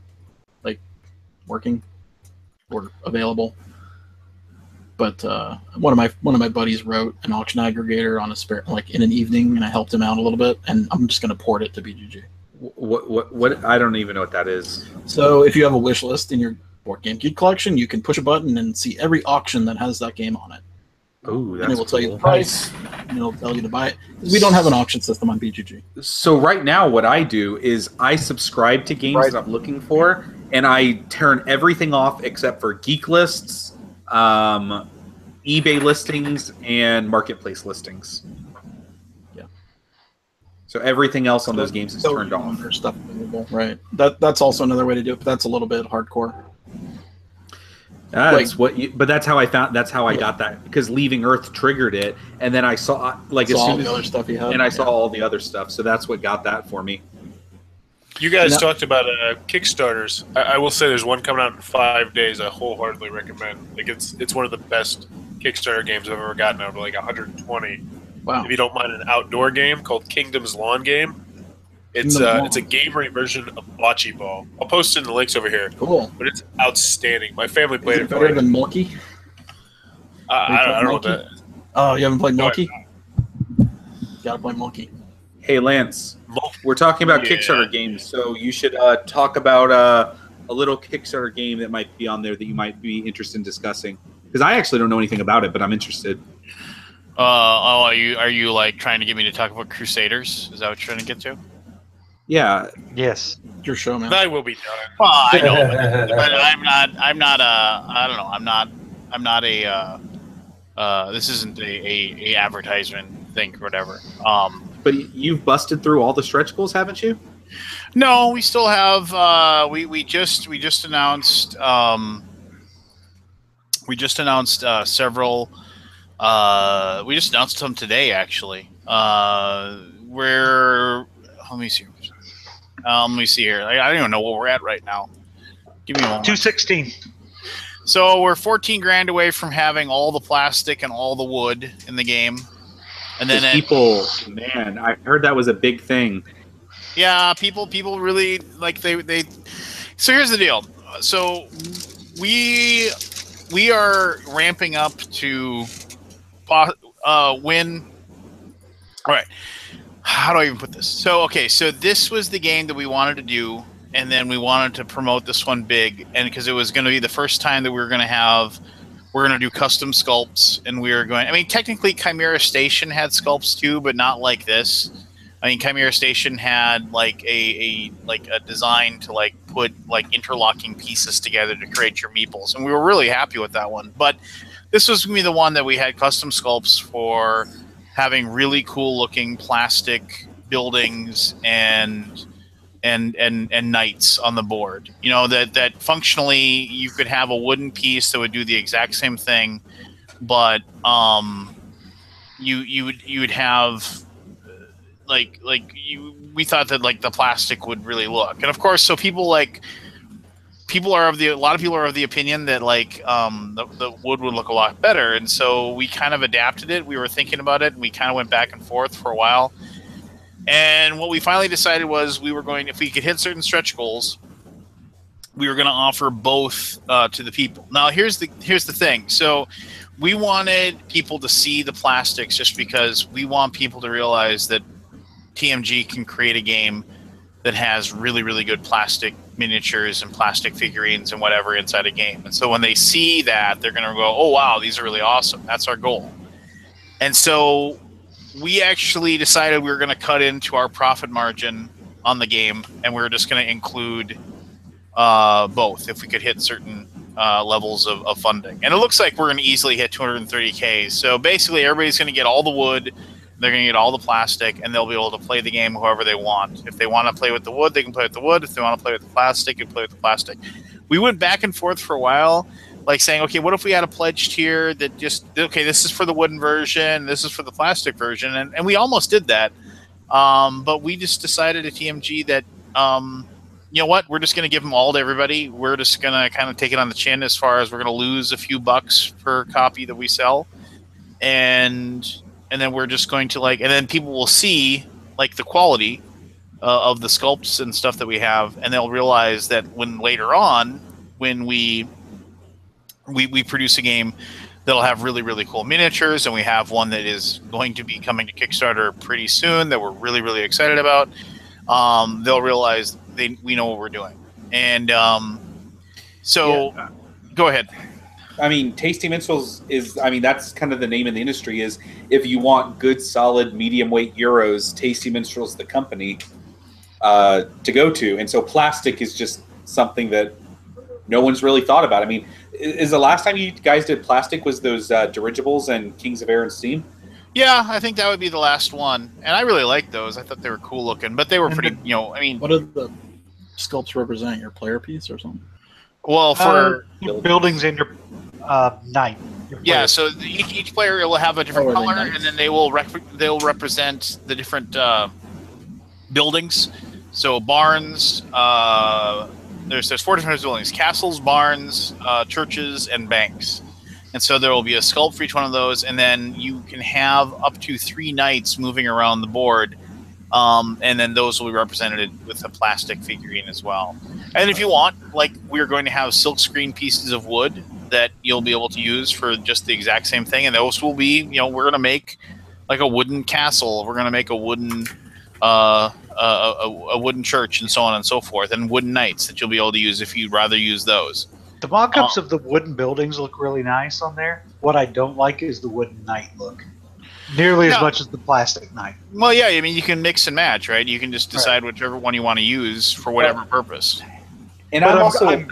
like working or available, but one of my buddies wrote an auction aggregator on a spare like in an evening, and I helped him out a little bit, and I'm just going to port it to BGG. What? I don't even know what that is. So if you have a wish list in your Board Game Geek collection, you can push a button and see every auction that has that game on it. Oh, and it will tell you the price, and it'll tell you to buy it. We don't have an auction system on BGG. So right now, what I do is I subscribe to games that I'm looking for, and I turn everything off except for geek lists, eBay listings, and marketplace listings. Yeah. So everything else on those games is turned off. There's stuff available, right? That's also another way to do it, but that's a little bit hardcore. That's but that's how I found. That's how I got that, because Leaving Earth triggered it, and then I saw like as soon all as the other stuff you had, and I saw all the other stuff. So that's what got that for me. You guys talked about Kickstarters. I will say there's one coming out in 5 days. I wholeheartedly recommend. Like it's one of the best Kickstarter games I've ever gotten, over like 120. Wow! If you don't mind an outdoor game called Kingdom's Lawn Game. It's a game-rate version of Bocce Ball. I'll post it in the links over here. Cool. But it's outstanding. My family played it. Better than Mulkey? I don't know what that is. Oh, you haven't played Mulkey? Gotta play Mulkey. Hey Lance, we're talking about Kickstarter games, so you should talk about a little Kickstarter game that might be on there that you might be interested in discussing. Because I actually don't know anything about it, but I'm interested. Are you like trying to get me to talk about Crusaders? Is that what you're trying to get to? Yeah. Yes. Your show, man. I will be done. Well, I know, but I'm not I don't know. I'm not a. This isn't a advertisement thing or whatever. But you've busted through all the stretch goals, haven't you? No, we still have. We just announced. Several. We just announced some today, actually. Let me see. Let me see here. I don't even know where we're at right now. Give me a moment. 216. So we're 14 grand away from having all the plastic and all the wood in the game. And then people, man, I heard that was a big thing. Yeah, people really like they. So here's the deal. So we are ramping up to win. All right. How do I even put this? So, okay, so this was the game that we wanted to do, and then we wanted to promote this one big, and because it was going to be the first time that we're going to do custom sculpts, and I mean, technically Chimera Station had sculpts too, but not like this. I mean, Chimera Station had like a design to like put like interlocking pieces together to create your meeples, and we were really happy with that one. But this was going to be the one that we had custom sculpts for, having really cool looking plastic buildings and knights on the board. You know, that functionally you could have a wooden piece that would do the exact same thing, but you would have we thought that like the plastic would really look. And of course, so a lot of people are of the opinion that like the wood would look a lot better, and so we kind of adapted it. We were thinking about it, and we kind of went back and forth for a while. And what we finally decided was if we could hit certain stretch goals, we were going to offer both to the people. Now here's the thing. So we wanted people to see the plastics just because we want people to realize that TMG can create a game that has really, really good plastic miniatures and plastic figurines and whatever inside a game. And so when they see that, they're going to go, oh, wow, these are really awesome. That's our goal. And so we actually decided we were going to cut into our profit margin on the game, and we were just going to include both if we could hit certain levels of funding. And it looks like we're going to easily hit 230K. So basically everybody's going to get all the wood. They're going to get all the plastic, and they'll be able to play the game however they want. If they want to play with the wood, they can play with the wood. If they want to play with the plastic, they can play with the plastic. We went back and forth for a while, like saying, okay, what if we had a pledge tier that just, okay, this is for the wooden version, this is for the plastic version, and we almost did that. But we just decided at TMG that, you know what, we're just going to give them all to everybody. We're just going to kind of take it on the chin as far as we're going to lose a few bucks per copy that we sell. And then we're just going to and then people will see like the quality of the sculpts and stuff that we have, and they'll realize that when later on, when we produce a game that'll have really, really cool miniatures, and we have one that is going to be coming to Kickstarter pretty soon that we're really, really excited about, they'll realize we know what we're doing. And go ahead. I mean, Tasty Minstrels is, I mean, that's kind of the name in the industry is if you want good, solid, medium weight Euros, Tasty Minstrels the company to go to. And so plastic is just something that no one's really thought about. I mean, is the last time you guys did plastic was those dirigibles and Kings of Air and Steam? Yeah, I think that would be the last one. And I really liked those. I thought they were cool looking, but they were pretty, I mean. What do the sculpts represent? Your player piece or something? Well, for buildings in your knight. Yeah, so each player will have a different color, and then they'll represent the different buildings. So barns, there's 4 different buildings: castles, barns, churches, and banks. And so there will be a sculpt for each one of those, and then you can have up to 3 knights moving around the board, and then those will be represented with a plastic figurine as well. And if you want, we're going to have silkscreen pieces of wood that you'll be able to use for just the exact same thing, and those will be, we're going to make like a wooden castle, we're going to make a wooden a wooden church, and so on and so forth, and wooden knights that you'll be able to use if you'd rather use those. The mock-ups of the wooden buildings look really nice on there. What I don't like is the wooden knight look. Nearly as much as the plastic knight. Well, yeah, I mean, you can mix and match, right? You can just decide whichever one you want to use for whatever purpose. And I'm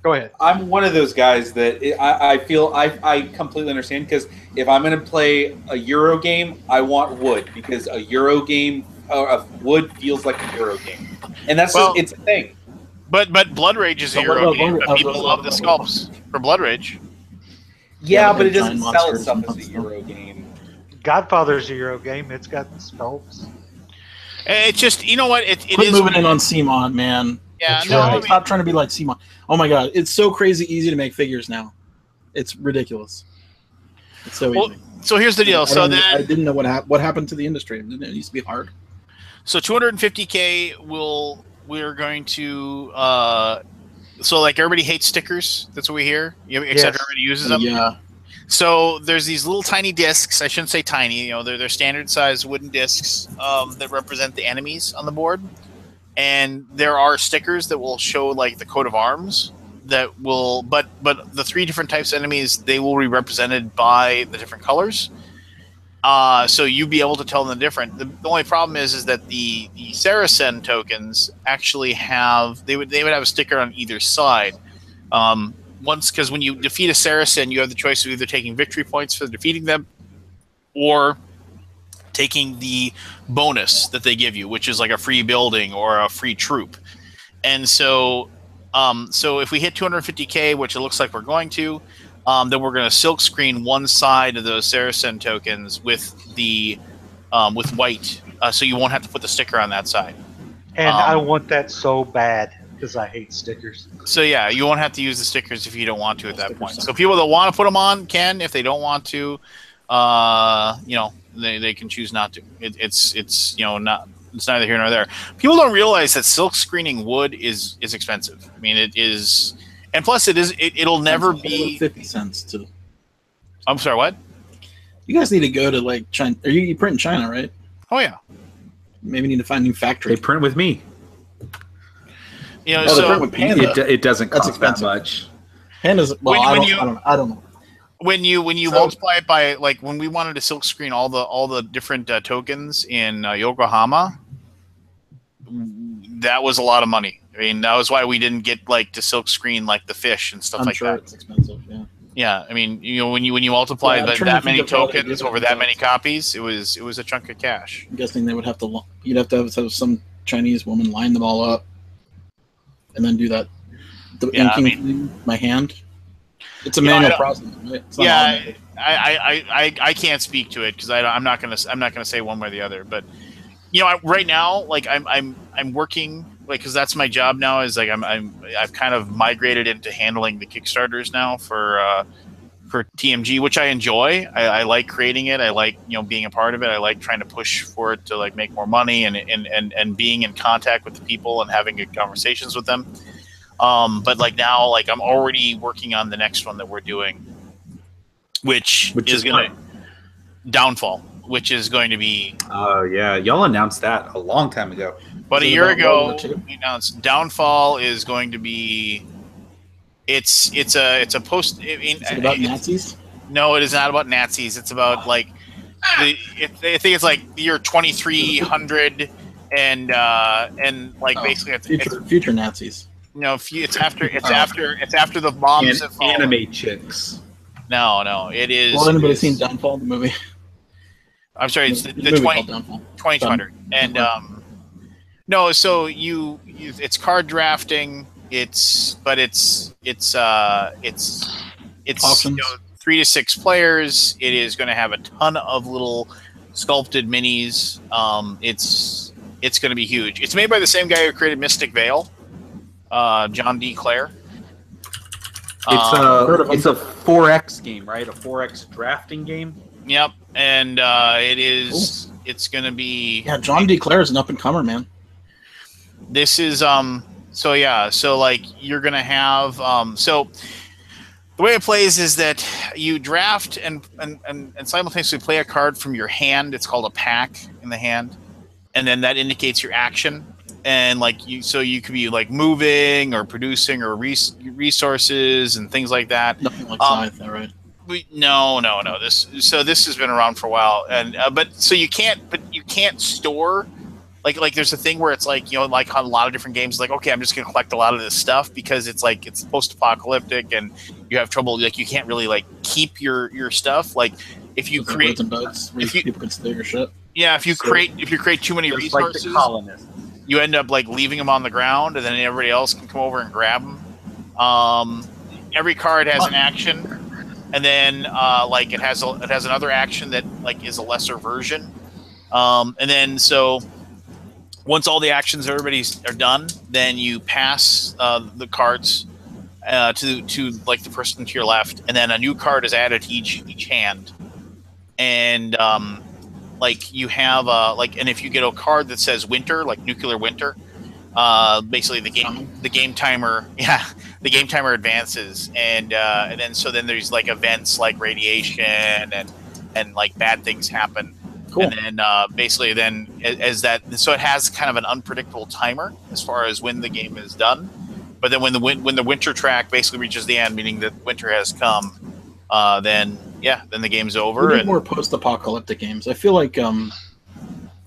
go ahead. I'm one of those guys that I feel I completely understand, because if I'm going to play a Euro game, I want wood, because a Euro game of wood feels like a Euro game, and that's just it's a thing. But Blood Rage is a Euro game, but people love the sculpts for Blood Rage. Yeah, but it doesn't sell itself as a Euro game. Godfather's a Euro game. It's got the sculpts. It's just, you know what? It Quit is moving in on CMON, man. Yeah, Stop trying to be like CMON. Oh my god, it's so crazy easy to make figures now. It's ridiculous. It's so easy. So here's the deal. I didn't know what happened to the industry. It used to be hard. So 250K we're going to so everybody hates stickers. That's what we hear. Except everybody uses them. Yeah. So there's these little tiny discs. I shouldn't say tiny. They're standard size wooden discs that represent the enemies on the board. And there are stickers that will show the coat of arms that will, but the 3 different types of enemies, they will be represented by the different colors. So you'll be able to tell them the different. The only problem is that the Saracen tokens actually have they would have a sticker on either side. Because when you defeat a Saracen, you have the choice of either taking victory points for defeating them, or taking the bonus that they give you, which is like a free building or a free troop. And so if we hit 250K, which it looks like we're going to, then we're going to silk screen one side of those Saracen tokens with the with white, so you won't have to put the sticker on that side. And I want that so bad, because I hate stickers. So yeah, you won't have to use the stickers if you don't want to at that point. So people that want to put them on can. If they don't want to, they can choose not to. It's neither here nor there. People don't realize that silk screening wood is expensive. I mean, it is, and plus it'll never be 50 cents too. I'm sorry, what? You guys need to go to China. Or you print in China, right? Oh yeah. Maybe need to find a new factory. They print with me. They print with Panda. It doesn't cost that much. Panda's I don't know. When you multiply it by when we wanted to silk screen all the different tokens in Yokohama, that was a lot of money. I mean, that was why we didn't get to silk screen the fish and stuff I'm like sure that. It's expensive, yeah. Yeah, I mean, when you multiply Yeah, I'm trying to that think many of how they tokens did it over that without- many copies, it was a chunk of cash. I'm guessing they would have to. You'd have to have some Chinese woman line them all up, and then do that. The Yeah, I inking mean- thing, by hand. It's a You know, manual I don't- process, right? It's not Yeah, automated. I can't speak to it because I'm not gonna say one way or the other. But right now, like I'm working like because that's my job now. Is like I've kind of migrated into handling the Kickstarters now for TMG, which I enjoy. I like creating it. I like being a part of it. I like trying to push for it to like make more money and being in contact with the people and having good conversations with them. But like now, like I'm already working on the next one that we're doing, which is going to Downfall, which is going to be. Oh yeah, y'all announced that a long time ago. But a Is it year about World ago, War II? we announced Downfall is going to be. It's a post. I mean, Is it about Nazis? No, it is not about Nazis. It's about like I think it's like the year 2300 and like basically Future Nazis. it's after the bombs have fallen. Anime chicks. No, it is. Well, anybody seen Downfall, the movie? I'm sorry, it's the movie called Downfall. 2200 and no, so it's card drafting. It's Options. 3 to 6 players. It is going to have a ton of little sculpted minis. It's going to be huge. It's made by the same guy who created Mystic Vale, John D. Clare. It's a 4X game, right? A 4X drafting game. Yep, and it is. Cool. It's going to be. Yeah, John D. Clare is an up and comer, man. This is so like you're going to have so. The way it plays is that you draft and simultaneously play a card from your hand. It's called a pack in the hand, and then that indicates your action. And like you could be like moving or producing or resources and things like that. Nothing like Scythe, right? No. This has been around for a while, and but you can't store. Like there's a thing where it's like like on a lot of different games, like okay, I'm just gonna collect a lot of this stuff because it's like it's post-apocalyptic and you have trouble, like you can't really like keep your stuff. Like if you create boats, people can steal your shit. Yeah, if you create too many resources, like the colonists, you end up like leaving them on the ground, and then everybody else can come over and grab them. Every card has an action, and then like it has another action that like is a lesser version, and then so. Once all the actions are done, then you pass the cards to like the person to your left, and then a new card is added to each hand. And like you have and if you get a card that says winter, like nuclear winter, basically the game timer advances, and then there's like events like radiation and like bad things happen. Cool. And then basically then as that, so it has kind of an unpredictable timer as far as when the game is done. But then when the winter track basically reaches the end, meaning that winter has come, then the game's over. We need more post-apocalyptic games. I feel like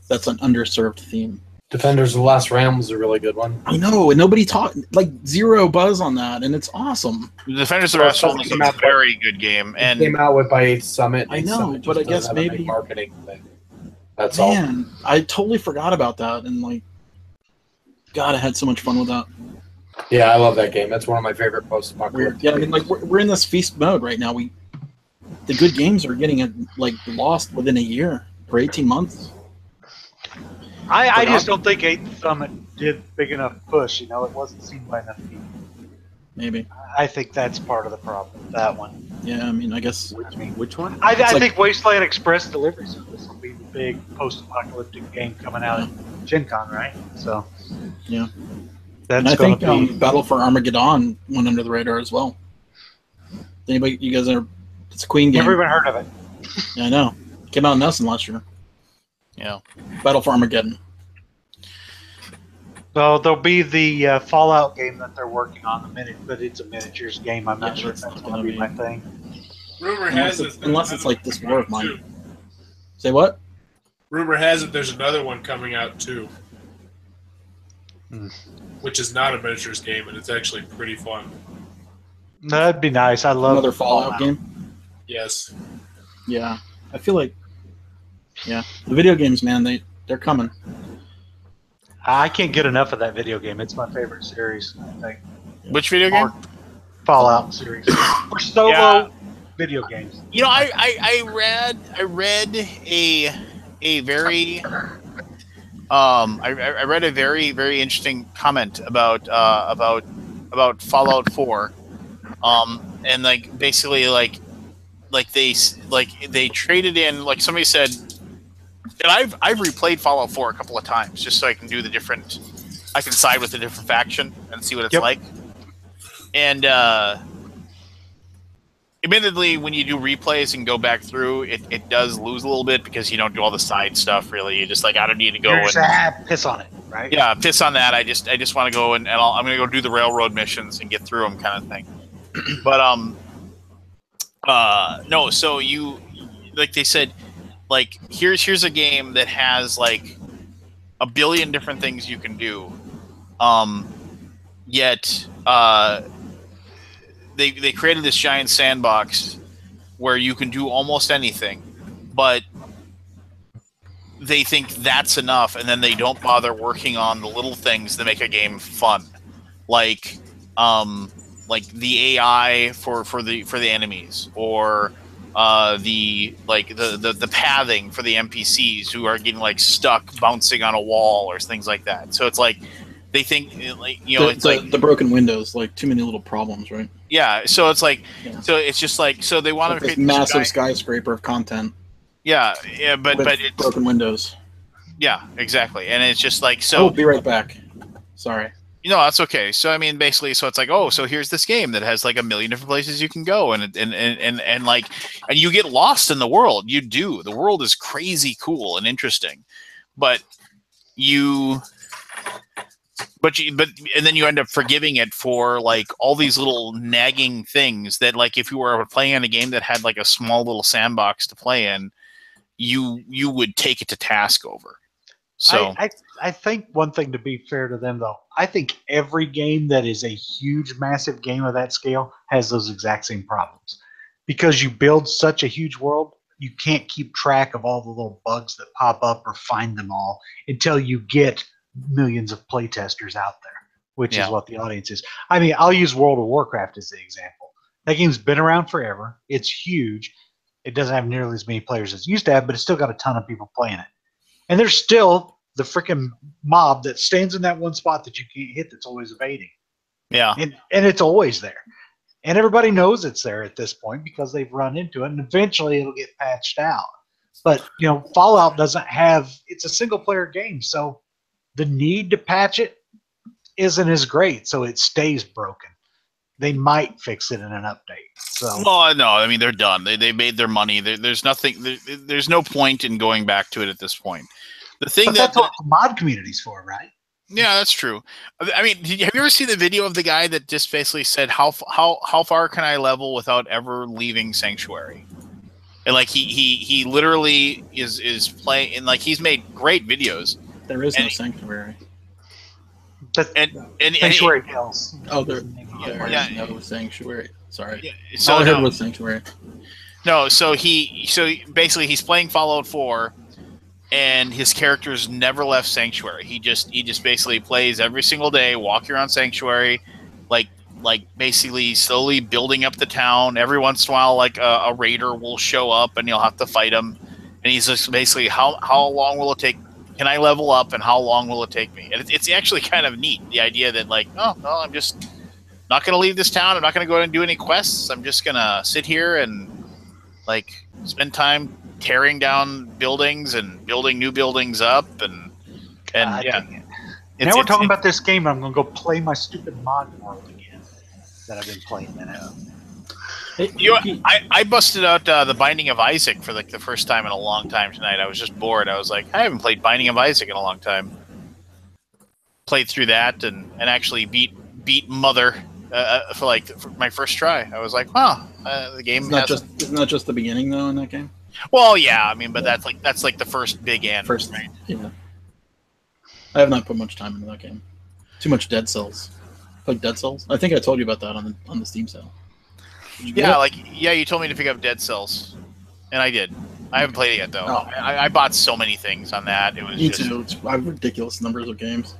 that's an underserved theme. Defenders of the Last Realm was a really good one. I know, and nobody talked, like zero buzz on that, and it's awesome. The Defenders of the Last Realm is a very good game, and it came out with by 8th Summit. I know, but I guess maybe marketing thing. That's all. I totally forgot about that, and like, God, I had so much fun with that. Yeah, I love that game. That's one of my favorite post-apocalyptic. Yeah, I mean, like we're in this feast mode right now. The good games are getting like lost within a year or 18 months. I just don't think 8th Summit did big enough push. It wasn't seen by enough people. Maybe. I think that's part of the problem with that one. Yeah, I mean, I guess. Which one? I think Wasteland Express Delivery Service will be the big post-apocalyptic game coming out at Gen Con, right? So. Yeah. That's I think be... Battle for Armageddon went under the radar as well. Anybody? You guys are? It's a Queen game. Never even heard of it. Yeah, I know. Came out in Nelson last year. Yeah. Battle for Armageddon. So there'll be the Fallout game that they're working on but it's a miniatures game. I'm not sure if that's going to be my thing. Rumor has it. Unless it's like this War of Mine. Say what? Rumor has it there's another one coming out too. Which is not a miniatures game, and it's actually pretty fun. That'd be nice. I love Another Fallout game. Yes. Yeah, I feel like, the video games, man, they're coming. I can't get enough of that video game. It's my favorite series, I think. Which video game? Fallout series. For solo video games. You know, I read a very I read a very, very interesting comment about Fallout 4, and like basically like they traded in, like somebody said, and I've replayed Fallout 4 a couple of times just so I can do I can side with a different faction and see what it's like, and admittedly, when you do replays and go back through, it does lose a little bit because you don't do all the side stuff. Really, you just like, I don't need to go and piss on it, right? Yeah, piss on that. I just want to go and I'm going to go do the railroad missions and get through them, kind of thing. But no. So you, like they said, like here's a game that has like a billion different things you can do, yet They created this giant sandbox where you can do almost anything, but they think that's enough, and then they don't bother working on the little things that make a game fun, like the AI for the enemies, or the pathing for the NPCs who are getting like stuck bouncing on a wall or things like that. So it's like they think, like, you know, it's like the broken windows, like too many little problems, right? Yeah, so it's like, so it's just like, so they want to create this massive skyscraper of content. Yeah, but it's broken windows. Yeah, exactly, and it's just like, so. I'll be right back. Sorry. You know, that's okay. So I mean, basically, so it's like, oh, so here's this game that has like a million different places you can go, and you get lost in the world. You do. The world is crazy cool and interesting, but and then you end up forgiving it for like all these little nagging things that, like, if you were playing in a game that had like a small little sandbox to play in, you would take it to task over. So I think one thing, to be fair to them though, I think every game that is a huge, massive game of that scale has those exact same problems, because you build such a huge world, you can't keep track of all the little bugs that pop up or find them all until you get millions of playtesters out there, which is what the audience is. I mean, I'll use World of Warcraft as the example. That game's been around forever. It's huge. It doesn't have nearly as many players as it used to have, but it's still got a ton of people playing it. And there's still the freaking mob that stands in that one spot that you can't hit, that's always evading. Yeah. And it's always there. And everybody knows it's there at this point because they've run into it, and eventually it'll get patched out. But, you know, Fallout doesn't have – it's a single-player game, so the need to patch it isn't as great, so it stays broken. They might fix it in an update. So, well, no, I mean, they're done. They made their money. There's nothing. There's no point in going back to it at this point. The thing but that's what the mod community's for, right? Yeah, that's true. I mean, have you ever seen the video of the guy that just basically said, how far can I level without ever leaving Sanctuary? And like he literally is playing, and like he's made great videos. There is no Sanctuary. And Sanctuary Hills. Oh, there is no Sanctuary. Sorry. Yeah, so all I heard was Sanctuary. No, so basically he's playing Fallout 4, and his character's never left Sanctuary. He just basically plays every single day, walking around Sanctuary, like basically slowly building up the town. Every once in a while, like a raider will show up, and you'll have to fight him. And he's just basically, how long will it take? Can I level up, and how long will it take me? And it's actually kind of neat, the idea that, like, oh, well, I'm just not going to leave this town. I'm not going to go and do any quests. I'm just going to sit here and, like, spend time tearing down buildings and building new buildings up. And yeah. Now we're talking about this game, I'm going to go play my stupid mod world again that I've been playing that out. I busted out the Binding of Isaac for like the first time in a long time tonight. I was just bored. I was like, I haven't played Binding of Isaac in a long time. Played through that and actually beat Mother for my first try. I was like, wow, the game isn't that just the beginning though in that game? Well, yeah, I mean, but that's like the first big end. Right? Yeah. I have not put much time into that game. Too much Dead Cells. Like Dead Cells. I think I told you about that on the Steam sale. You told me to pick up Dead Cells, and I did. I haven't played it yet though. Oh. I bought so many things on that. It was Me just... too. I have ridiculous numbers of games.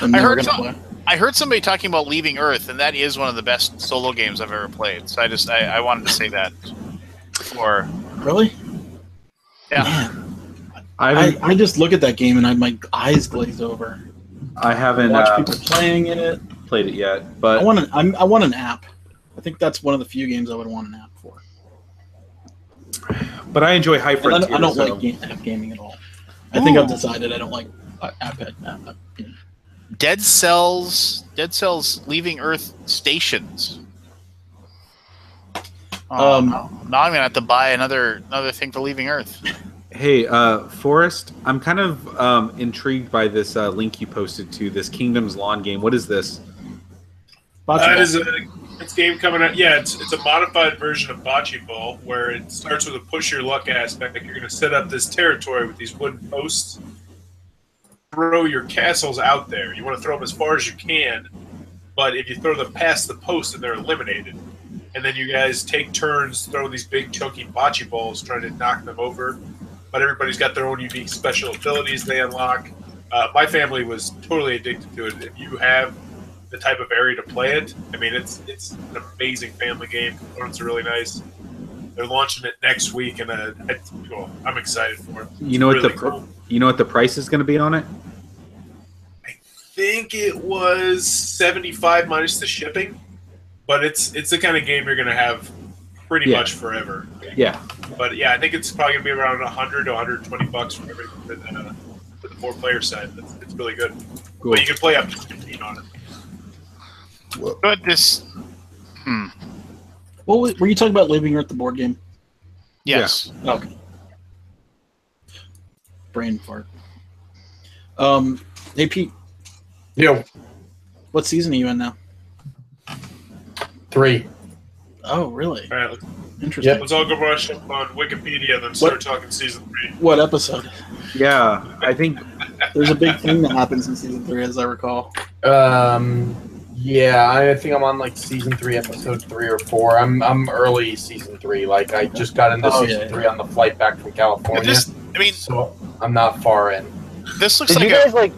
I heard somebody talking about Leaving Earth, and that is one of the best solo games I've ever played. So I wanted to say that. For really, yeah. Man. I just look at that game and my eyes glaze over. I haven't watched people playing in it. Played it yet, but I want an app. I think that's one of the few games I would want an app for. But I enjoy High Frontier. I don't like app gaming at all. I think I've decided I don't like app. Dead Cells Leaving Earth Stations. Now I'm gonna have to buy another thing for Leaving Earth. Hey, Forrest, I'm kind of intrigued by this link you posted to this Kingdom's Lawn game. What is this? It's a game coming out. Yeah, it's a modified version of Bocce Ball where it starts with a push your luck aspect. You're going to set up this territory with these wooden posts. Throw your castles out there. You want to throw them as far as you can, but if you throw them past the post, then they're eliminated. And then you guys take turns throwing these big chunky bocce balls, trying to knock them over. But everybody's got their own unique special abilities they unlock. My family was totally addicted to it. If you have the type of area to play it, I mean, it's an amazing family game. Components are really nice. They're launching it next week, and I'm excited for it. You know what the price is going to be on it? I think it was $75 minus the shipping. But it's the kind of game you're going to have pretty much forever. Yeah. But yeah, I think it's probably going to be around $100 to $120 for everything for the 4-player side. It's really good. Cool. But you can play up to 15 on it. But this. Well, were you talking about Leaving Earth, the board game? Yes. Yeah. Okay. Brain fart. Hey Pete. Yo. What season are you in now? 3. Oh, really? All right, interesting. Let's all go brush up on Wikipedia and then start talking season 3. What episode? Yeah, I think there's a big thing that happens in season 3, as I recall. Yeah, I think I'm on like season 3, episode 3 or 4. I'm early season 3. Like I just got into season 3 on the flight back from California. So I'm not far in. This looks Did like you guys like?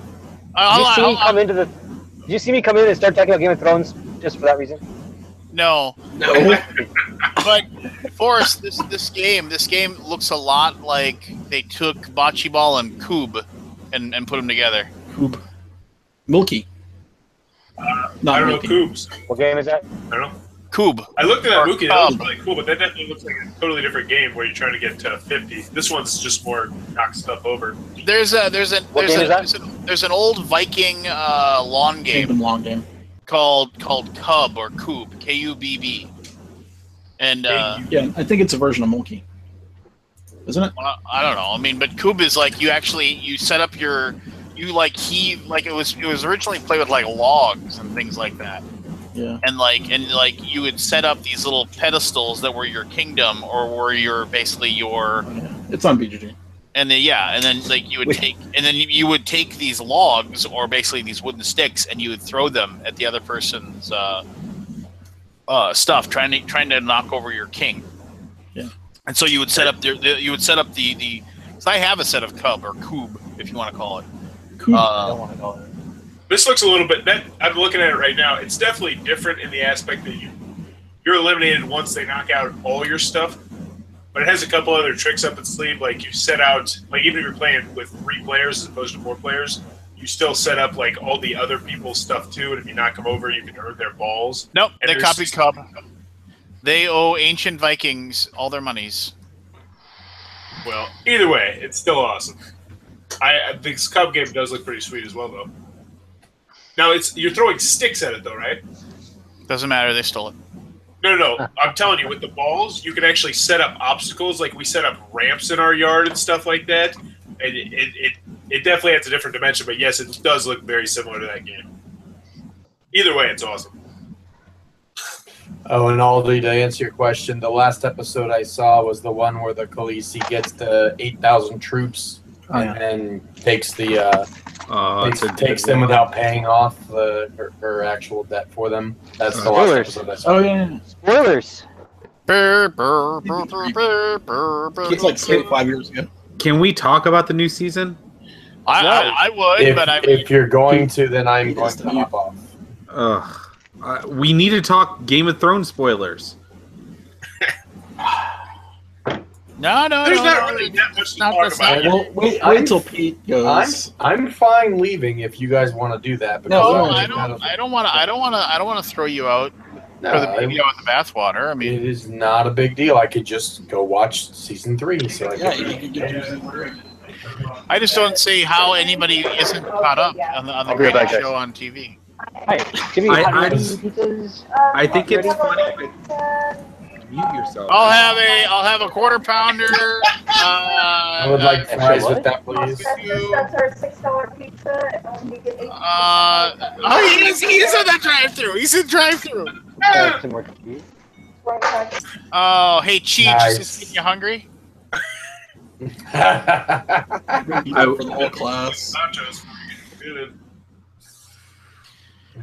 Did you see me come in and start talking about Game of Thrones just for that reason? No. But Forrest, this game looks a lot like they took Bocce Ball and Cube and put them together. Cube. Milky. I don't know, Cubes. What game is that? I don't know. Cube. I looked at that Mookie. That was really cool, but that definitely looks like a totally different game where you're trying to get to 50. This one's just more knock stuff over. There's an old Viking lawn game. Called Cub or Cube, Kubb, and yeah, I think it's a version of Monkey, isn't it? I don't know. I mean, but Cube is like you set up it was originally played with like logs and things like that. Yeah. And you would set up these little pedestals that were your kingdom or were basically your. It's on BGG. And then you would take these logs or basically these wooden sticks and you would throw them at the other person's stuff, trying to knock over your king. Yeah. And so you would set up the so I have a set of Cub or Cube if you want to call it. I don't want to call it. This looks a little bit. I'm looking at it right now. It's definitely different in the aspect that you're eliminated once they knock out all your stuff. But it has a couple other tricks up its sleeve, like you set out, like even if you're playing with 3 players as opposed to 4 players, you still set up like all the other people's stuff too, and if you knock them over, you can earn their balls. Nope, they copied Cub. They owe ancient Vikings all their monies. Well, either way, it's still awesome. This Cub game does look pretty sweet as well, though. Now you're throwing sticks at it, though, right? Doesn't matter, they stole it. No. I'm telling you, with the balls, you can actually set up obstacles. Like we set up ramps in our yard and stuff like that. And it definitely adds a different dimension. But yes, it does look very similar to that game. Either way, it's awesome. Oh, and Aldi, to answer your question, the last episode I saw was the one where the Khaleesi gets to 8,000 troops and takes takes them without paying off her actual debt for them. That's the last episode I saw. Oh yeah. Spoilers. It's like 5 years ago. Can we talk about the new season? I would, but if you're going to, then I'm going to hop off. We need to talk Game of Thrones spoilers. No, There's not really that much to talk about. Well, wait until Pete goes. I'm fine leaving if you guys want to do that. No, I don't want to throw you out for the baby out with the bathwater. I mean, it is not a big deal. I could just go watch season 3. So you can get season 3. I just don't see how anybody isn't caught up on the greatest show on TV. Hi, Jimmy, I think it's funny. Mute yourself. I'll have a quarter pounder. I would like fries with that, please. That's our $6 pizza. And we get 8 he's in the drive-thru. He's in drive-thru. some more cookies. Oh, hey, Cheech, Nice. is this you hungry? For the whole class.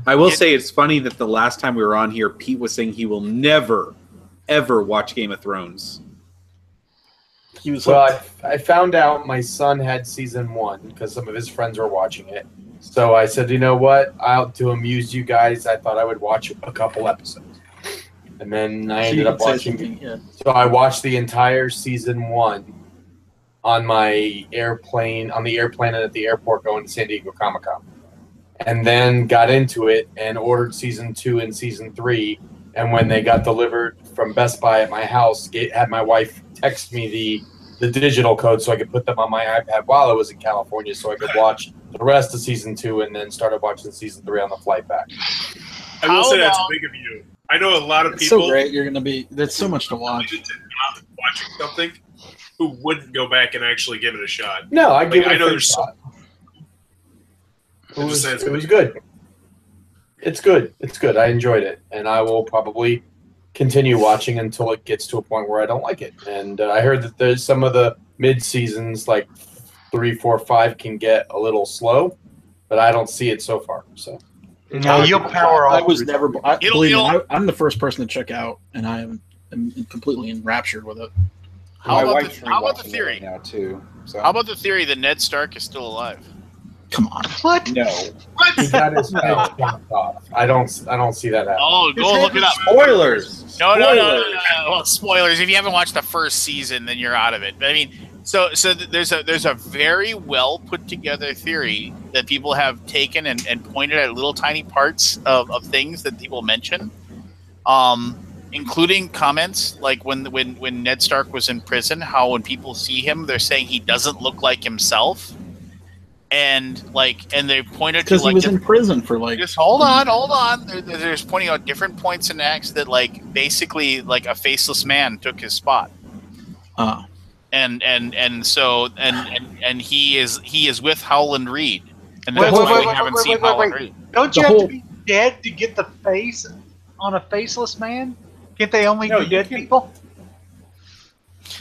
I will say it's funny that the last time we were on here, Pete was saying he will never, ever watch Game of Thrones. He was Well, I found out my son had season 1 because some of his friends were watching it. So I said, you know what? To amuse you guys, I thought I would watch a couple episodes. And then I ended up watching. So I watched the entire season 1 on my airplane, and at the airport going to San Diego Comic-Con. And then got into it and ordered season 2 and season 3. And when they got delivered from Best Buy at my house, had my wife text me the digital code so I could put them on my iPad while I was in California so I could watch the rest of season 2 and then started watching season 3 on the flight back. I will say that's big of you. I know a lot of It's people. so great. You're going to be. There's so much to watch. Not watching something who wouldn't go back and actually give it a shot. No, I give it I a know fair there's shot. It was good. It's good. It's good. I enjoyed it, and I will probably continue watching until it gets to a point where I don't like it. And I heard that there's some of the mid seasons, like 3, 4, 5, can get a little slow, but I don't see it so far. So no, you'll power off. I was never. Believe me, I'm the first person to check out, and I am completely enraptured with it. How about the theory? Now too. So. How about the theory that Ned Stark is still alive? Come on. What? No. he got his head chopped off. I don't see that happening. Oh, go look it up. Spoilers. No. Well, spoilers. If you haven't watched the first season, then you're out of it. But I mean, so there's a very well put together theory that people have taken and pointed at little tiny parts of things that people mention, including comments like when Ned Stark was in prison, how when people see him, they're saying he doesn't look like himself. And they pointed to because he was in prison for just hold on. There's pointing out different points in Acts that basically a faceless man took his spot. And he is with Howland Reed, and that's why we haven't seen Howland Reed. Don't you have to be dead to get the face on a faceless man? Can't they only do dead people?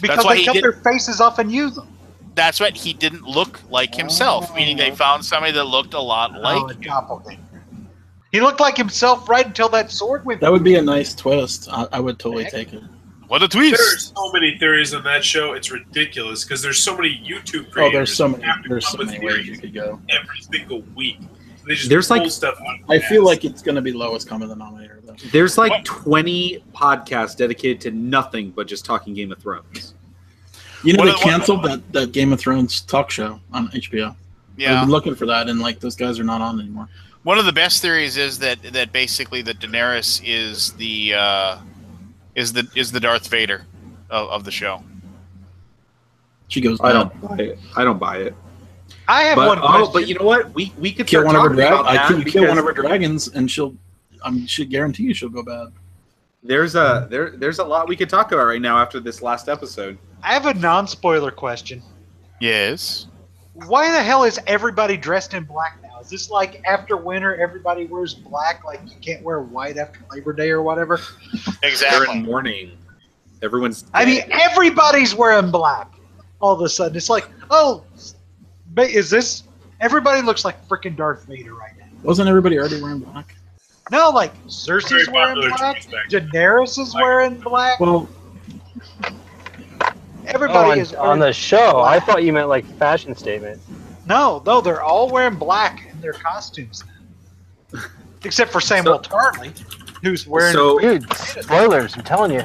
Because they cut their faces off and use them. That's what he didn't look like himself, meaning they found somebody that looked a lot like him. He looked like himself right until that sword went. That would be a nice twist. I would totally take it. What a twist! There's so many theories on that show. It's ridiculous because there's so many YouTube creators. Oh, there's so many ways you could go. Every single week. They just There's pull stuff out of I feel like it's going to be lowest common denominator, though. There's 20 podcasts dedicated to nothing but just talking Game of Thrones. You know, they canceled that Game of Thrones talk show on HBO. Yeah, I've been looking for that, and those guys are not on anymore. One of the best theories is that basically that Daenerys is the Darth Vader of the show. She goes. I don't buy it. I have one question. But you know what? We could kill start one of her talking about dragons. I that can kill one of her dragons, and she'll guarantee you she'll go bad. There's a lot we could talk about right now after this last episode. I have a non-spoiler question. Yes. Why the hell is everybody dressed in black now? Is this like after winter, everybody wears black? Like you can't wear white after Labor Day or whatever? Exactly. They're in mourning. Everyone's. I mean, everybody's wearing black. All of a sudden, it's like, oh, is this? Everybody looks like freaking Darth Vader right now. Wasn't everybody already wearing black? No, like Cersei's Very wearing popular black. choice back Daenerys is wearing black. Well, Everybody is on wearing the show. I black. thought you meant like fashion statement. No, they're all wearing black in their costumes now. Except for Samuel Tarly, who's wearing. So Dude, spoilers! I'm telling you.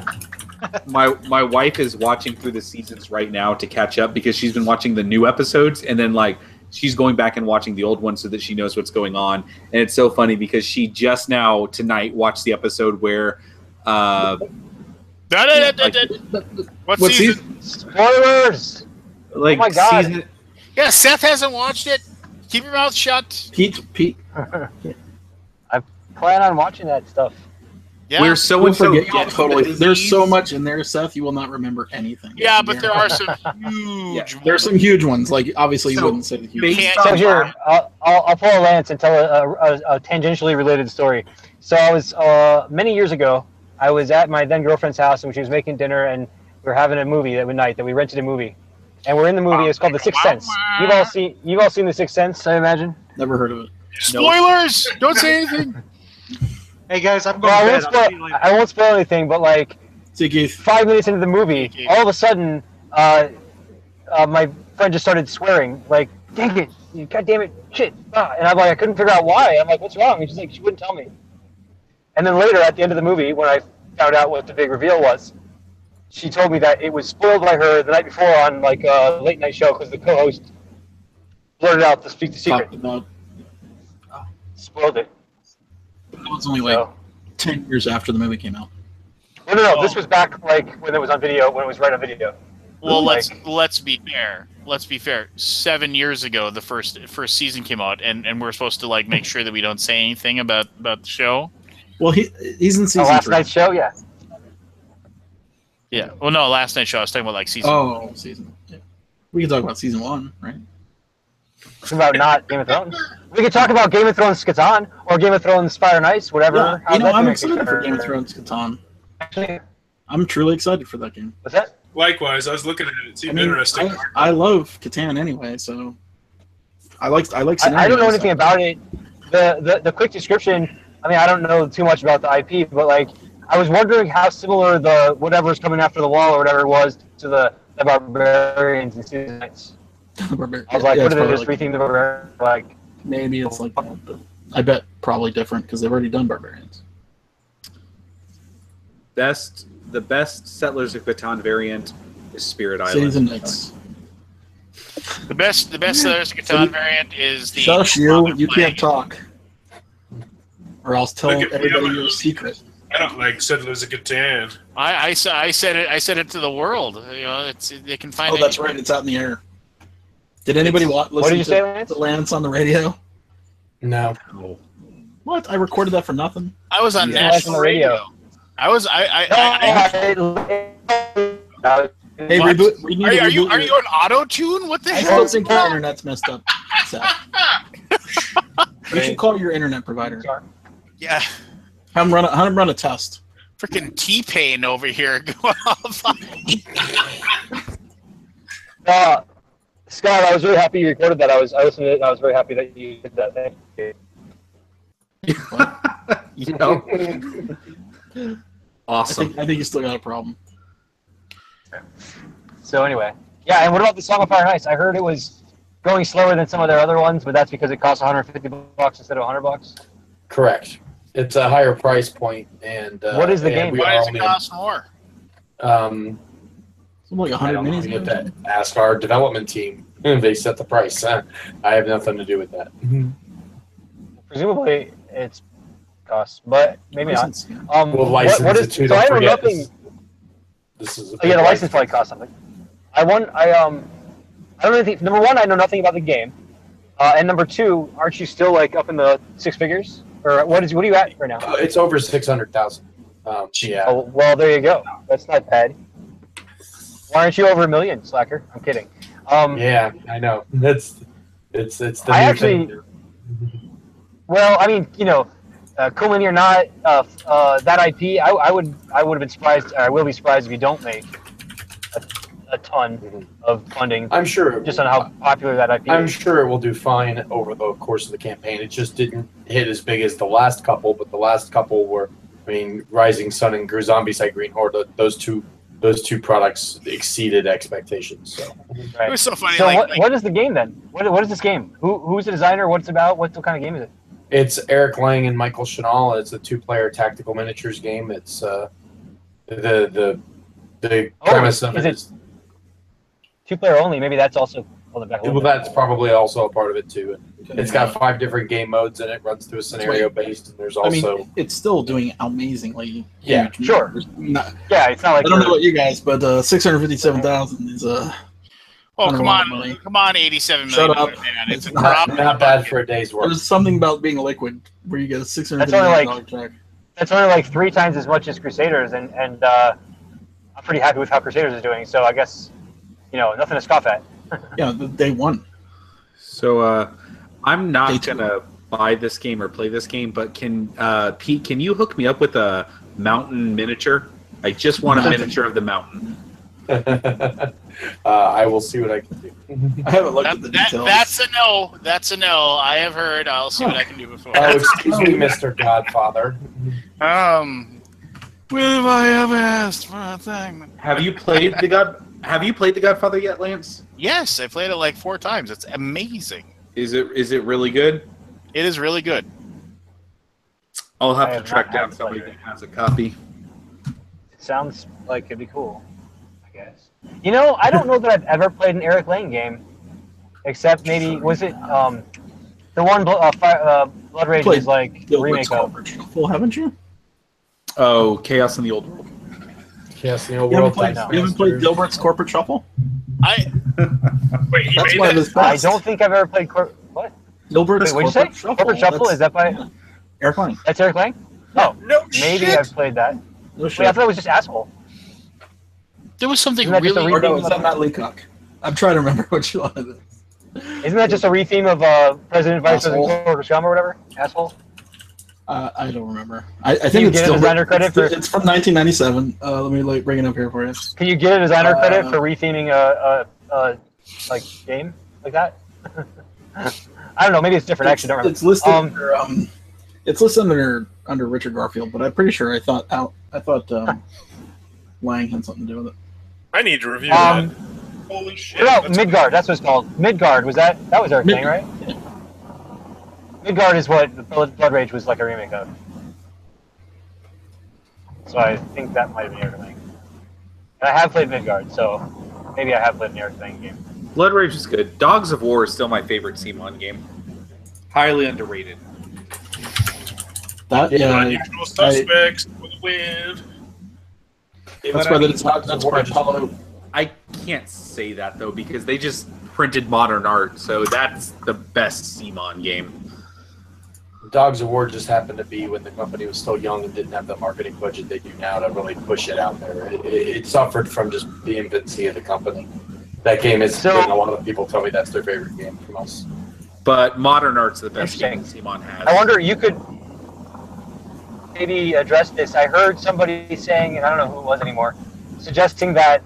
my wife is watching through the seasons right now to catch up because she's been watching the new episodes and then like she's going back and watching the old ones so that she knows what's going on. And it's so funny because she just now tonight watched the episode where What what season? Spoilers! like Oh my God. season Yeah, Seth hasn't watched it. Keep your mouth shut. Pete I plan on watching that stuff. Yeah. where so You'll and so forget. You'll totally. There's so much in there, Seth. You will not remember anything. Yeah, but there are some huge. Yeah, There's some huge ones. Like obviously, you So, wouldn't say the huge. based can't- on So here, that- I'll pull a lance and tell a tangentially related story. So I was many years ago. I was at my then girlfriend's house and she was making dinner and we were having a movie that night that we rented a movie, and we're in the movie. It's called The Sixth Sense. You've all seen The Sixth Sense, I imagine. Never heard of it. Spoilers! Don't say anything. Hey guys, I'm going Well, to bed. I'll see you later. I won't spoil anything, but like See, Keith. 5 minutes into the movie, all of a sudden, my friend just started swearing, like, "Dang it, you God damn it, shit!" And I'm like, I couldn't figure out why. I'm like, "What's wrong?" And she's like, she wouldn't tell me. And then later, at the end of the movie, when I found out what the big reveal was, she told me that it was spoiled by her the night before on like a late night show because the co-host blurted out to speak the secret. Talked about. Spoiled it. That was only like So. 10 years after the movie came out. No. This was back like when it was on video, when it was right on video. Well, Like- let's be fair. Let's be fair. 7 years ago, the first season came out, and we're supposed to like make sure that we don't say anything about the show. Well, he's in The season last 3. night's show, yeah. Yeah. Well, no, last night's show. I was talking about like season. Oh, season. Yeah. We can talk about season 1, right? It's about not Game of Thrones. We could talk about Game of Thrones Catan or Game of Thrones Fire and Ice, whatever. Yeah, How's that I'm doing? excited for Game of Thrones Catan. Actually, I'm truly excited for that game. what's that? Likewise, I was looking at it. It I seemed mean, interesting. I love Catan anyway, so I like I don't scenarios, know anything so- about it. The quick description. I mean, I don't know too much about the IP, but like, I was wondering how similar the whatever's coming after the wall or whatever it was to the barbarians in season 9. I was like, Yeah, what it's did they probably just like- retheme the barbarians? Like, Maybe it's like that, but I bet probably different because they've already done barbarians. the best Settlers of Catan variant is Spirit Cities and Island. Knights. The best Settlers of Catan variant is the. Shush you! You Flag. can't talk, or else tell Look at me, everybody I'm your a- secret. I don't like Settlers of Catan. I said it. I said it to the world. You know, they can find. Oh, that's right. It's out in the air. Did anybody listen what did you say, to Lance? Lance on the radio? No. What? I recorded that for nothing. I was on Yeah, national on the radio. radio. I was. I Hey, What? reboot. We need to are you reboot are your- you on auto tune? What the I hell? still think your internet's messed up. Seth. You should call your internet provider. Yeah, Have them run a test. freaking T-Pain over here going off. Scott, I was really happy you recorded that. I listened to it. And I was very happy that you did that. Thank you. Awesome. I think you still got a problem. So anyway, yeah. And what about the Song of Fire and Ice? I heard it was going slower than some of their other ones, but that's because it costs $150 instead of $100. Correct. It's a higher price point, and What is the and game? we Why are does it only- cost more? Um, Something like I 100 don't know. minis. You have to ask our development team. They set the price. I have nothing to do with that. Presumably, it's costs, but maybe not. License, yeah. We'll license what it is? too. So I Don't know forget. nothing. This is a Oh, yeah, the big license probably costs something. I don't know anything. Number one, I know nothing about the game, and number two, aren't you still like up in the six figures, or what are you at right now? It's over 600,000. Yeah. Oh, well, there you go. That's not bad. Why aren't you over $1 million, slacker? I'm kidding. Yeah, I know. It's the I new actually- thing. Well, I mean, Coolmini or not, that IP, I would have been surprised. I will be surprised if you don't make a ton of funding. I'm sure. Just on how popular that IP I'm is. sure it will do fine over the course of the campaign. It just didn't hit as big as the last couple, but the last couple were, I mean, Rising Sun and Zombicide Green Horde. Those two products exceeded expectations. So It was so funny. So like, what is the game then? What is this game? Who's the designer? What's it about? What kind of game is it? it's Eric Lang and Michael Chanel. It's a 2-player tactical miniatures game. It's the premise of is it it is 2-player only? Maybe that's also hold it back a little well, bit. that's probably also a part of it too. It's got 5 different game modes and it runs through a scenario based. And there's also, I mean, it's still doing amazingly. Yeah, huge. sure. Not, Yeah, it's not like I don't know about you guys, but 657,000 is oh, Kind of come a lot of on. money. Come on, 87 Shut million. up. Man. It's a It's drop. not bad for a day's work. There's something about being liquid where you get a That's only $650 check. That's only like 3 times as much as Crusaders, and I'm pretty happy with how Crusaders is doing. So I guess nothing to scoff at. Yeah, day one. So I'm not Day two. gonna buy this game or play this game, but can Pete, can you hook me up with a mountain miniature? I just want a miniature of the mountain. I will see what I can do. I haven't looked at the details. That's a no. That's a no. I have heard. I'll see what I can do before. Oh, excuse me, Mr. Godfather. When have I ever asked for a thing? Have you played the Godfather yet, Lance? Yes, I played it like 4 times. It's amazing. Is it really good? It is really good. I'll I have to have track not down had somebody pleasure. that has a copy. Sounds like it'd be cool, I guess. I don't know that I've ever played an Eric Lane game, except maybe was it the one Blood Rage Played is like a Gilbert's remake of. Corporate Shuffle, haven't you? Oh, Chaos in the Old World. Yes, the old You haven't world. played, you haven't played Gilbert's Corporate Shuffle? I Wait, he That's made one of that? his best. I don't think I've ever played what? Gilbert's Wait, what'd you say? Corporate Shuffle. Corporate Shuffle? Is that by Eric Lang? that's Eric Lang? Oh, No maybe shit. I've played that. No Wait, shit. I thought it was just Asshole. there was something Isn't that just a really. Or no, is that Matt Leacock? I'm trying to remember which one it is. Isn't that just a retheme of President, Vice Asshole. President, Corporate Scum or whatever? Asshole. I don't remember. I Can think you it's get a still designer credit for? It's from 1997. Let me bring it up here for you. Can you get a designer credit for retheming a like game like that? I don't know. Maybe it's different. Actually, don't remember. It's listed it's listed under Richard Garfield, but I'm pretty sure I thought Lang had something to do with it. I need to review that. Um, Holy shit. what about that's- Midgard? That's what it's called. Midgard was that was Eric Lang, right? Midgard is what the Blood Rage was like a remake of. So I think that might have been Eric Lang. And I have played Midgard, so maybe I have played an Eric Lang game. Blood Rage is good. Dogs of War is still my favorite CMON game. Highly underrated. That Unusual suspects for the win. that's why that's why Apollo. I can't say that though because they just printed modern art, so that's the best CMON game. Dogs of War just happened to be when the company was still young and didn't have the marketing budget they do now to really push it out there. It suffered from just the infancy of the company. That game is, So- and a lot of people tell me that's their favorite game from us. But modern art's the best game Interesting. CMON has. I wonder, you could maybe address this. I heard somebody saying, and I don't know who it was anymore, suggesting that,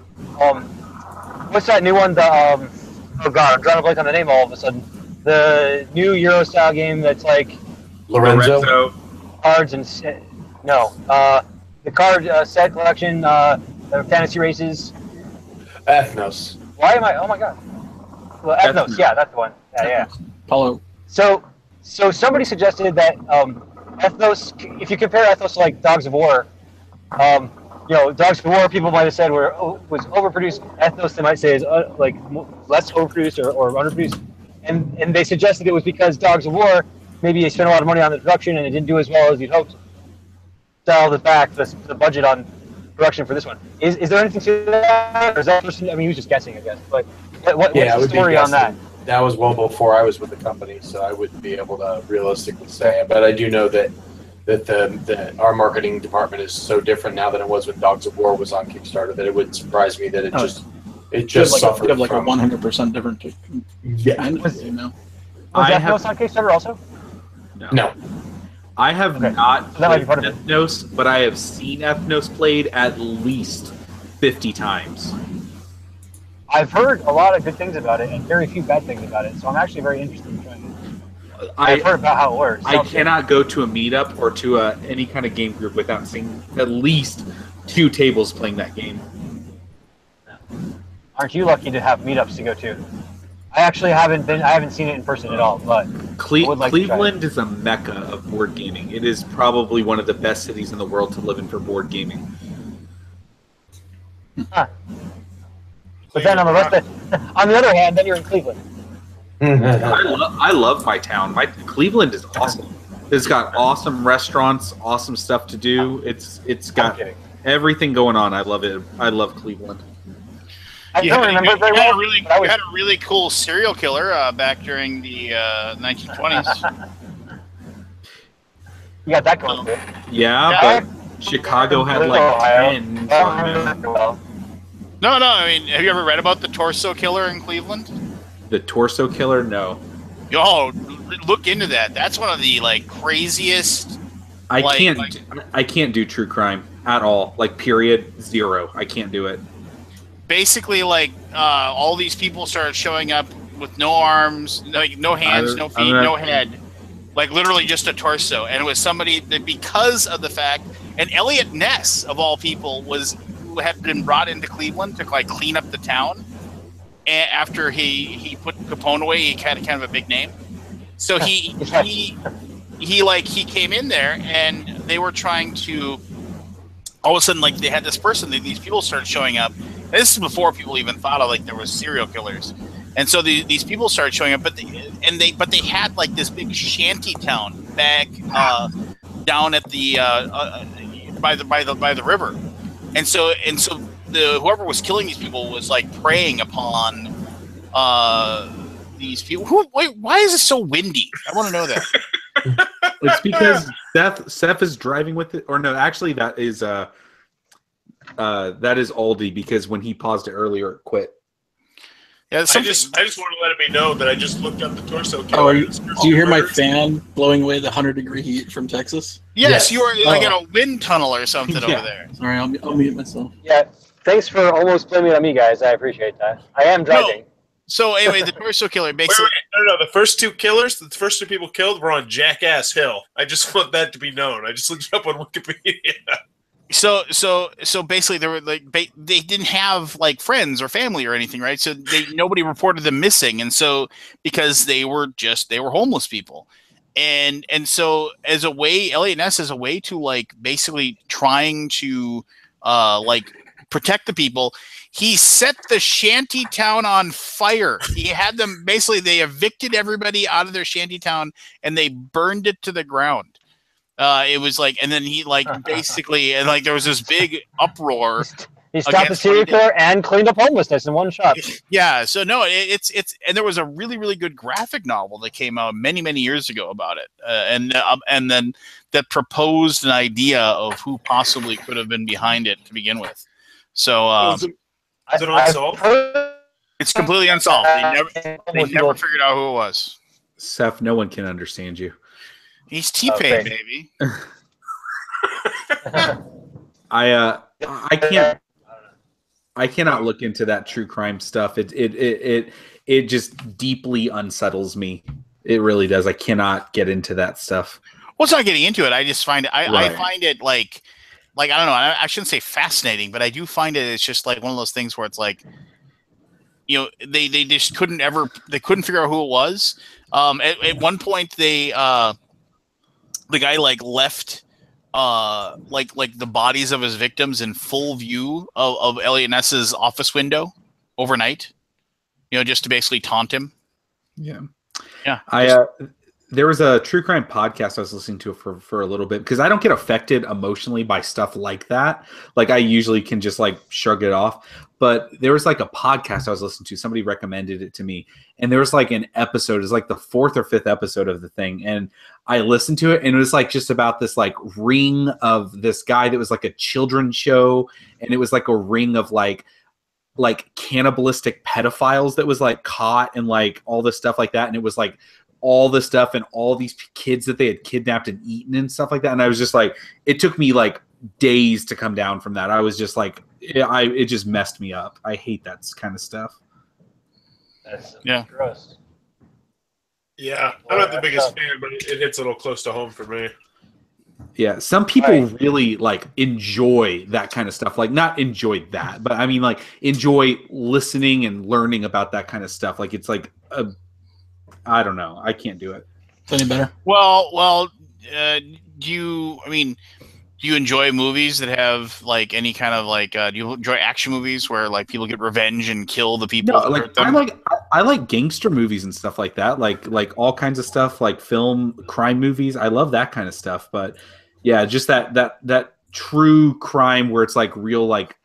what's that new one? Oh god, I'm drawing a blank on the name all of a sudden. The new Euro style game that's like Lorenzo. cards and the card set collection, the fantasy races. Ethnos. Why am I? Oh my god. Well, Ethnos, yeah, that's the one. Yeah. Apollo. So somebody suggested that Ethnos, if you compare Ethnos to like Dogs of War, Dogs of War people might have said was overproduced. Ethnos they might say is less overproduced or underproduced, and they suggested it was because Dogs of War maybe they spent a lot of money on the production and it didn't do as well as you'd hoped. Dialed it back the budget on production for this one. Is there anything to that, or is that just? I mean, he was just guessing, I guess. But what's the story on that? That was well before I was with the company, so I wouldn't be able to realistically say it. But I do know that our marketing department is so different now than it was when Dogs of War was on Kickstarter that it wouldn't surprise me that it just suffered You have like from a 100% different. Yeah. Was I Ethnos have on Kickstarter also? No. I have Okay. not So that might be played part of it. Ethnos, but I have seen Ethnos played at least 50 times. I've heard a lot of good things about it and very few bad things about it, so I'm actually very interested in trying it. I've heard about how it works. I cannot go to a meetup or to any kind of game group without seeing at least 2 tables playing that game. Aren't you lucky to have meetups to go to? I actually haven't seen it in person at all, but Cleveland is a mecca of board gaming. It is probably one of the best cities in the world to live in for board gaming. Huh. But then on the other hand, then you're in Cleveland. I love my town. Cleveland is awesome. It's got awesome restaurants, awesome stuff to do. It's got everything going on. I love it. I love Cleveland. I don't remember very well. You had a really cool serial killer back during the 1920s. You got that going too. Yeah, but Chicago had like 10. No. I mean, have you ever read about the torso killer in Cleveland? The torso killer? No. Oh, look into that. That's one of the craziest. I can't do true crime at all. Like period, 0. I can't do it. Basically, all these people started showing up with no arms, no hands, no feet, no head, literally just a torso. And it was somebody that, because of the fact, and Elliot Ness of all people had been brought into Cleveland to clean up the town. And after he put Capone away, he had kind of a big name. So he came in there, and they were trying to. All of a sudden, they had this person. These people started showing up. And this is before people even thought of there was serial killers, and so these people started showing up. But they had this big shanty town back down at the by the river, and so whoever was killing these people was preying upon these people. Why is it so windy? I want to know that. It's because Seth is driving with it, or no? Actually, that is Aldi, because when he paused it earlier, it quit. Yeah, I just want to let it be known that I just looked up the torso killer. Do you hear my fan blowing away the 100-degree heat from Texas? Yes, you are in a wind tunnel or something over there. Sorry, I'll mute myself. Yeah, thanks for almost blaming it on me, guys. I appreciate that. I am driving. No. So anyway, the torso killer basically. No. The first 2 people killed were on Jackass Hill. I just want that to be known. I just looked it up on Wikipedia. So basically, they were they didn't have friends or family or anything, right? So nobody reported them missing, and so because they were homeless people, and so as a way, Elliot Ness as a way to basically trying to protect the people. He set the shanty town on fire. He had them they evicted everybody out of their shanty town and they burned it to the ground. It was and then he basically, and there was this big uproar. He stopped the serial killer and cleaned up homelessness in one shot. Yeah. So no, it's and there was a really, really good graphic novel that came out many, many years ago about it. And then that proposed an idea of who possibly could have been behind it to begin with. So, is it unsolved? It's completely unsolved. They never figured out who it was. Seth, no one can understand you. He's T-Pain, baby. I cannot look into that true crime stuff. It just deeply unsettles me. It really does. I cannot get into that stuff. Well, it's not getting into it. I just find it. I find it I don't know. I shouldn't say fascinating, but I do find it. It's just one of those things where it's they just couldn't figure out who it was. At one point, the guy left the bodies of his victims in full view of Elliot Ness's office window overnight. Just to basically taunt him. Yeah. Yeah. There was a true crime podcast I was listening to for a little bit because I don't get affected emotionally by stuff like that. I usually can just shrug it off. But there was a podcast I was listening to. Somebody recommended it to me. And there was an episode. It's the 4th or 5th episode of the thing. And I listened to it and it was just about this ring of this guy that was a children's show. And it was a ring of cannibalistic pedophiles that was caught and all this stuff like that. And it was all the stuff and all these kids that they had kidnapped and eaten and stuff like that. And I was just it took me days to come down from that. I was just it just messed me up. I hate that kind of stuff. That's Yeah. gross. Yeah, I'm not the biggest fan, but it hits a little close to home for me. Yeah, some people Right. really like enjoy that kind of stuff. Like not enjoy that, but I mean like enjoy listening and learning about that kind of stuff. Like it's like I don't know. I can't do it. It's any better? Well, do you enjoy movies that have like any kind of like? Do you enjoy action movies where like people get revenge and kill the people No, that like hurt them? I like gangster movies and stuff like that. Like all kinds of stuff, like film crime movies. I love that kind of stuff. But yeah, just that true crime where it's like real like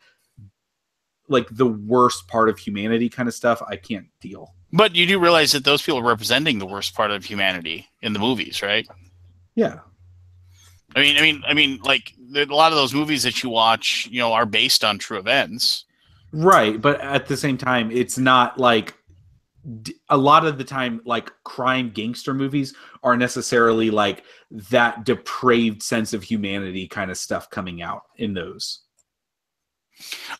the worst part of humanity kind of stuff. I can't deal. But you do realize that those people are representing the worst part of humanity in the movies, right? Yeah. I mean, like a lot of those movies that you watch, you know, are based on true events. Right, but at the same time, it's not like a lot of the time, like crime gangster movies are necessarily like that depraved sense of humanity kind of stuff coming out in those.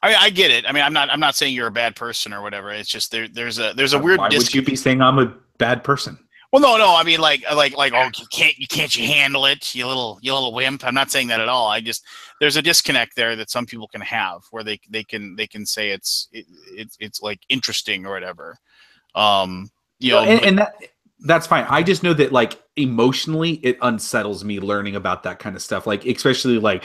I get it. I mean, I'm not saying you're a bad person or whatever. It's just there's a weird. Why would you be saying I'm a bad person? Well, no. I mean, like, oh, you can't handle it, you little wimp. I'm not saying that at all. There's a disconnect there that some people can have where they can say it's like interesting or whatever. You know, and that's fine. I just know that like emotionally, it unsettles me learning about that kind of stuff. Like especially like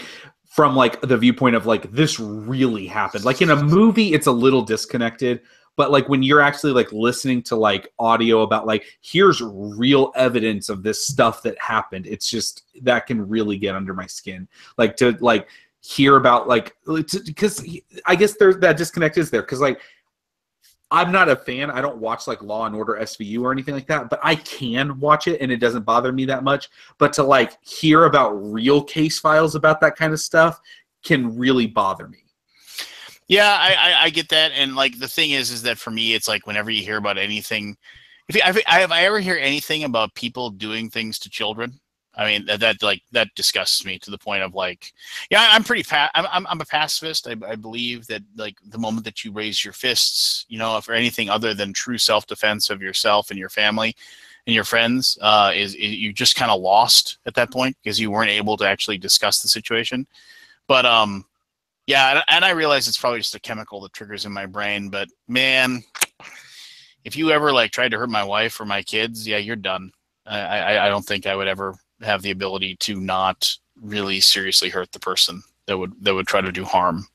from like the viewpoint of like this really happened. Like in a movie, it's a little disconnected. But like when you're actually like listening to like audio about like here's real evidence of this stuff that happened, it's just that can really get under my skin. Like to like hear about like because I guess there's that disconnect is there because like I'm not a fan. I don't watch like Law and Order SVU or anything like that, but I can watch it and it doesn't bother me that much. But to like hear about real case files about that kind of stuff can really bother me. Yeah, I get that, and like the thing is that for me, it's like whenever you hear about anything, if I ever hear anything about people doing things to children, I mean that disgusts me to the point of like, yeah, I'm a pacifist. I believe that like the moment that you raise your fists, you know, for anything other than true self-defense of yourself and your family and your friends, is you just kind of lost at that point because you weren't able to actually discuss the situation, but yeah, and I realize it's probably just a chemical that triggers in my brain, but man, if you ever like tried to hurt my wife or my kids, yeah, you're done. I don't think I would ever have the ability to not really seriously hurt the person that would try to do harm.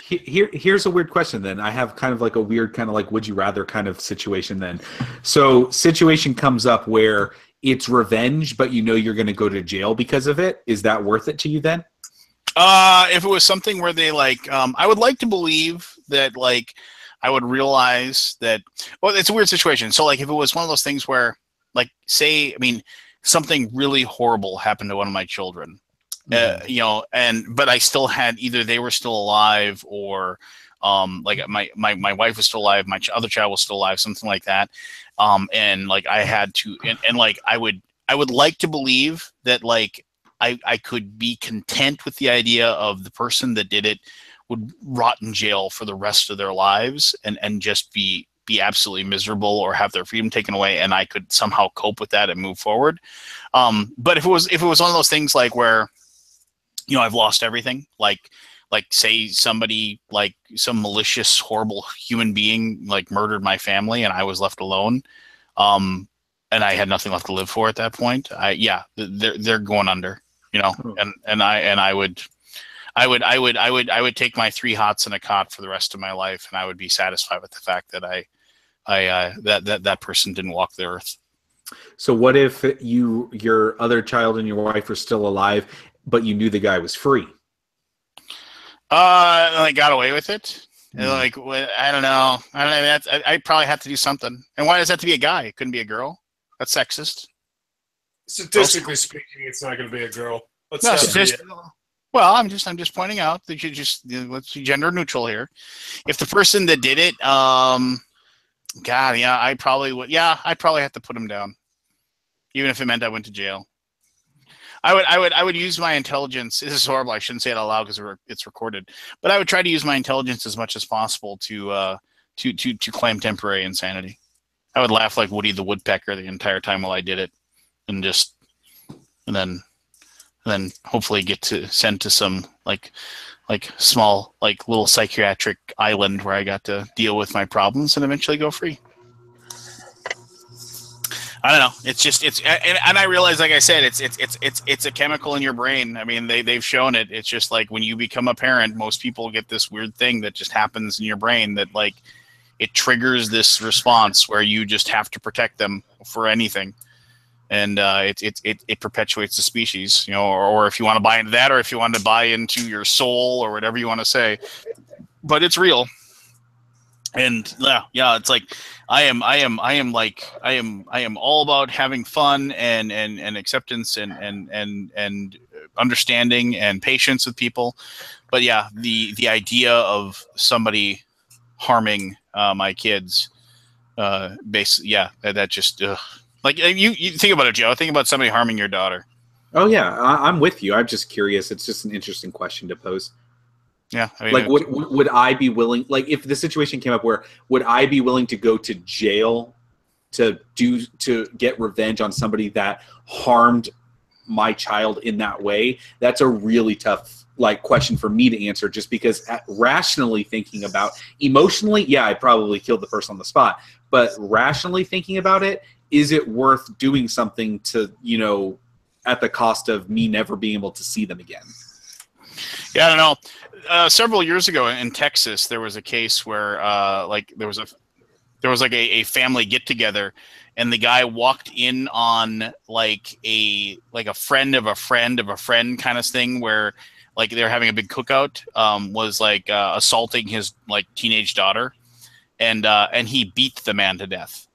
Here's a weird question then. I have kind of like a weird kind of like would you rather kind of situation then. So situation comes up where it's revenge, but you know you're going to go to jail because of it. Is that worth it to you then? If it was something where they like, I would like to believe that like I would realize that. Well, it's a weird situation. So like, if it was one of those things where, like, say, I mean, something really horrible happened to one of my children, you know, but I still had either they were still alive or, like my wife was still alive, my other child was still alive, something like that, and like I had to, and like I would like to believe that like. I could be content with the idea of the person that did it would rot in jail for the rest of their lives and just be absolutely miserable or have their freedom taken away, and I could somehow cope with that and move forward. But if it was one of those things like where, you know, I've lost everything, like say somebody like some malicious, horrible human being like murdered my family and I was left alone, and I had nothing left to live for at that point, they're going under. You know, and I would take my 3 hots and a cot for the rest of my life, and I would be satisfied with the fact that that person didn't walk the earth. So what if your other child and your wife are still alive, but you knew the guy was free? I got away with it. Like I don't know. I probably have to do something. And why does that have to be a guy? It couldn't be a girl. That's sexist. Statistically speaking, it's not going to be a girl. Well, I'm just pointing out that let's be gender neutral here. If the person that did it, God, yeah, I probably would. Yeah, I'd probably have to put him down, even if it meant I went to jail. I would use my intelligence. This is horrible. I shouldn't say it out loud because it's recorded. But I would try to use my intelligence as much as possible to to claim temporary insanity. I would laugh like Woody the Woodpecker the entire time while I did it, and then hopefully get to sent to some like small little psychiatric island where I got to deal with my problems and eventually go free. I don't know. And I realize, like I said, it's a chemical in your brain. I mean, they've shown it. It's just like when you become a parent, most people get this weird thing that just happens in your brain that like it triggers this response where you just have to protect them for anything, and it perpetuates the species, you know. Or if you want to buy into that, or if you want to buy into your soul, or whatever you want to say, but it's real. And yeah, it's like I am all about having fun and acceptance and understanding and patience with people. But yeah, the idea of somebody harming my kids, basically, yeah, that just like you think about it, Joe. Think about somebody harming your daughter. Oh yeah, I'm with you. I'm just curious. It's just an interesting question to pose. Yeah, I mean, like would I be willing? Like, if the situation came up where would I be willing to go to jail to get revenge on somebody that harmed my child in that way? That's a really tough question for me to answer, just because rationally thinking about, emotionally, yeah, I probably killed the person on the spot, but rationally thinking about it, is it worth doing something to, at the cost of me never being able to see them again? Yeah, I don't know. Several years ago in Texas, there was a case where there was a family get together, and the guy walked in on a friend of a friend of a friend kind of thing, where they're having a big cookout, was assaulting his teenage daughter, and he beat the man to death,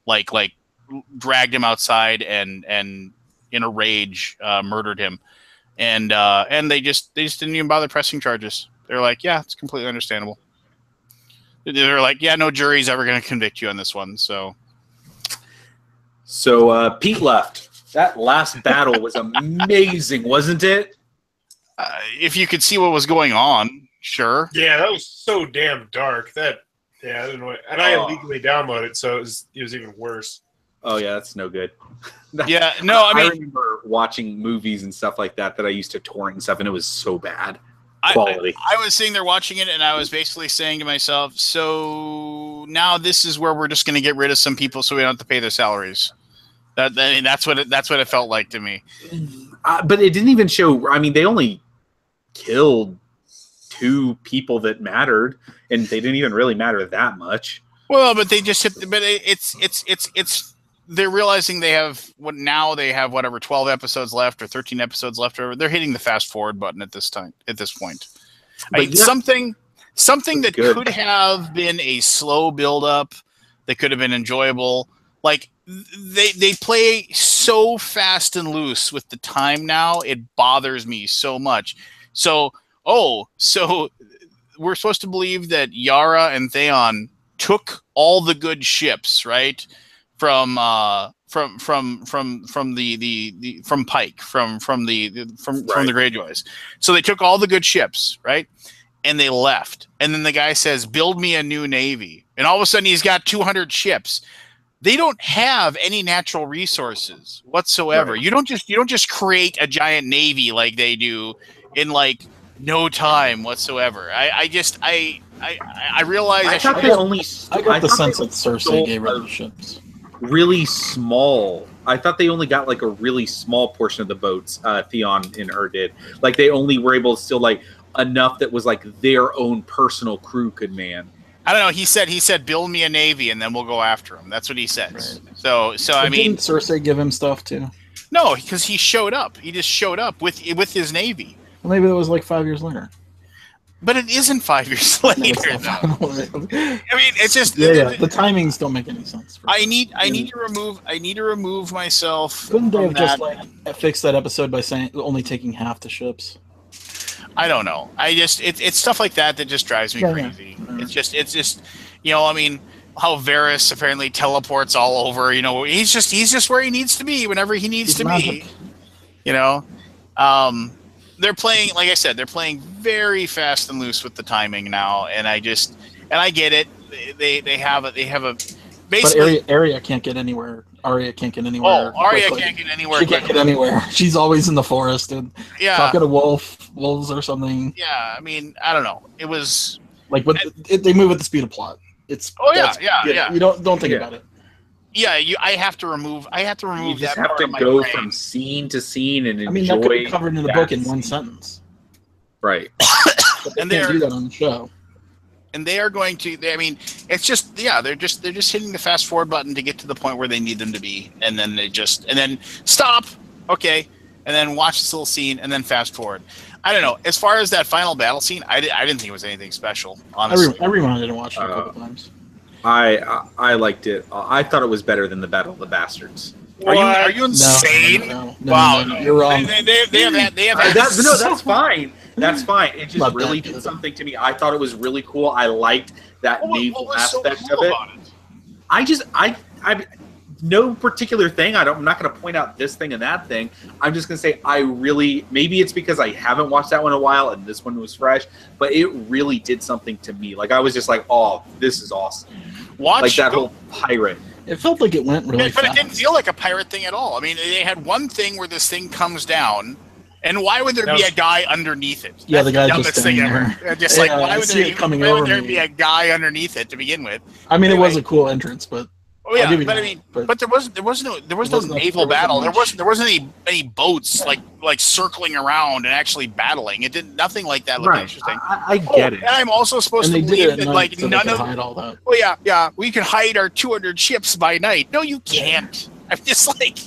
dragged him outside and in a rage murdered him, and they just didn't even bother pressing charges. They're like, yeah, it's completely understandable. They're like, yeah, no jury's ever going to convict you on this one. So Pete left. That last battle was amazing, wasn't it? If you could see what was going on, sure. Yeah, that was so damn dark. I didn't know. And I illegally downloaded it, so it was even worse. Oh yeah, that's no good. Yeah, no, I mean, I remember watching movies and stuff like that I used to torrent and stuff, and it was so bad quality. I was sitting there watching it, and I was basically saying to myself, so now this is where we're just going to get rid of some people so we don't have to pay their salaries. That's what it felt like to me. But it didn't even show. I mean, they only killed 2 people that mattered, and they didn't even really matter that much. Well, but they just hit. But it's. They're realizing they have 12 episodes left or 13 episodes left. Or they're hitting the fast forward button at this point. Something that could have been a slow build up, that could have been enjoyable. They play so fast and loose with the time now. It bothers me so much. So we're supposed to believe that Yara and Theon took all the good ships, right? From Pike, from the Greyjoys. So they took all the good ships, right? And they left. And then the guy says, "Build me a new navy." And all of a sudden he's got 200 ships. They don't have any natural resources whatsoever. Right. You don't just create a giant navy like they do in no time whatsoever. I realize I got the sense that Cersei gave her the ships. Really small. I thought they only got a really small portion of the boats. Theon and her did. They only were able to still enough that was their own personal crew could man. I don't know. He said, "Build me a navy, and then we'll go after him." That's what he says. Right. So I mean, didn't Cersei give him stuff too? No, because he showed up. He just showed up with his navy. Well, maybe it was 5 years later. But it isn't 5 years later. I mean, it's just the timings don't make any sense. I need to remove myself. Couldn't they have just fixed that episode by saying only taking half the ships? I don't know. It's stuff like that just drives me crazy. Yeah. It's just I mean, how Varys apparently teleports all over. He's just where he needs to be whenever he needs to be. They're playing, like I said, they're playing very fast and loose with the timing now, and and I get it. They have a But basically. Arya can't get anywhere. Arya can't get anywhere. Oh, Arya quickly. can't get anywhere. She can't get anywhere. She's always in the forest and Yeah. talking to wolves or something. Yeah, I mean, I don't know. It was like, but they move at the speed of plot. It's yeah. You don't think about it. Yeah, I have to remove. You just that have part to of my go brain. from scene to scene and enjoy. I mean, that could be covered in the book in that one scene. sentence. Right. But And they they're- can't do that on the show. And they are going to. I mean, it's just they're just hitting the fast forward button to get to the point where they need them to be, and then stop. Okay, and then watch this little scene, and then fast forward. I don't know. As far as that final battle scene, I didn't think it was anything special. Honestly, I rewinded and watched it a couple times. I liked it. I thought it was better than the Battle of the Bastards. Are you insane? No, Wow, you're wrong. They have had No, that's fine. That's fine. It just Not really that did good. something to me. I thought it was really cool. I liked that naval what was so aspect cool of it. about it? I no particular thing. I'm not going to point out this thing and that thing. I'm just going to say maybe it's because I haven't watched that one in a while and this one was fresh, but it really did something to me. Like I was just like, oh, this is awesome. Like that whole pirate. It felt like it went really but fast. it didn't feel like a pirate thing at all. I mean, they had one thing where this thing comes down, and why would there be a guy underneath it? Yeah, That's the guy dumbest just thing standing ever. there. Just like Yeah, why I would see it coming over there me. be a guy underneath it to begin with? I mean, Anyway. it was a cool entrance, but Oh yeah, I'll give you but that, I mean, but but there was no naval battle. There wasn't any boats like circling around and actually battling. It did nothing like that. Looked interesting. I get it. And I'm also supposed and to they did believe it at that night like so they none could of. hide all that. Oh yeah, we can hide our 200 ships by night. No, you can't. I'm just like,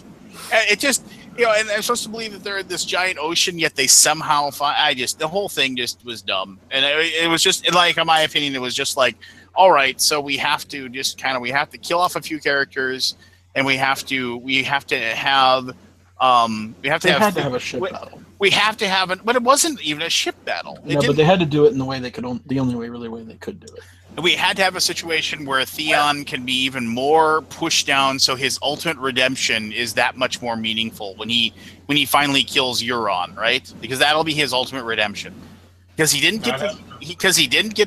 it just and I'm supposed to believe that they're in this giant ocean, yet they somehow find. The whole thing just was dumb, and it was just like, in my opinion, it was just like, all right, so we have to kill off a few characters, and we have to have They had to have a ship battle. We have to have but it wasn't even a ship battle. No, but they had to do it in the way they could. The only way they could do it. We had to have a situation where Theon can be even more pushed down, so his ultimate redemption is that much more meaningful when he finally kills Euron, right? Because that'll be his ultimate redemption. Because he didn't get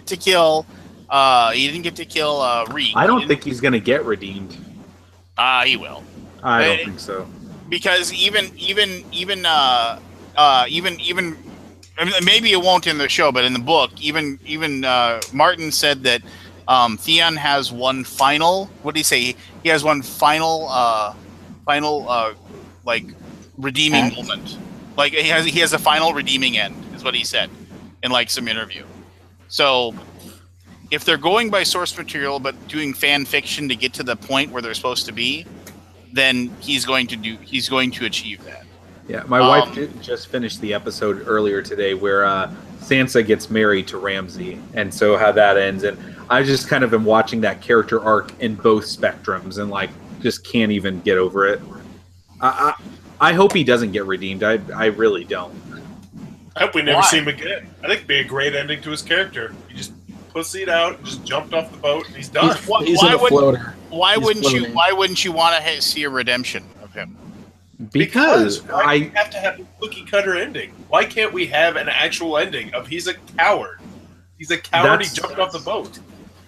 to kill Reed. I don't think he's going to get redeemed. He will. I don't think so. Because even I mean, maybe it won't in the show, but in the book, even Martin said that Theon has one final. What did he say? He has one final like redeeming moment. Like he has a final redeeming end, is what he said in like some interview. So if they're going by source material but doing fan fiction to get to the point where they're supposed to be, then he's going to achieve that. Yeah, my wife just finished the episode earlier today where Sansa gets married to Ramsay, and so how that ends. And I just kind of am watching that character arc in both spectrums, and like just can't even get over it. I hope he doesn't get redeemed. I really don't. I hope we never see him again. I think it'd be a great ending to his character. He just pussied out, and just jumped off the boat, and he's done. He's in a floater. Why He's wouldn't floating. Why wouldn't you want to see a redemption of him? Because why do you have to have a cookie cutter ending? Why can't we have an actual ending of he's a coward? He's a coward. He jumped off the boat.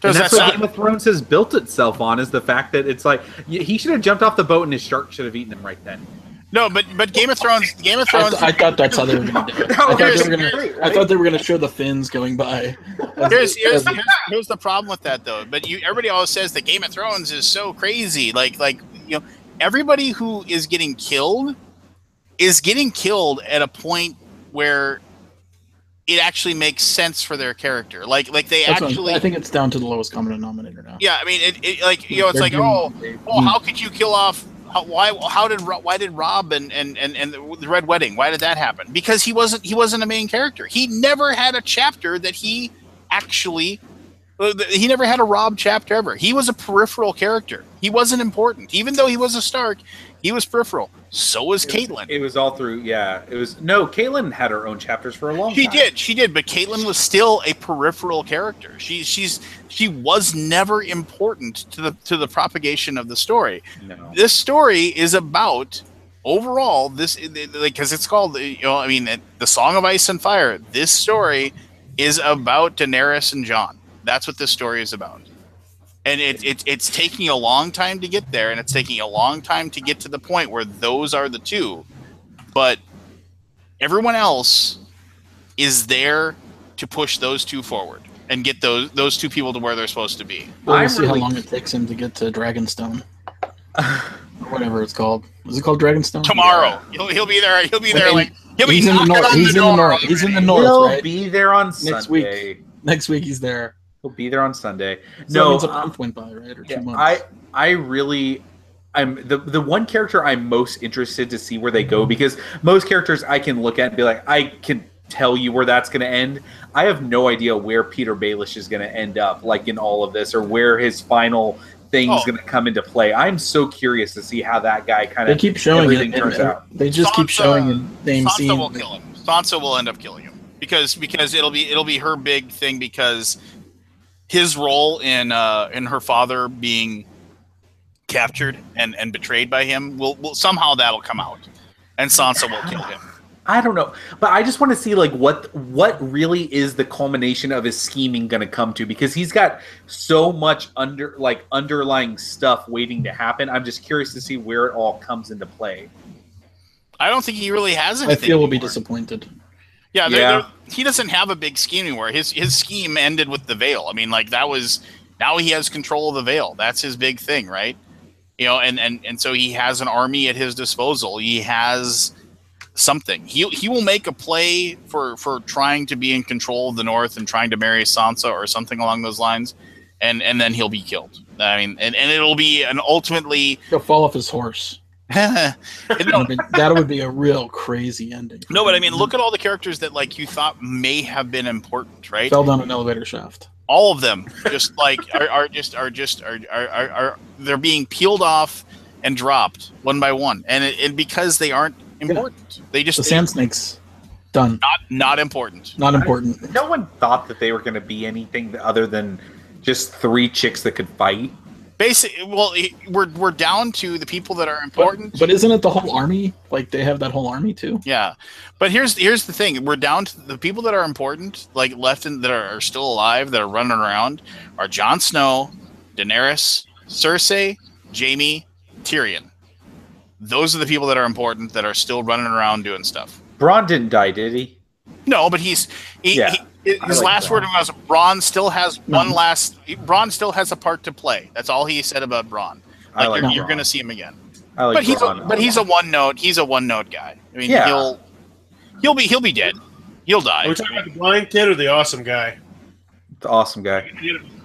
And that's what Game of Thrones has built itself on, is the fact that it's like he should have jumped off the boat and his shark should have eaten him right then. No, but Game of Thrones. I thought that's how they were going to do it. I thought they were going to show the fins going by. Here's the problem with that though. But everybody always says that Game of Thrones is so crazy. Like everybody who is getting killed at a point where it actually makes sense for their character. Like they That's actually. I think it's down to the lowest common denominator now. Yeah, I mean, it's like, how could you kill off? Why did Rob and the Red Wedding? Why did that happen? Because he wasn't a main character. He never had a chapter that he never had a Rob chapter ever. He was a peripheral character. He wasn't important, even though he was a Stark. He was peripheral. So was Caitlyn. It was all through. Yeah, it was Caitlyn had her own chapters for a long time. She did, but Caitlyn was still a peripheral character. She was never important to the propagation of the story. No. This story is about overall because it's called the Song of Ice and Fire. This story is about Daenerys and Jon. That's what this story is about. And it's taking a long time to get there, and it's taking a long time to get to the point where those are the two. But everyone else is there to push those two forward and get those two people to where they're supposed to be. Well, we'll see how long it takes him to get to Dragonstone. Or whatever it's called. Is it called Dragonstone? Tomorrow. Yeah. He'll be there. He'll be there he's in the north. He's in the north. He's in the north, right? He'll be there on next Sunday. week. Next week he's there. He'll be there on Sunday. So that means a month went by, right? Or 2 months. I'm the one character I'm most interested to see where they go, because most characters I can look at and be like, I can tell you where that's going to end. I have no idea where Peter Baelish is going to end up, like in all of this, or where his final thing's going to come into play. I'm so curious to see how that guy kind of. They keep showing it. Turns out. They just keep showing it. Same Sansa scene. will kill him. Sansa will end up killing him because it'll be her big thing, because his role in her father being captured and betrayed by him will somehow that'll come out, and Sansa will kill him. I don't know, but I just want to see like what really is the culmination of his scheming going to come to, because he's got so much underlying stuff waiting to happen. I'm just curious to see where it all comes into play. I don't think he really has anything. I feel we'll be disappointed. Yeah, he doesn't have a big scheme anymore. His scheme ended with the Veil. I mean, like now he has control of the Veil. That's his big thing, right? You know, and so he has an army at his disposal. He has something. He will make a play for trying to be in control of the North and trying to marry Sansa or something along those lines, and then he'll be killed. I mean, and it'll be ultimately he'll fall off his horse. That would be a real crazy ending. No, but I mean, look at all the characters that like you thought may have been important, right? Fell down an elevator shaft. All of them just like are they're being peeled off and dropped one by one, and because they aren't important. Yeah. They just the Sand Snakes done. Not important. Not important. No one thought that they were going to be anything other than just 3 chicks that could fight. Basically, well, we're down to the people that are important. But isn't it the whole army? Like they have that whole army too. Yeah, but here's the thing: we're down to the people that are important, like left that are still alive, that are running around, are Jon Snow, Daenerys, Cersei, Jaime, Tyrion. Those are the people that are important, that are still running around doing stuff. Bronn didn't die, did he? No, but his last word was Bronn still has Bronn still has a part to play. That's all he said about Bronn. Like you're going to see him again. But he's a one note. He's a one note guy. I mean, he'll be dead. He'll die. Are we talking about the blind kid or the awesome guy? The awesome guy.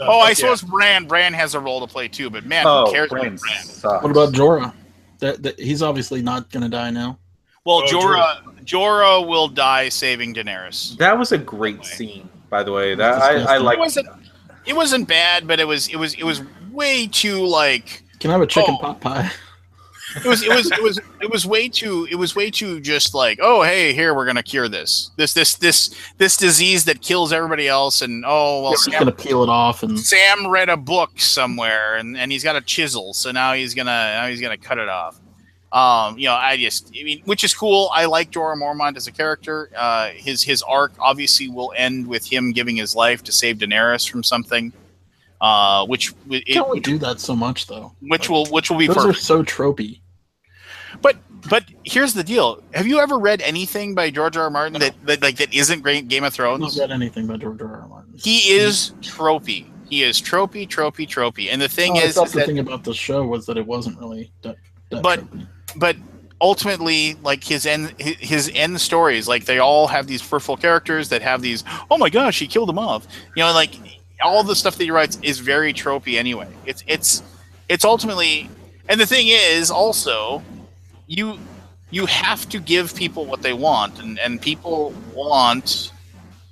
Oh, I suppose Bran has a role to play too. But man, who cares about Bran? What about Jorah? He's obviously not going to die now. Well, Jorah will die saving Daenerys. That was a great scene, by the way. That I like. It wasn't bad, but it was way too like. Can I have a chicken pot pie? It was way too just like, oh hey, here we're gonna cure this disease that kills everybody else, and Sam's gonna peel it off, and Sam read a book somewhere and he's got a chisel, so now he's gonna cut it off. Which is cool. I like Jorah Mormont as a character. His arc obviously will end with him giving his life to save Daenerys from something. Can't we do that so much though? Which will be those perfect. Are so tropey. But here's the deal. Have you ever read anything by George R. R. Martin that isn't great Game of Thrones? I've not read anything by George R. R. Martin. He is tropey. He is tropey. And the thing is the thing about the show was that it wasn't really that tropey. But ultimately, like his end stories, like they all have these peripheral characters that have these, oh my gosh, he killed him off. Like all the stuff that he writes is very tropey anyway. It's ultimately, and the thing is also, you have to give people what they want, and people want.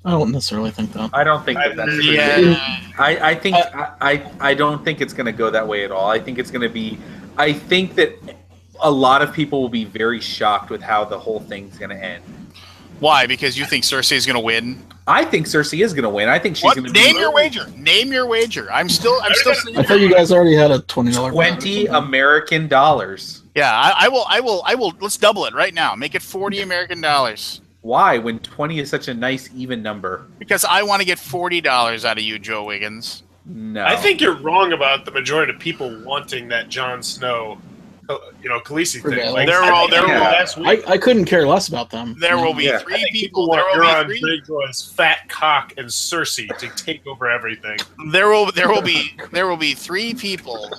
I don't necessarily think that. I don't think that's true. Yeah. I don't think it's going to go that way at all. I think it's going to be. I think that a lot of people will be very shocked with how the whole thing's going to end. Why? Because you think Cersei is going to win? I think Cersei is going to win. I think she's going to name your wager. Name your wager. I'm still. I thought you guys already had a $20. $20 American. Yeah, I will. Let's double it right now. Make it $40 American. Why, when 20 is such a nice even number? Because I want to get $40 out of you, Joe Wiggins. No. I think you're wrong about the majority of people wanting that Jon Snow, Khaleesi thing. Like, I couldn't care less about them. There will be I three think people. want There will Euron be three. Greyjoy's fat cock and Cersei to take over everything. There will be three people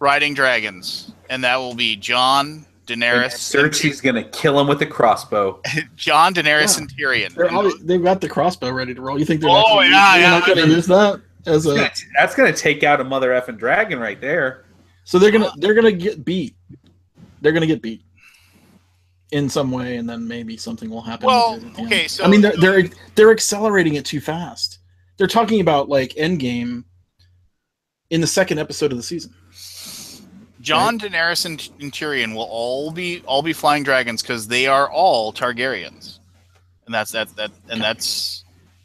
riding dragons, and that will be Jon, Daenerys, Cersei's gonna kill him with a crossbow. Jon, Daenerys, and Tyrion. They've got the crossbow ready to roll. You think they're Oh, not going to use that as a? That's gonna take out a mother effing dragon right there. So they're gonna get beat. They're gonna get beat in some way, and then maybe something will happen. Well, okay, so I mean, they're accelerating it too fast. They're talking about like Endgame in the second episode of the season. Jon, Daenerys, and Tyrion will all be flying dragons because they are all Targaryens, and that's.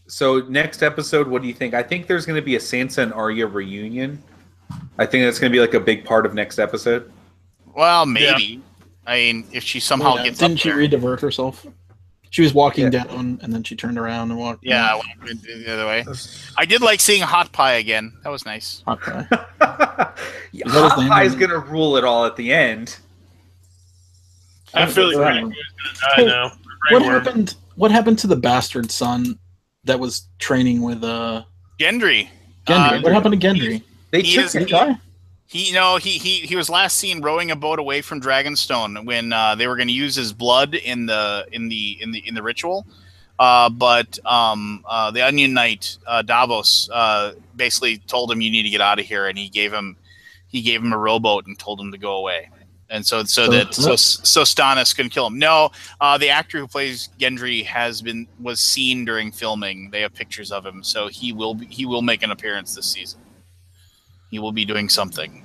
So next episode, what do you think? I think there's going to be a Sansa and Arya reunion. I think that's going to be like a big part of next episode. Well, maybe. Yeah. I mean, if she somehow gets didn't she re-divert herself? She was walking down, and then she turned around and walked. Yeah, I went the other way. I did like seeing Hot Pie again. That was nice. Hot Pie. Hot Pie is going to rule it all at the end. I feel like Grey Worm's going to die now. What happened to the bastard son that was training with Gendry? What happened to Gendry? He was last seen rowing a boat away from Dragonstone when they were going to use his blood in the ritual. But the Onion Knight Davos basically told him, "You need to get out of here," and he gave him a rowboat and told him to go away. And so Stannis couldn't kill him. No, the actor who plays Gendry was seen during filming. They have pictures of him, so he will make an appearance this season. He will be doing something.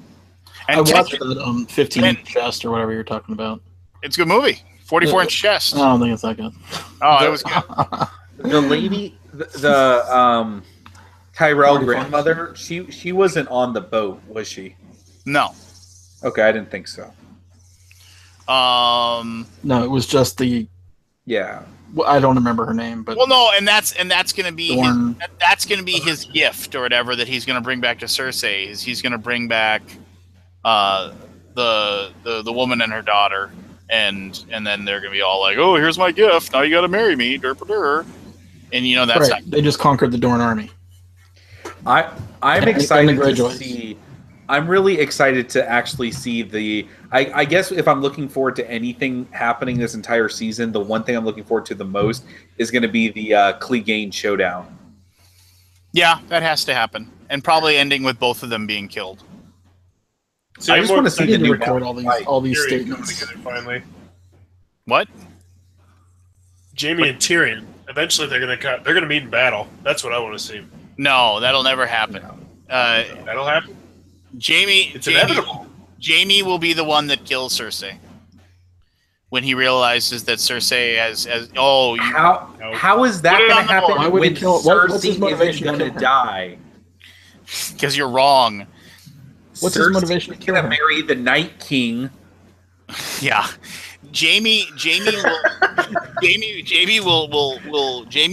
And I watched that 15-inch chest or whatever you're talking about. It's a good movie. 44-inch chest. I don't think it's that good. Oh, it was good. The lady, the Tyrell grandmother, she wasn't on the boat, was she? No. Okay, I didn't think so. No, it was just the. Yeah. Well, I don't remember her name, but and that's going to be his gift or whatever that he's going to bring back to Cersei. Is he's going to bring back the woman and her daughter, and then they're going to be all like, "Oh, here's my gift. Now you got to marry me." And that's right. They just conquered the Dorne army. I'm excited to see. I'm really excited to actually see the. I guess if I'm looking forward to anything happening this entire season, the one thing I'm looking forward to the most is going to be the Clegane showdown. Yeah, that has to happen, and probably ending with both of them being killed. So I just want to see the new record all these statements. Finally, what? Jaime and Tyrion. Eventually, they're gonna meet in battle. That's what I want to see. No, that'll never happen. That'll happen. It's inevitable. Jaime will be the one that kills Cersei when he realizes that Cersei has how is that going to happen? Why would when he kill? What's his motivation going to die? Because you're wrong. What's his motivation to kill her? Marry the Night King. Yeah, Jaime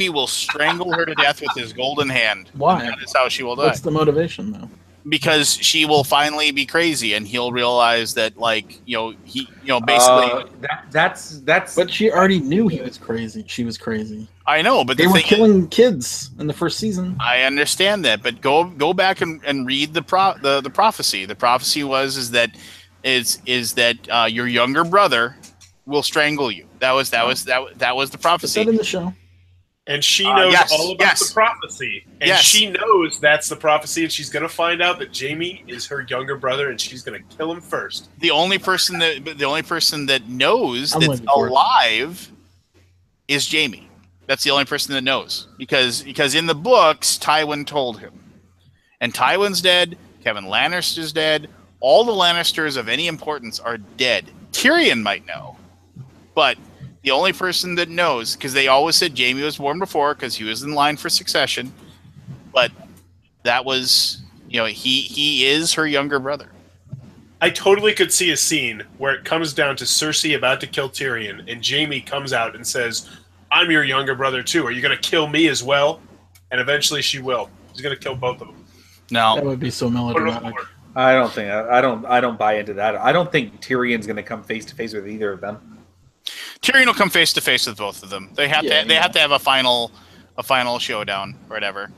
will strangle her to death with his golden hand. Why? That is how she will die. What's the motivation, though? Because she will finally be crazy, and he'll realize that, basically. That's. But she already knew he was crazy. She was crazy. I know, but they were killing kids in the first season. I understand that, but go back and read the prophecy. The prophecy was that your younger brother will strangle you. That was the prophecy. Is that in the show? And she knows all about the prophecy. And she knows that's the prophecy, and she's going to find out that Jaime is her younger brother, and she's going to kill him first. The only person that knows that's alive is Jaime. That's the only person that knows. Because in the books, Tywin told him. And Tywin's dead, Kevin Lannister's dead, all the Lannisters of any importance are dead. Tyrion might know. But the only person that knows, because they always said Jaime was born before because he was in line for succession, but that was, he is her younger brother. I totally could see a scene where it comes down to Cersei about to kill Tyrion, and Jaime comes out and says, I'm your younger brother too. Are you going to kill me as well? And eventually she will. She's going to kill both of them. No, That would be so melodramatic. I don't think I don't buy into that. I don't think Tyrion's going to come face to face with either of them. Tyrion will come face to face with both of them. They have to. They have to have a final showdown or whatever.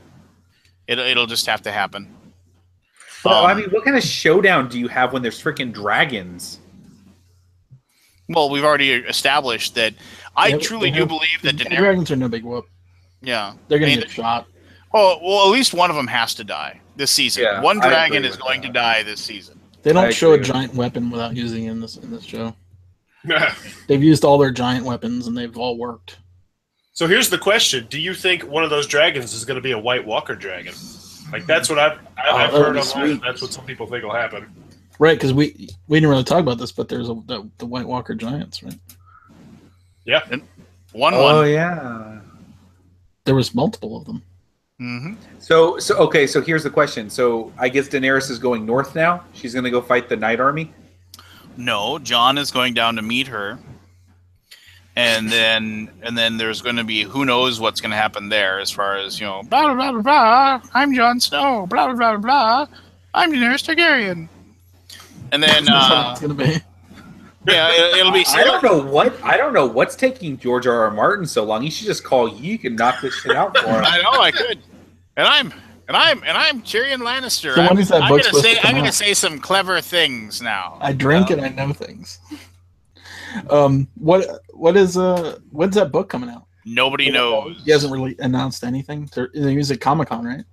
It'll just have to happen. But I mean, what kind of showdown do you have when there's freaking dragons? Well, we've already established that. I truly do believe that Daenerys. Dragons are no big whoop. Yeah, They're going to get shot. Oh well, at least one of them has to die this season. Yeah, one dragon is going to die this season. They don't show a giant weapon without using it in this show. They've used all their giant weapons and they've all worked. So here's the question: do you think one of those dragons is going to be a White Walker dragon? Like that's what I've heard online. That's what some people think will happen. Right, because we didn't really talk about this, but there's the White Walker giants, right? Yeah, one. Oh yeah, there was multiple of them. Mm-hmm. So okay. So here's the question. So I guess Daenerys is going north now. She's going to go fight the Night Army. No, Jon is going down to meet her, and then there's going to be who knows what's going to happen there as far as blah blah blah blah blah. I'm Jon Snow. Blah blah blah blah. I'm Daenerys Targaryen. And then it's going to be. Yeah, it'll be. I don't know what's taking George R.R. Martin so long. He should just call you. You can knock this shit out for him. I know I could, and I'm Tyrion Lannister. So when is that book supposed to come I'm going to out? say some clever things now. I drink and I know things. What is when's that book coming out? Nobody knows. He hasn't really announced anything. He was at Comic-Con, right?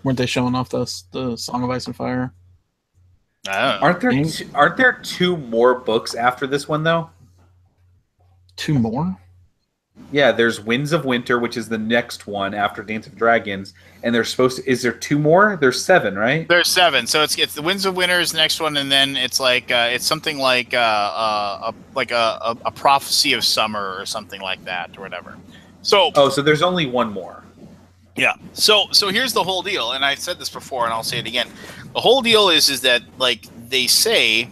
Weren't they showing off the Song of Ice and Fire? Aren't there two more books after this one though? Two more? Yeah, there's Winds of Winter, which is the next one after Dance of Dragons, and there's supposed to. Is there two more? There's 7, right? There's 7. So it's the Winds of Winter is the next one, and then it's like it's something like a prophecy of summer or something like that or whatever. So so there's only one more. Yeah. So here's the whole deal, and I said this before, and I'll say it again. The whole deal is that like they say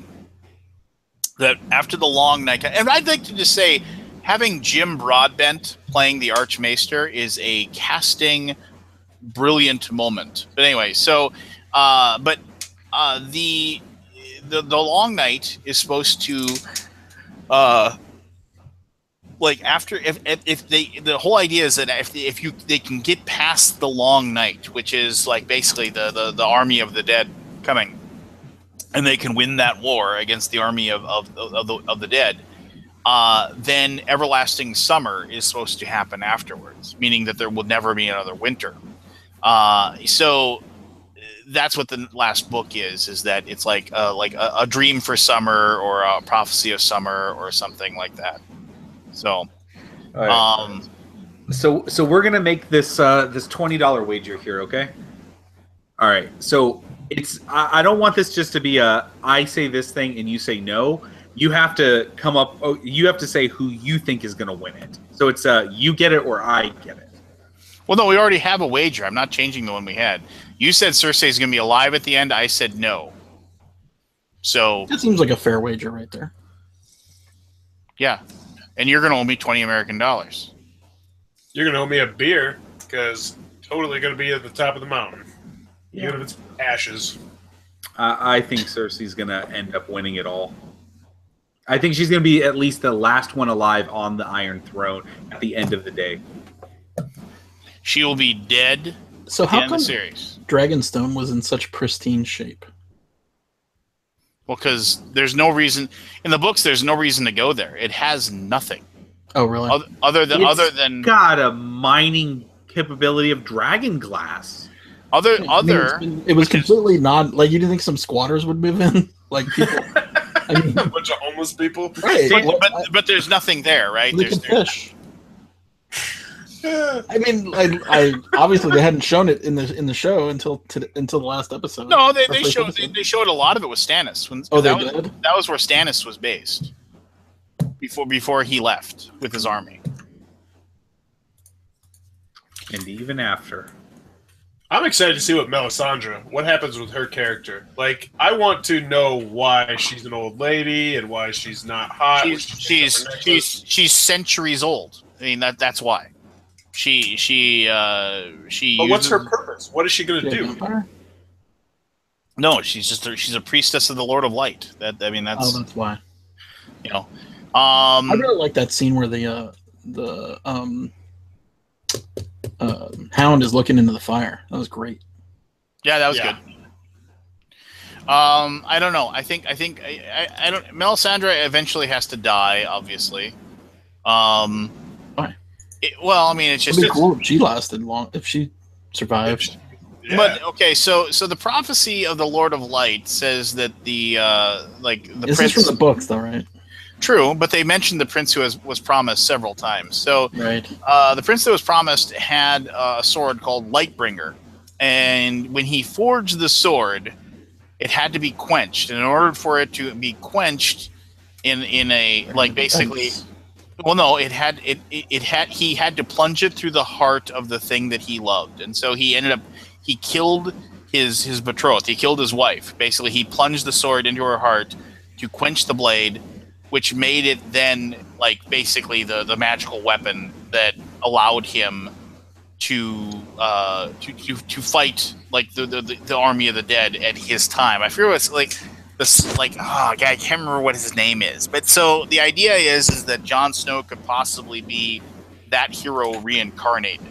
that after the long night, and I'd like to just say, having Jim Broadbent playing the Archmaester is a casting brilliant moment. But anyway, so the long night is supposed to like after if the whole idea is that if they can get past the long night, which is like basically the army of the dead coming, and they can win that war against the army of the dead, then everlasting summer is supposed to happen afterwards, meaning that there will never be another winter. So that's what the last book is that it's like a dream for summer or a prophecy of summer or something like that. So, right. So we're gonna make this this $20 wager here, okay? All right. So I don't want this just to be I say this thing and you say no. You have to come up. You have to say who you think is gonna win it. So it's you get it or I get it. Well, no, we already have a wager. I'm not changing the one we had. You said Cersei is gonna be alive at the end. I said no. So that seems like a fair wager right there. Yeah. And you're going to owe me $20 American. You're going to owe me a beer because totally going to be at the top of the mountain. Yeah. Even if it's ashes. I think Cersei's going to end up winning it all. I think she's going to be at least the last one alive on the Iron Throne at the end of the day. She will be dead. So how come the series? Dragonstone was in such pristine shape? Well, because there's no reason in the books. There's no reason to go there. It has nothing. Oh, really? Other than got a mining capability of dragon glass. It was completely not like you didn't think some squatters would move in, like people. I mean, a bunch of homeless people. Right? But there's nothing there, right? There's fish. I mean, I obviously they hadn't shown it in the show until the last episode. No, they showed a lot of it with Stannis. Did? That was where Stannis was based before he left with his army, and even after. I'm excited to see what happens with her character. Like, I want to know why she's an old lady and why she's not hot. She's centuries old. I mean that's why. She. But what's her purpose? What is she going to do? Vampire? No, she's a priestess of the Lord of Light. That's that's why. You know. I really like that scene where the Hound is looking into the fire. That was great. Yeah, that was good. I don't know. I think I don't. Melisandre eventually has to die, obviously. Why? Well, I mean, it's just It'd be cool if she lasted long. If she survived. Yeah. But okay, so the prophecy of the Lord of Light says that the This prince is from the books, though, right? True, but they mentioned the prince who was promised several times. So right. The prince that was promised had a sword called Lightbringer, and when he forged the sword, it had to be quenched. And in order for it to be quenched, in a basically, well, no, he had to plunge it through the heart of the thing that he loved, and so he killed his betrothed. He killed his wife. Basically, he plunged the sword into her heart to quench the blade, which made it then basically the magical weapon that allowed him to fight the army of the dead at his time. I forget what's I can't remember what his name is. But so the idea is that Jon Snow could possibly be that hero reincarnated.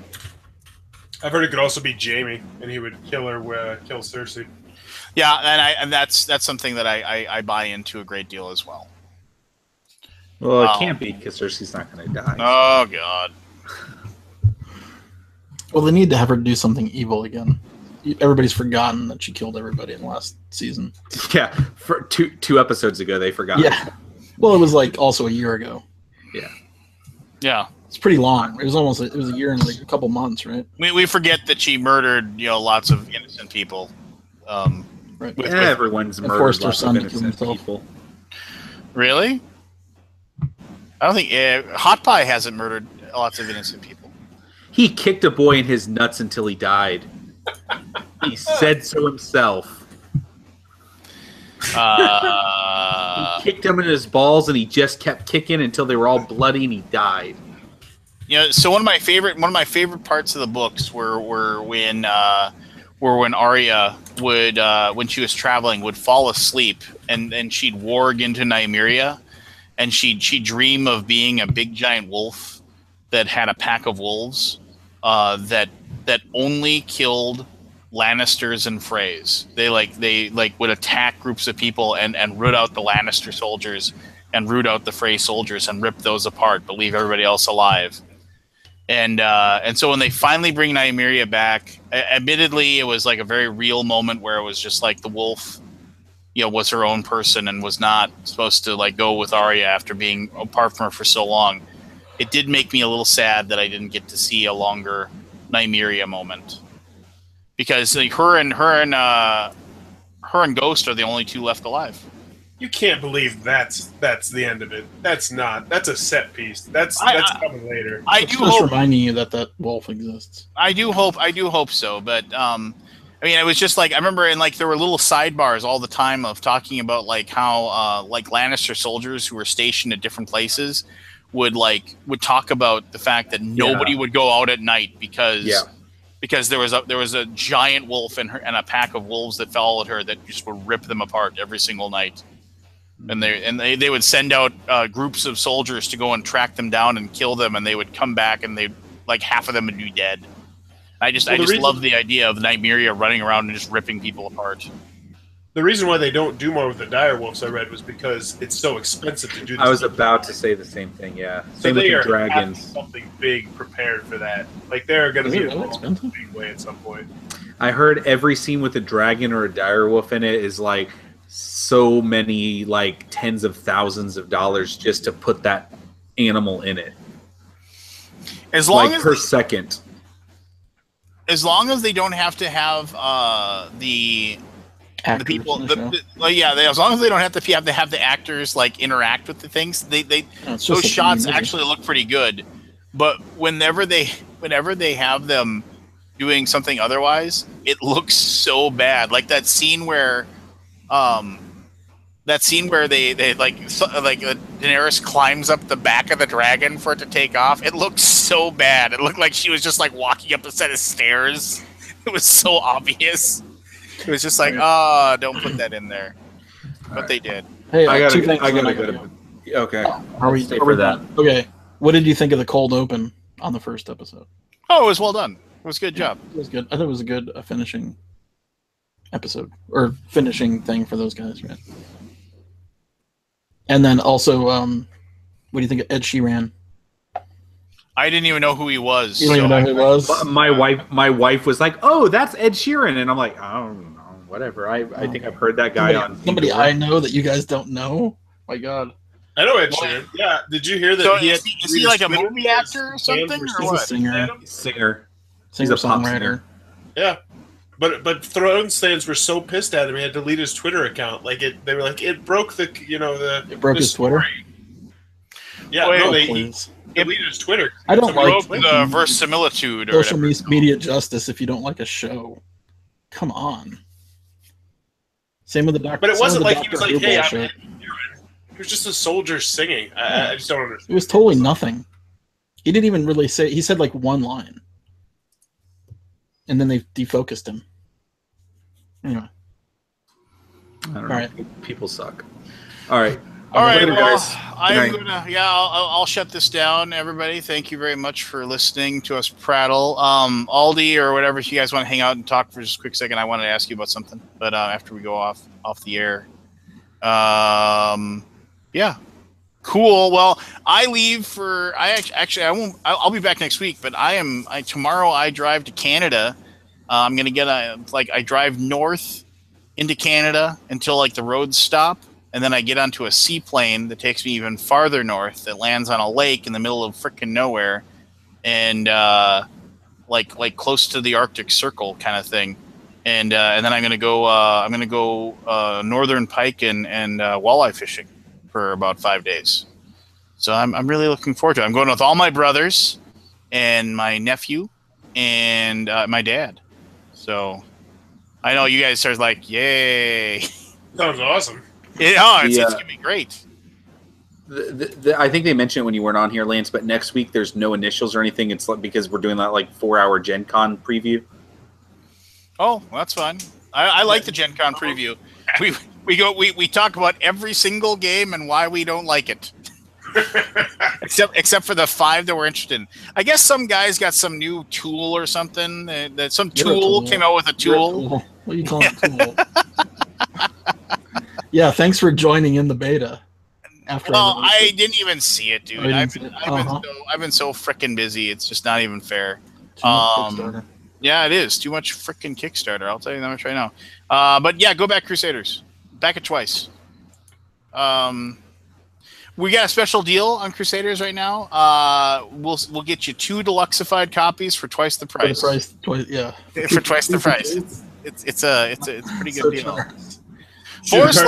I've heard it could also be Jaime, and he would kill Cersei. Yeah, and that's something that I buy into a great deal as well. Well, it can't be because Cersei's not going to die. Oh God. Well, they need to have her do something evil again. Everybody's forgotten that she killed everybody in the last season. Yeah, for two episodes ago they forgot. Yeah. Well, it was also a year ago. Yeah. Yeah. It's pretty long. It was a year and a couple months, right? We forget that she murdered lots of innocent people. Right. Everyone's murdered lots of innocent people. Really? I don't think Hot Pie hasn't murdered lots of innocent people. He kicked a boy in his nuts until he died. He said so himself. He kicked him in his balls, and he just kept kicking until they were all bloody, and he died. So one of my favorite parts of the books were when Arya would when she was traveling would fall asleep and she'd warg into Nymeria, and she'd dream of being a big giant wolf that had a pack of wolves that only killed Lannisters and Freys. They would attack groups of people and root out the Lannister soldiers and root out the Frey soldiers and rip those apart, but leave everybody else alive. And so when they finally bring Nymeria back, admittedly, it was a very real moment where it was just the wolf, was her own person and was not supposed to go with Arya after being apart from her for so long. It did make me a little sad that I didn't get to see a longer Nymeria moment, because her and Ghost are the only two left alive. You can't believe that's the end of it. That's a set piece. That's coming later. I do hope reminding you that wolf exists. I do hope so, but it was just I remember there were little sidebars all the time of talking about how Lannister soldiers who were stationed at different places would talk about the fact that nobody would go out at night because there was a giant wolf and a pack of wolves that followed her that just would rip them apart every single night. And they would send out groups of soldiers to go and track them down and kill them, and they would come back and they half of them would be dead. I just love the idea of Nymeria running around and just ripping people apart. The reason why they don't do more with the direwolves, I read, was because it's so expensive to do this. I was about to say the same thing, yeah. So Same they with the are having dragons. something big prepared for that. They're going to be really expensive? big way at some point. I heard every scene with a dragon or a direwolf in it is so many tens of thousands of dollars just to put that animal in it. As long as per second. As long as they don't have to have the people, as long as they don't have to have the actors interact with the things, those shots actually look pretty good. But whenever they have them doing something otherwise, it looks so bad. Like that scene where they like Daenerys climbs up the back of the dragon for it to take off. It looked so bad. It looked like she was just like walking up a set of stairs. It was so obvious. It was just like, don't put that in there. But they did. Hey, I gotta go go to. Okay. Are we Stay are for we that. done? Okay. What did you think of the cold open on the first episode? Oh, it was well done. It was a good job. It was good. I thought it was a good finishing episode or finishing thing for those guys, right? And then also, what do you think of Ed Sheeran? I didn't even know who he was. You don't even know who it was? My wife was like, "Oh, that's Ed Sheeran," and I'm like, "I don't know, whatever." I think I've heard that guy on somebody I know that you guys don't know. My God, I know Ed Sheeran. Yeah, did you hear that? So he is he like a movie actor or something, or he's a what? singer, singer. He's a pop songwriter. Yeah, but Thrones fans were so pissed at him, he had to delete his Twitter account. Like they were like, it broke the It broke his Twitter. Yeah, Wait, no, oh, he deleted his Twitter. I don't like the verisimilitude or social whatever. media justice if you don't like a show. Come on. Same with the doctor. But it wasn't like he was like, "Hey, I'm Ed Sheeran." He was just a soldier singing. I just don't understand. It was totally nothing. He didn't even really say. He said like one line, and then they defocused him. Anyway, I don't know. All right. People suck. All right. All right, Later, well, guys. I'm Good night. gonna, I'll shut this down, everybody. Thank you very much for listening to us prattle. Aldi or whatever, if you guys want to hang out and talk for just a quick second, I wanted to ask you about something, but after we go off the air, yeah, cool. Well, I leave for I won't. I'll be back next week, but tomorrow I drive to Canada. I'm gonna get I drive north into Canada until like the roads stop. And then I get onto a seaplane that takes me even farther north that lands on a lake in the middle of frickin' nowhere, and like close to the Arctic Circle kind of thing. And then I'm gonna go northern pike and walleye fishing for about 5 days. So I'm really looking forward to it. I'm going with all my brothers and my nephew and my dad. So I know you guys are like, yay! Sounds awesome. It's gonna be great. I think they mentioned it when you weren't on here, Lance. But next week there's no initials or anything. It's like, because we're doing that like 4-hour Gen Con preview. Oh, that's fun. I like the Gen Con preview. We talk about every single game and why we don't like it. except for the 5 that we're interested in. I guess some guys got some new tool or something. That some tool came out with a tool. What are you calling a tool? Yeah, thanks for joining in the beta. I didn't even see it, dude. I've been so freaking busy. It's just not even fair. Yeah, it is too much freaking Kickstarter. I'll tell you that much right now. But yeah, go back Crusaders. Back it twice. We got a special deal on Crusaders right now. We'll get you 2 deluxeified copies for twice the price. Yeah. For twice the price. It's a pretty good deal. Forrest,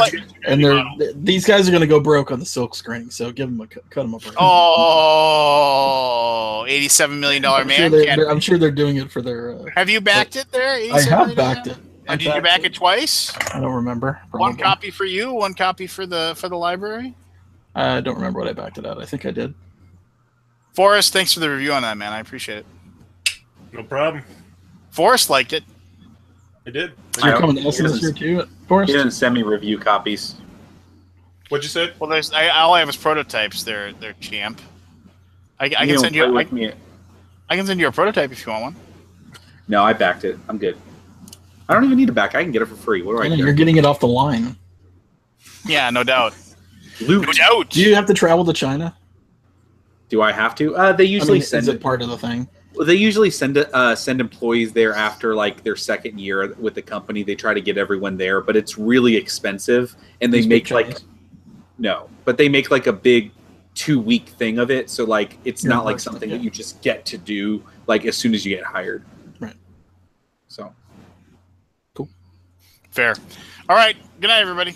these guys are going to go broke on the silk screening, so cut them a break. Oh, $87 million man. I'm sure they're doing it for their. Have you backed it there? I have backed it. And did you back it twice? I don't remember. One copy for you, one copy for the library. I don't remember what I backed it at. I think I did. Forrest, thanks for the review on that, man. I appreciate it. No problem. Forrest liked it. I did. So you're coming to us this year too, Forrest? He didn't send me review copies. What'd you say? Well, all I have is prototypes. They're champ. I can send you. I can send you a prototype if you want one. No, I backed it. I'm good. I don't even need a back. I can get it for free. What do I do? You're getting it off the line. Yeah, no doubt. Loot. No doubt. Do you have to travel to China? Do I have to? They usually send is it part of the thing? Well, they usually send employees there after like their second year with the company. They try to get everyone there, but it's really expensive, and they make like they make like a big 2-week thing of it. So like it's not like something that you just get to do like as soon as you get hired. Right. So cool. Fair. All right. Good night, everybody.